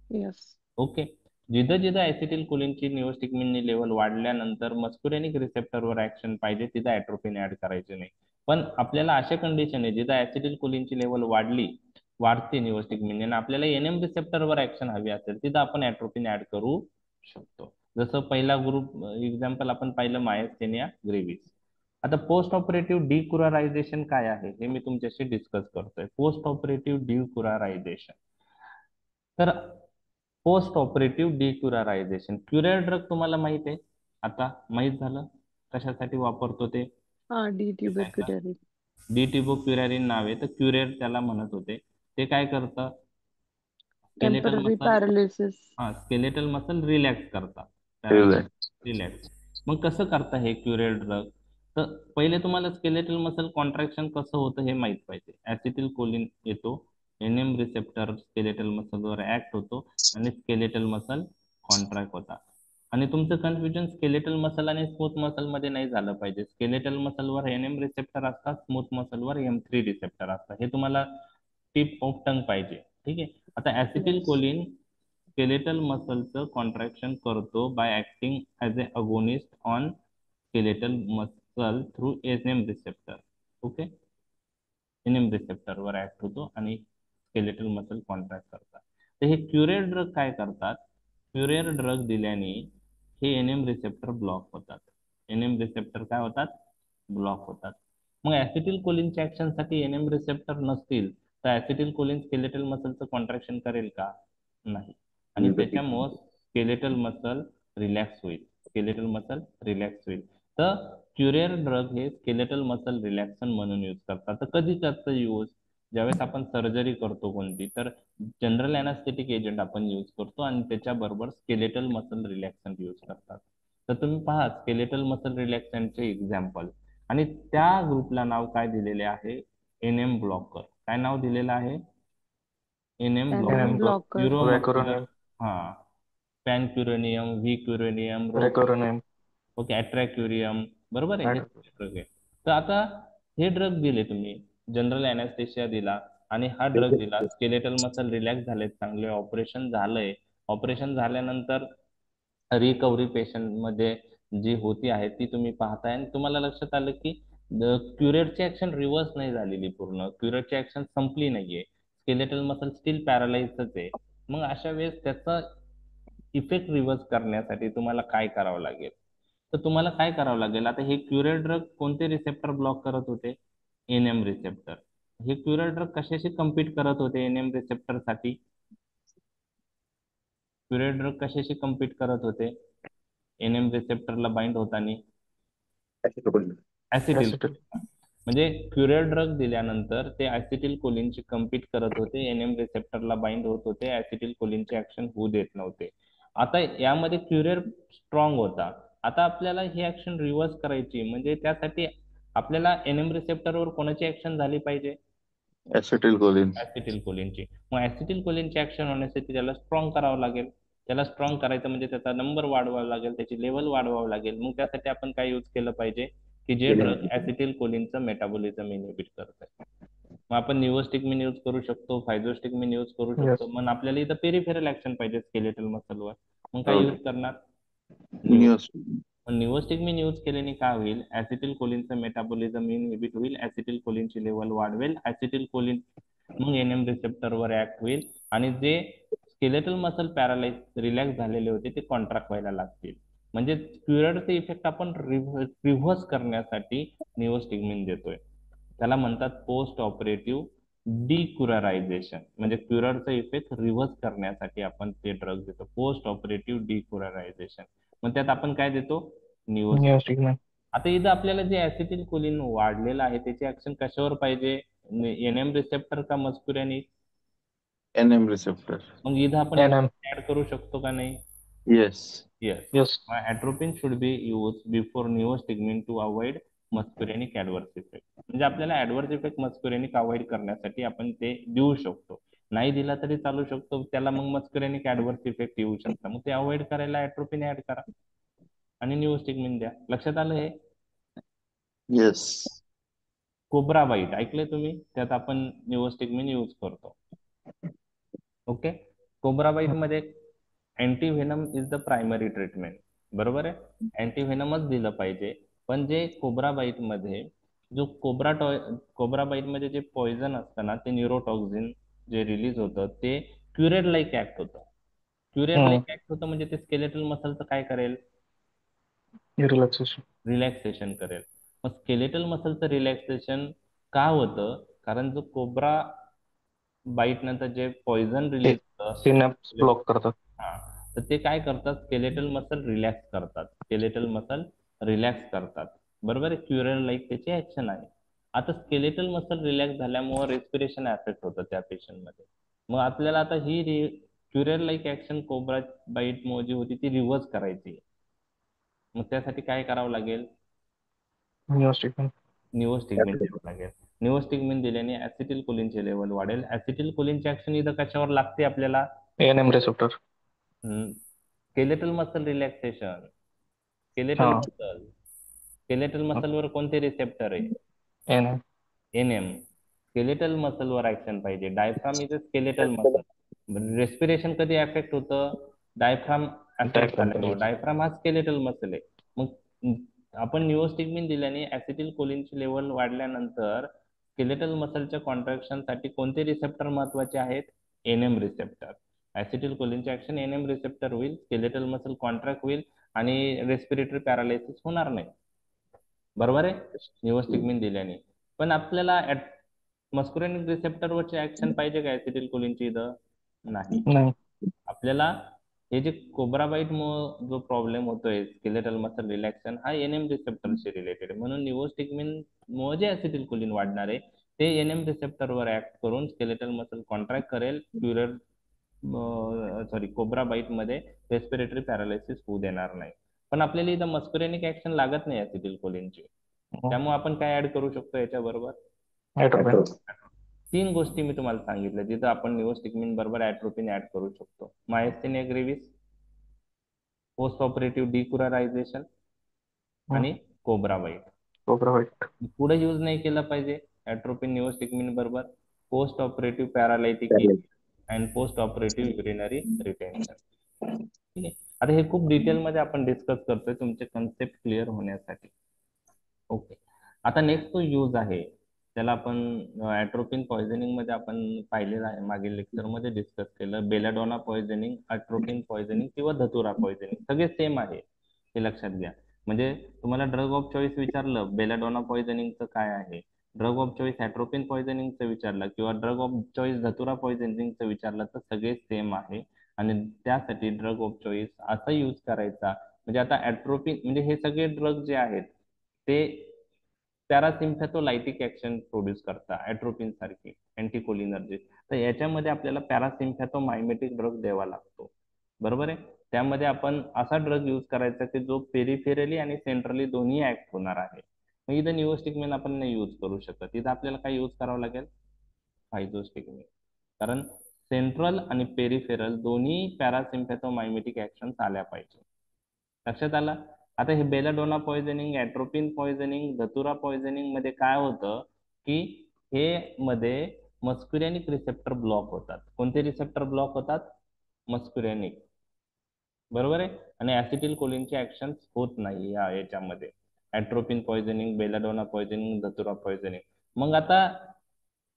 D: येस.
A: ओके. जिथं जिथं ऍसिटिल कोलिनची निओस्टिकमिनची लेवल वाढल्यानंतर मस्कुरेनिक रिसेप्टरवर ऍक्शन पाहिजे, तिथं ॲट्रोपिन ऍड करायचे नाही. पण आपल्याला अशा कंडिशन आहे जिथं ऍसिटिल कोलिनची लेवल वाढते निओस्टिकमिन आणि आपल्याला एनएम रिसेप्टरवर ऍक्शन हवी असेल, तिथं आपण ॲट्रोपिन ऍड करू शकतो. जसं पहिला ग्रुप एक्झाम्पल आपण पाहिलं मायस्थेनिया ग्रेव्हिस. आता पोस्ट ऑपरेटिव्ह डिक्युरारायझेशन काय आहे हे मी तुमच्याशी डिस्कस करतोय. पोस्ट ऑपरेटिव्ह डिक्युरारायझेशन, तर पोस्ट ऑपरेटिव्ह डिक्युरारायझेशन, क्युरेर ड्रग तुम्हाला माहित आहे, आता माहित झालं कशासाठी वापरतो ते.
D: हा डी ट्युबरक्युलरी.
A: डी ट्युबोक्युरॅरिन नाव आहे, तर क्युरेर त्याला म्हणत होते. ते काय करतं, स्केलेटल
D: टेम्पररी
A: मसल,
D: पॅरालिसिस.
A: हा स्केलेटल मसल रिलॅक्स करतात,
C: Relax.
A: रिलॅक्स. मग कसं करता हे क्युरेर ड्रग, तर पहिले तुम्हाला स्केलेटल मसल कॉन्ट्रॅक्शन कसं होतं हे माहित पाहिजे. ऍसिटिल कोलिन येतो, एनएम रिसेप्टर स्केलेटल मसलवर ऍक्ट होतो आणि स्केलेटल मसल कॉन्ट्रॅक्ट होता. आणि तुमचं कन्फ्युजन स्केलेटल मसल आणि स्मूथ मसल मध्ये नाही झालं पाहिजे. स्केलेटल मसलवर एनएम रिसेप्टर असतात, स्मूथ मसलवर M3 रिसेप्टर असतात, हे तुम्हाला टिप ऑफ टंग पाहिजे. ठीक आहे. आता ऍसिटिल
D: येस.
A: कोलिन स्केलेटल मसलचं कॉन्ट्रॅक्शन करतो by acting as a agonist on skeletal muscle through NM receptor. Okay, NM रिसेप्टरवर ऍक्ट होतो आणि स्केलेटल मसल कॉन्ट्रॅक्ट करतात. तर हे क्युरेर ड्रग काय करतात, क्युरेर ड्रग दिल्याने हे एनएम रिसेप्टर ब्लॉक होतात. एनएम रिसेप्टर काय होतात, ब्लॉक होतात. मग ऍसिटिल कोलिनच्या ऍक्शनसाठी एनएम रिसेप्टर नसतील तर ऍसिटिल कोलिन स्केलेटल मसलचं कॉन्ट्रॅक्शन करेल का, नाही. आणि त्याच्यामुळं स्केलेटल मसल रिलॅक्स होईल, स्केलेटल मसल रिलॅक्स होईल. तर क्युरेर ड्रग हे स्केलेटल मसल रिलॅक्सन म्हणून यूज करतात. तर कधी करतं यूज, ज्यावेळेस आपण सर्जरी करतो कोणती, तर जनरल अॅनास्थेटिक एजंट आपण यूज करतो आणि त्याच्याबरोबर स्केलेटल मसल रिलॅक्सन यूज करतात. तर तुम्ही पहा स्केलेटल मसल रिलॅक्सनचे एक्झाम्पल, आणि त्या ग्रुपला नाव काय दिलेले आहे, एनएम ब्लॉकर. काय नाव दिलेलं आहे, NM
D: NM
B: NM
A: blocker.
B: block,
D: blocker.
A: Neuromuscular,
B: Vecuronium,
A: हा, pancuronium, vecuronium,
B: Recuronium,
A: okay, atracurium, बरोबर आहे, हे
B: At-
A: ड्रग आहे. तर आता हे ड्रग दिले तुम्ही, जनरल अॅनेस्थेशिया दिला आणि हा ड्रग दिला, स्केलेटल मसल रिलॅक्स झाले, चांगले ऑपरेशन झालंय. ऑपरेशन झाल्यानंतर रिकव्हरी पेशंट मध्ये जी होती आहे ती तुम्ही पाहताय आणि तुम्हाला लक्षात आलं की क्युरेटची ऍक्शन रिव्हर्स नाही झालेली, पूर्ण क्युरेटची ऍक्शन संपली नाहीये, स्केलेटल मसल स्टील पॅरालाइजच आहे. मग अशा वेळेस त्याचा इफेक्ट रिव्हर्स करण्यासाठी तुम्हाला काय करावं लागेल, तर तुम्हाला काय करावं लागेल, आता हे क्युरेट ड्रग कोणते रिसेप्टर ब्लॉक करत होते, एनएम रिसेप्टर. हे क्युरेट ड्रग कशाशी कम्पीट करत होते एनएम रिसेप्टर साठी, क्युरेट ड्रग कशाशी कम्पीट करत होते एनएम रिसेप्टरला बाइंड होताना, ऍसिटिल
B: Acetyl,
A: कोलिन. म्हणजे क्युरेट ड्रग दिल्यानंतर ते ऍसिटिल कोलिनची कम्पीट करत होते, एनएम रिसेप्टरला बाइंड होत होते, ऍसिटिल कोलिनची ऍक्शन होऊ देत नव्हते. आता यामध्ये क्युरेट स्ट्रॉंग होता. आता आपल्याला ही ऍक्शन रिव्हर्स करायची, म्हणजे त्यासाठी आपल्याला एनएम रिसेप्टरवर कोणाची ऍक्शन झाली पाहिजे,
C: Acetylcholine.
A: ऍसिटिल कोलिनची. मग ऍसिटिल कोलिनची ऍक्शन होण्यासाठी त्याला स्ट्रॉंग करावं लागेल. त्याला स्ट्रॉंग करायचं म्हणजे त्याचा नंबर वाढवावा लागेल, त्याची लेवल वाढवावं लागेल. मग त्यासाठी आपण काय यूज केलं पाहिजे, की जे ड्रग ऍसिटिल कोलिनचं मेटाबॉलिझम इनहिबिट करतंय. मग आपण निओस्टिकमिन यूज करू शकतो, फायझोस्टिकमिन यूज करू शकतो.
B: yes,
A: मग आपल्याला इथं पेरिफेरल ऍक्शन पाहिजे स्केलेटल मसलवर, मग काय यूज
C: Okay.
A: करणार,
C: Neos.
A: निओस्टिग्मिन यूज केल्याने काय होईल, ऍसिटिल कोलिनचं मेटाबॉलिझम इनहिबिट होईल, ऍसिटिल कोलिनची लेवल वाढवेल, ऍसिटिल कोलिन मग एनएम रिसेप्टरवर ऍक्ट होईल आणि जे स्केलेटल मसल पॅरालाइज रिलॅक्स झालेले होते ते कॉन्ट्रॅक्ट व्हायला लागतील. म्हणजे क्युररचे इफेक्ट आपण रिव्हर्स करण्यासाठी निओस्टिग्मिन देतोय. त्याला म्हणतात पोस्ट ऑपरेटिव्ह डिक्युररायझेशन. म्हणजे क्युररचा इफेक्ट रिव्हर्स करण्यासाठी आपण ते ड्रग देतो, पोस्ट ऑपरेटिव्ह डिक्युररायझेशन. मग त्यात आपण काय देतो, निओस्टिग्मिन.
B: निओस्टिग्मिन.
A: आता इथं आपल्याला जे ऍसिटिल कोलिन वाढलेलं आहे त्याची ऍक्शन कशावर पाहिजे, एनएम रिसेप्टर का मस्कुऱ्यानिक?
C: NM receptor.
A: मग इथं आपण
B: NM.
A: ऍड करू शकतो का नाही?
C: Yes.
A: Yes.
B: Yes.
A: Atropine should be use before neostigmine to avoid muscarinic adverse effect. म्हणजे आपल्याला ऍडव्हर्स इफेक्ट मस्कुरेनिक अवॉइड करण्यासाठी आपण ते देऊ शकतो. नाही दिला तरी चालू शकतो, त्याला मग मस्कुरेनिक ऍडव्हर्स इफेक्ट येऊ शकतात. मग ते अवॉइड करायला ऍट्रोपिन ऍड करा आणि निओस्टिग्मिन द्या. लक्षात आलं हे?
C: Yes.
A: कोब्रा बाईट ऐकलंय तुम्ही, त्यात आपण निओस्टिग्मिन यूज करतो. ओके. कोब्रा बाईट मध्ये अँटीव्हेनम इज द प्रायमरी ट्रीटमेंट. बरोबर आहे, अँटीव्हेनमच दिलं पाहिजे. पण जे कोब्रा बाईट मध्ये जो कोब्रा बाईट मध्ये जे पॉइझन असतं ना, ते न्यूरोटॉक्सिन जे रिलीज होतं ते क्युरेड लाईक ऍक्ट होतं. क्युरेड लाईक ऍक्ट होतं म्हणजे ते स्केलेटल मसलचं काय करेल,
B: रिलॅक्सेशन.
A: रिलॅक्सेशन करेल. मग स्केलेटल मसलचं रिलॅक्सेशन का होतं, कारण जो कोब्रा बाईट नंतर जे पॉइझन रिलीज
B: सिनॅप्स ब्लॉक करतात.
A: हा, तर ते काय करतात, स्केलेटल मसल रिलॅक्स करतात, स्केलेटल मसल रिलॅक्स करतात. बरोबर आहे, क्युरल लाईक त्याची ऍक्शन आहे. आता स्केलेटल मसल रिलॅक्स झाल्यामुळे रेस्पिरेशन एफेक्ट होतं त्या पेशंटमध्ये. मग आपल्याला आता ही क्युरल लाईक ऍक्शन कोब्रा बाईट मुळे जी होती ती रिव्हर्स करायची. मग त्यासाठी काय करावं लागेल,
B: निओस्टिग्मिन.
A: निओस्टिग्मिन द्यावं लागेल. निओस्टिग्मिन दिल्याने ऍसिटिल कोलिनचे लेवल वाढेल. ऍसिटिल कोलिनची ऍक्शन इथं कशावर लागते आपल्याला,
B: NM receptor.
A: Skeletal muscle relaxation. Skeletal
B: हा.
A: मसल, स्केलेटल मसलवर कोणते रिसेप्टर आहे,
B: NM.
A: एनएम. स्केलेटल मसलवर ऍक्शन पाहिजे. Diaphragm is a skeletal muscle. Respiration कधी अफेक्ट होतं, डायफ्राम अफेक्ट
B: Diaphragm
A: झाल्यामुळे.
B: पाहिजे.
A: डायफ्राम हा स्केलेटल मसल आहे. मग आपण निओस्टिग्मिन दिल्याने ऍसिटिल कोलिनची लेवल वाढल्यानंतर स्केलेटल मसलच्या कॉन्ट्रॅक्शनसाठी कोणते रिसेप्टर महत्वाचे आहेत, एनएम रिसेप्टर. ऍसिटिल कोलिनचे ऍक्शन एनएम रिसेप्टर होईल, स्केलेटल मसल कॉन्ट्रॅक्ट होईल आणि रेस्पिरेटरी पॅरालायसिस होणार नाही. बरोबर आहे, निओस्टिग्मिन दिल्याने. पण आपल्याला मस्कुरेनिक रिसेप्टरवरची ऍक्शन पाहिजे का ऍसिटिल कोलिनची इथं, नाही.
B: नाही.
A: आपल्याला हे जे कोब्रा बाईट मुळे जो प्रॉब्लेम होतोय स्केलेटल मसल रिलॅक्शन हा एनएम रिसेप्टरशी रिलेटेड आहे. म्हणून निओस्टिग्मिन मुळे जे ऍसिटिल कोलिन वाढणार आहे ते एनएम रिसेप्टरवर ऍक्ट करून स्केलेटल मसल कॉन्ट्रॅक्ट करेल, क्युरर कोब्रा बाईट मध्ये रेस्पिरेटरी पॅरालायसिस होऊ देणार नाही. पण आपल्याला इथं मस्कुरेनिक ऍक्शन लागत नाही ऍसिटिल कोलिनची, त्यामुळे आपण काय ऍड करू शकतो याच्या बरोबर,
B: ऍट्रोपिन.
A: 3 गोष्टी मी तुम्हाला सांगितल्या जिथं आपण निओस्टिग्मिन बरोबर ऍट्रोपिन ऍड करू शकतो. Myasthenia gravis, post operative decurarization आणि कोब्रा बाईट.
B: Cobra bite.
A: पुढे यूज नाही केलं पाहिजे ऍट्रोपिन निओस्टिग्मिन बरोबर, post operative paralytic and post operative urinary retention. ठीक आहे. आता हे खूप डिटेलमध्ये आपण डिस्कस करतोय तुमचे कन्सेप्ट क्लिअर होण्यासाठी. ओके. आता नेक्स्ट तो यूज आहे त्याला आपण ऍट्रोपिन पॉइझनिंग मध्ये आपण पाहिलेलं आहे, मागील लेक्चर मध्ये डिस्कस केलं. बेलाडोना पॉइझनिंग, ऍट्रोपिन पॉइझनिंग किंवा धतुरा पॉइझनिंग सगळे सेम आहे, हे लक्षात घ्या. म्हणजे तुम्हाला ड्रग ऑफ चॉईस विचारलं बेलाडोना पॉइझनिंगचं काय आहे, ड्रग ऑफ चॉईस ऍट्रोपिन पॉइझनिंगचं विचारलं किंवा ड्रग ऑफ चॉईस धतुरा पॉइझनिंगचं विचारलं तर सगळे सेम आहे. आणि त्यासाठी ड्रग ऑफ चॉईस असा यूज करायचा, म्हणजे आता ऍट्रोपिन म्हणजे हे सगळे ड्रग जे आहेत ते पॅरासिम्पॅथोलायटिक ऍक्शन प्रोड्यूस करतात ऍट्रोपिन सारखी अँटीकोलिनर्जिक. तर याच्यामध्ये आपल्याला पॅरासिम्पॅथोमायमेटिक ड्रग द्यावा लागतो. बरोबर आहे, त्यामध्ये आपण असा ड्रग यूज करायचा की जो पेरिफेरली आणि सेंट्रली दोन्ही ऍक्ट होणार आहे. मग इथं निओस्टिग्मिन आपण नाही यूज करू शकत, इथं आपल्याला काय यूज करावं लागेल, फायझोस्टिग्मिन. कारण सेंट्रल आणि पेरिफेरल दोन्ही पॅरासिम्पॅथोमायमेटिक ऍक्शन आल्या पाहिजे. लक्षात आलं. आता हे belladonna poisoning, ऍट्रोपिन poisoning, datura poisoning मध्ये काय होतं की हे मध्ये मस्कुरेनिक रिसेप्टर ब्लॉक होतात. कोणते रिसेप्टर ब्लॉक होतात, मस्कुरेनिक. बरोबर आहे. आणि ऍसिटिल कोलिनचे ऍक्शन होत नाही याच्यामध्ये. ऍट्रोपिन poisoning, belladonna poisoning, datura poisoning. मग आता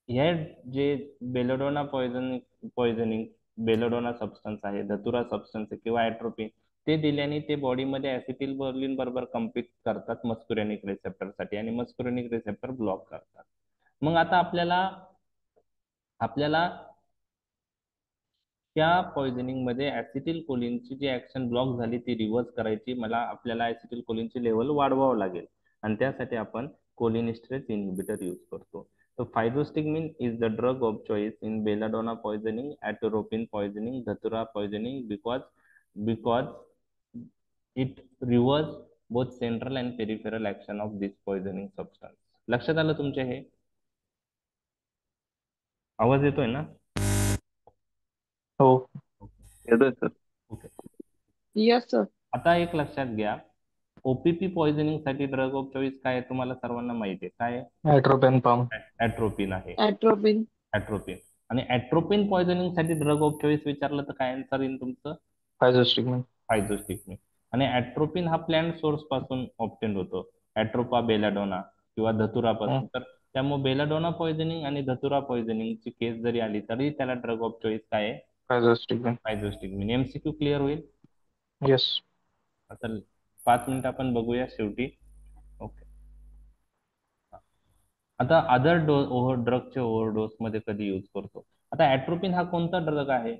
A: हे जे बेलाडोना पॉइझनिंग बेलाडोना सबस्टन्स आहे, धतुरा सबस्टन्स आहे किंवा ऍट्रोपिन, ते दिल्याने ते बॉडीमध्ये ऍसिटिल कोलिन बरोबर कम्पीट करतात मस्कुरेनिक रिसेप्टरसाठी आणि मस्कुरेनिक रिसेप्टर ब्लॉक करतात. मग आता आपल्याला आपल्याला त्या पॉइझनिंग मध्ये ऍसिटिल कोलिनची जी ऍक्शन ब्लॉक झाली ती रिव्हर्स करायची. आपल्याला ऍसिटिल कोलिनची लेवल वाढवावं लागेल आणि त्यासाठी आपण कोलिनेस्टरेज इन्हिबिटर यूज करतो. तर physostigmine is the drug of choice in belladonna poisoning, atropine poisoning, datura poisoning because it reverse both central and peripheral action of this poisoning substance. लक्षात आलं तुमच्या? हे आवाज येतोय ना?
B: हो.
C: येतोय सर.
A: ओके.
D: Yes sir.
A: आता एक लक्षात घ्या, ओपीपी पॉइझनिंग साठी ड्रग ऑफ चॉईस काय आहे तुम्हाला सर्वांना माहिती आहे. काय?
B: ॲट्रोपेन पंप.
A: ऍट्रोपिन आहे.
D: ऍट्रोपिन.
A: ऍट्रोपिन. आणि ऍट्रोपिन पॉइझनिंग साठी ड्रग ऑफ चॉईस विचारलं तर काय आन्सर येईल तुमचं?
B: फायझोस्टिगमिन.
A: फायझोस्टिगमिन. आणि ऍट्रोपिन हा प्लांट सोर्स पासून ऑब्टेन होतो, ऍट्रोपा बेलाडोना किंवा धतुरा पासून. तर त्यामुळे बेलाडोना पॉइझनिंग आणि धतुरा पॉइझनिंगची केस जरी आली तरी त्याला ड्रग ऑफ चॉईस काय आहे?
B: फायझोस्टिगमिन.
A: फायझोस्टिगमिन. एमसीक्यू क्लिअर होईल.
B: येस.
A: आता 5 मिनिट आपण बघूया शेवटी. ओके. आता अदर ड्रगचे ओव्हरडोस मध्ये कधी यूज करतो? आता ऍट्रोपिन हा कोणता ड्रग आहे?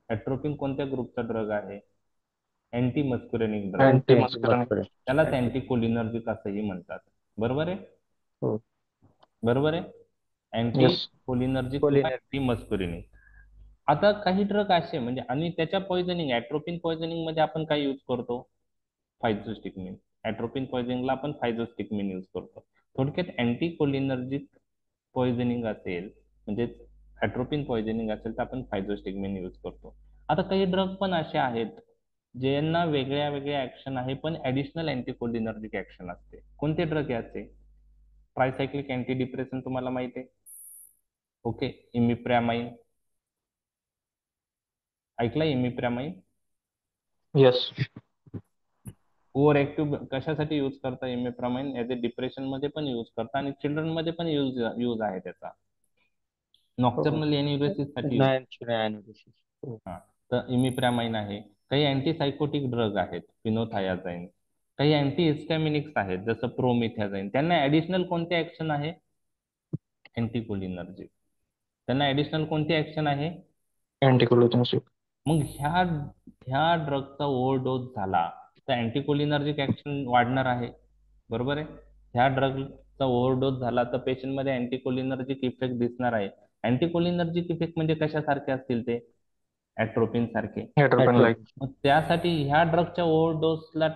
A: ऍट्रोपिन कोणत्या ग्रुपचा ड्रग आहे? Anti muscarinic drug.
B: Anti muscarinic.
A: त्यालाच अँटीकोलिनर्जिक असंही म्हणतात. बरोबर आहे?
E: हो.
A: बरोबर आहे. Anti
B: yes.
A: कोलिनर्जिक किंवा अँटी मस्कुरेनिक. आता काही ड्रग असे म्हणजे, आणि त्याच्या पॉइझनिंग ऍट्रोपिन पॉइझनिंग मध्ये आपण काय यूज करतो? फायझोस्टिगमिन. ऍट्रोपिन पॉइझनिंगला आपण फायझोस्टिगमिन यूज करतो. थोडक्यात अँटी कोलिनर्जिक पॉइझनिंग असेल म्हणजे ऍट्रोपिन पॉइझनिंग असेल तर आपण फायझोस्टिगमिन यूज करतो. आता काही ड्रग पण असे आहेत ज्यांना वेगळ्या वेगळ्या ऍक्शन आहे पण ऍडिशनल अँटीकोलिनर्जिक ऍक्शन असते. कोणते ड्रग याचे? ट्रायसायक्लिक अँटी डिप्रेशन तुम्हाला माहिती आहे. ओके. इमिप्रॅमाइन ऐकलंय? इमिप्रॅमाइन
B: येस.
A: ओव्हर ऍक्टिव्ह कशासाठी यूज करता? इमिप्रॅमाइन ऍज ए डिप्रेशन मध्ये पण यूज करता आणि चिल्ड्रन मध्ये पण यूज आहे त्याचा. नॉक्टर्नल एन्युरेसिस साठी यूज.
E: हो.
A: हा. तर इमिप्रॅमाइन आहे. काही अँटीसायकोटिक ड्रग आहेत, फिनोथायाझाईन. काही अँटी हिस्टॅमिनिक्स आहेत जसं प्रोमिथॅझाईन. त्यांना ऍडिशनल कोणते ऍक्शन आहे? अँटीकोलिनर्जिक. त्यांना ऍडिशनल कोणती ऍक्शन आहे?
B: अँटीकोलिनर्जिक.
A: मग ह्या ड्रगचा ओव्हरडोस झाला तर अँटीकोलिनर्जिक ऍक्शन वाढणार आहे. बरोबर आहे. ह्या ड्रगचा ओव्हरडोस झाला तर पेशंटमध्ये अँटीकोलिनर्जिक इफेक्ट दिसणार आहे. अँटीकोलिनर्जिक इफेक्ट म्हणजे कशासारखे असतील ते? ऍट्रोपिन सारखे.
B: ॲट्रोपेन लाईक.
A: मग त्यासाठी ह्या ड्रगच्या ओव्हरडोसला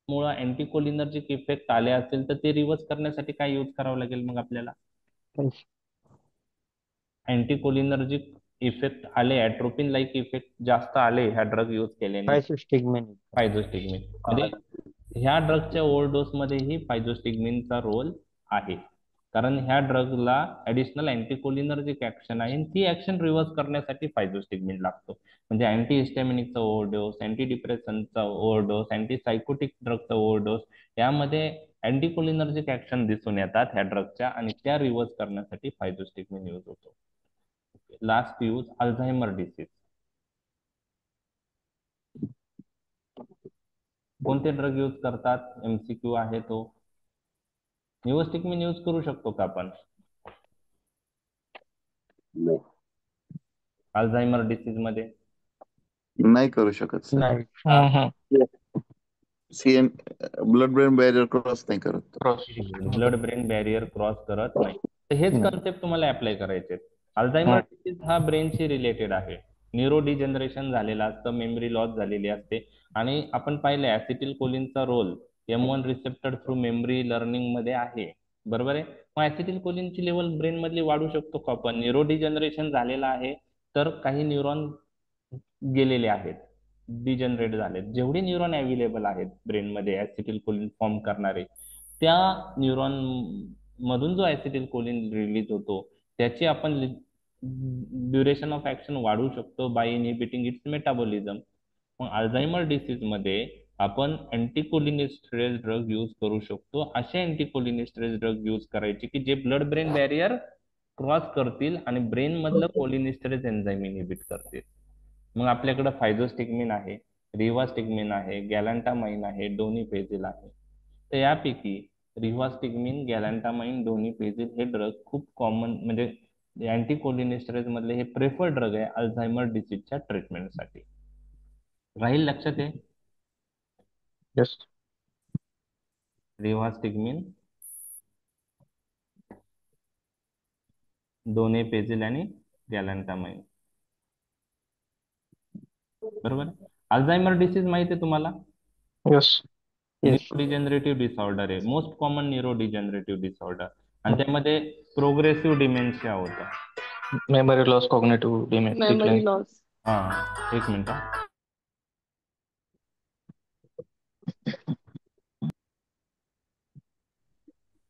A: मुळे अँटीकोलिनर्जिक इफेक्ट आले असेल तर ते रिव्हर्स करण्यासाठी काय यूज करावं लागेल मग आपल्याला? अँटीकोलिनर्जिक इफेक्ट आले, ऍट्रोपिन लाईक इफेक्ट जास्त आले ह्या ड्रग यूज केल्याने,
E: फायझोस्टिगमिन.
A: फायझोस्टिगमिन. म्हणजे ह्या ड्रगच्या ओव्हरडोस मध्येही फायझोस्टिगमिनचा रोल आहे. कारण ह्या ड्रगला ऍडिशनल अँटीकोलिनर्जिक ऍक्शन आहे आणि ती ऍक्शन रिव्हर्स करण्यासाठी फायझोस्टिगमिन लागतो. म्हणजे अँटी हिस्टॅमिनिकचा ओव्हरडोस, अँटी डिप्रेशनचा ओव्हरडोस, अँटी सायकोटिक ड्रगचा ओव्हरडोस यामध्ये अँटीकोलिनर्जिक ऍक्शन दिसून येतात ह्या ड्रगच्या आणि त्या रिव्हर्स करण्यासाठी फायझोस्टिगमिन यूज होतो. Last use Alzheimer disease. कोणते ड्रग यूज करतात? एमसीक्यू आहे तो. निओस्टिगमिन यूज करू शकतो का आपण अल्झायमर डिसीज मध्ये?
C: नाही करू शकत सर.
B: नाही.
C: CM blood brain barrier cross नाही करत.
A: ब्लड ब्रेन बॅरियर क्रॉस करत नाही. तर हेच कन्सेप्ट तुम्हाला अप्लाय करायचे. अल्झायमर डिसीज हा ब्रेनशी रिलेटेड आहे. न्यूरो डिजनरेशन झालेला असतं, मेमरी लॉस झालेली असते आणि आपण पाहिलं ऍसिटिल कोलिनचा role M1 receptor through memory learning मध्ये आहे. बरोबर आहे. मग ऍसिटिल कोलिनची लेवल ब्रेन मधली वाढू शकतो का आपण? न्यूरो डिजनरेशन झालेला आहे तर काही न्यूरॉन गेलेले आहेत, डिजनरेट झालेत. जेवढे न्यूरॉन अवेलेबल आहेत ब्रेनमध्ये ऍसिटिल कोलिन फॉर्म करणारे, त्या न्यूरॉन मधून जो ऍसिटिल कोलिन रिलीज होतो त्याची आपण ड्युरेशन ऑफ ऍक्शन वाढू शकतो बाय इनहिबिटिंग इट्स मेटाबॉलिझम. मग अल्झायमर डिसीज मध्ये आपण अँटीकोलिनेस्टरेज ड्रग यूज करू शकतो. असे अँटीकोलिनेस्टरेज ड्रग यूज करायचे की जे ब्लड ब्रेन बॅरियर क्रॉस करतील आणि ब्रेन मधलं कोलिनेस्टरेज एन्झाईम इनहिबिट करतील. मग आपल्याकडे फायझोस्टिग्मिन आहे, रिव्हास्टिग्मिन आहे, गॅलांटामाइन आहे, डोनिपेझिल आहे. तर यापैकी रिव्हास्टिग्मिन, गॅलांटामाइन, डोनिपेझिल हे ड्रग खूप कॉमन म्हणजे अँटीकोलिनेस्टरेज मधले हे प्रेफर्ड ड्रग आहे अल्झायमर डिसीजच्या ट्रीटमेंटसाठी. राहील लक्षात आहे?
B: येस.
A: रिव्हास्टिग्मिन, डोनिपेझिल आणि गॅलांटामाइन. बरोबर. अल्झायमर डिसीज माहिती आहे तुम्हाला?
B: येस.
E: येस.
A: न्यूरोडिजनरेटिव्ह डिसऑर्डर आहे, मोस्ट कॉमन न्यूरोडिजनरेटिव्ह डिसऑर्डर, आणि त्यामध्ये प्रोग्रेसिव्ह डिमेन्शिया होता.
B: Memory loss, cognitive
D: memory
B: decline.
D: Loss.
A: हा, एक मिनिट हा.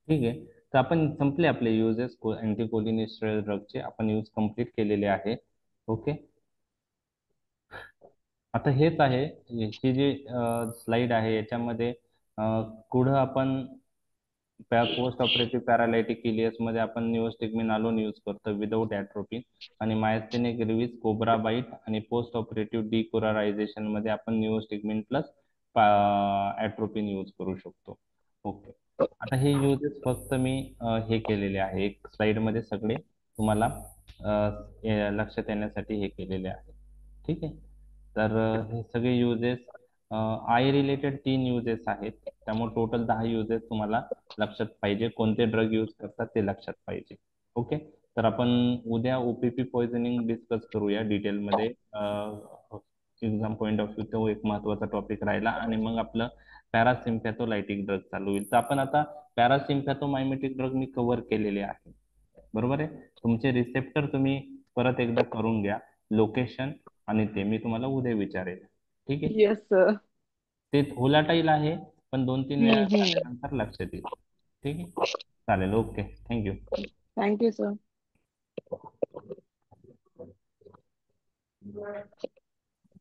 A: ठीक आहे. तर आपण संपले आपले युजेस अँटीकोलिनेस्टरेज ड्रगचे, आपण यूज कम्प्लीट केलेले आहे. ओके. आता हेच आहे, ही जी स्लाइड आहे याच्यामध्ये पुढं आपण पोस्ट ऑपरेटिव्ह पॅरालायटिक इलियस मध्ये आपण निओस्टिग्मिन अलोन यूज करतो विदाउट ॲट्रोपिन, आणि मायस्थेनिक ग्रेव्हिस, कोब्रा बाईट आणि पोस्ट ऑपरेटिव्ह डिकोरारायझेशन मध्ये आपण निओस्टिग्मिन प्लस ॲट्रोपिन यूज करू शकतो. ओके. आता हे युजेस फक्त मी हे केलेले आहे, एक स्लाइड मध्ये सगळे तुम्हाला लक्षात येण्यासाठी हे केलेले आहे. ठीक आहे. तर हे सगळे युजेस आय रिलेटेड 3 युजेस आहेत, त्यामुळे टोटल 10 युजेस तुम्हाला लक्षात पाहिजे. कोणते ड्रग यूज करतात ते लक्षात पाहिजे. ओके. तर आपण उद्या ओपीपी पॉइझनिंग डिस्कस करूया डिटेलमध्ये. एक्झाम पॉईंट ऑफ व्ह्यू तो एक महत्वाचा टॉपिक राहिला, आणि मग आपलं पॅरासिम्पॅथोलायटिक ड्रग चालू होईल. तर आपण आता पॅरासिम्पॅथोमायमेटिक ड्रग मी कव्हर केलेले आहे. बरोबर आहे. तुमचे रिसेप्टर तुम्ही परत एकदा करून घ्या, लोकेशन आणि ते मी तुम्हाला उद्या विचारेल. ठीक आहे.
D: Yes sir.
A: ते व्होलाटाईल आहे, पण 2-3 वेळा झाल्यानंतर लक्षात येईल. ठीक आहे. चालेल. ओके. थँक्यू.
D: Thank you sir.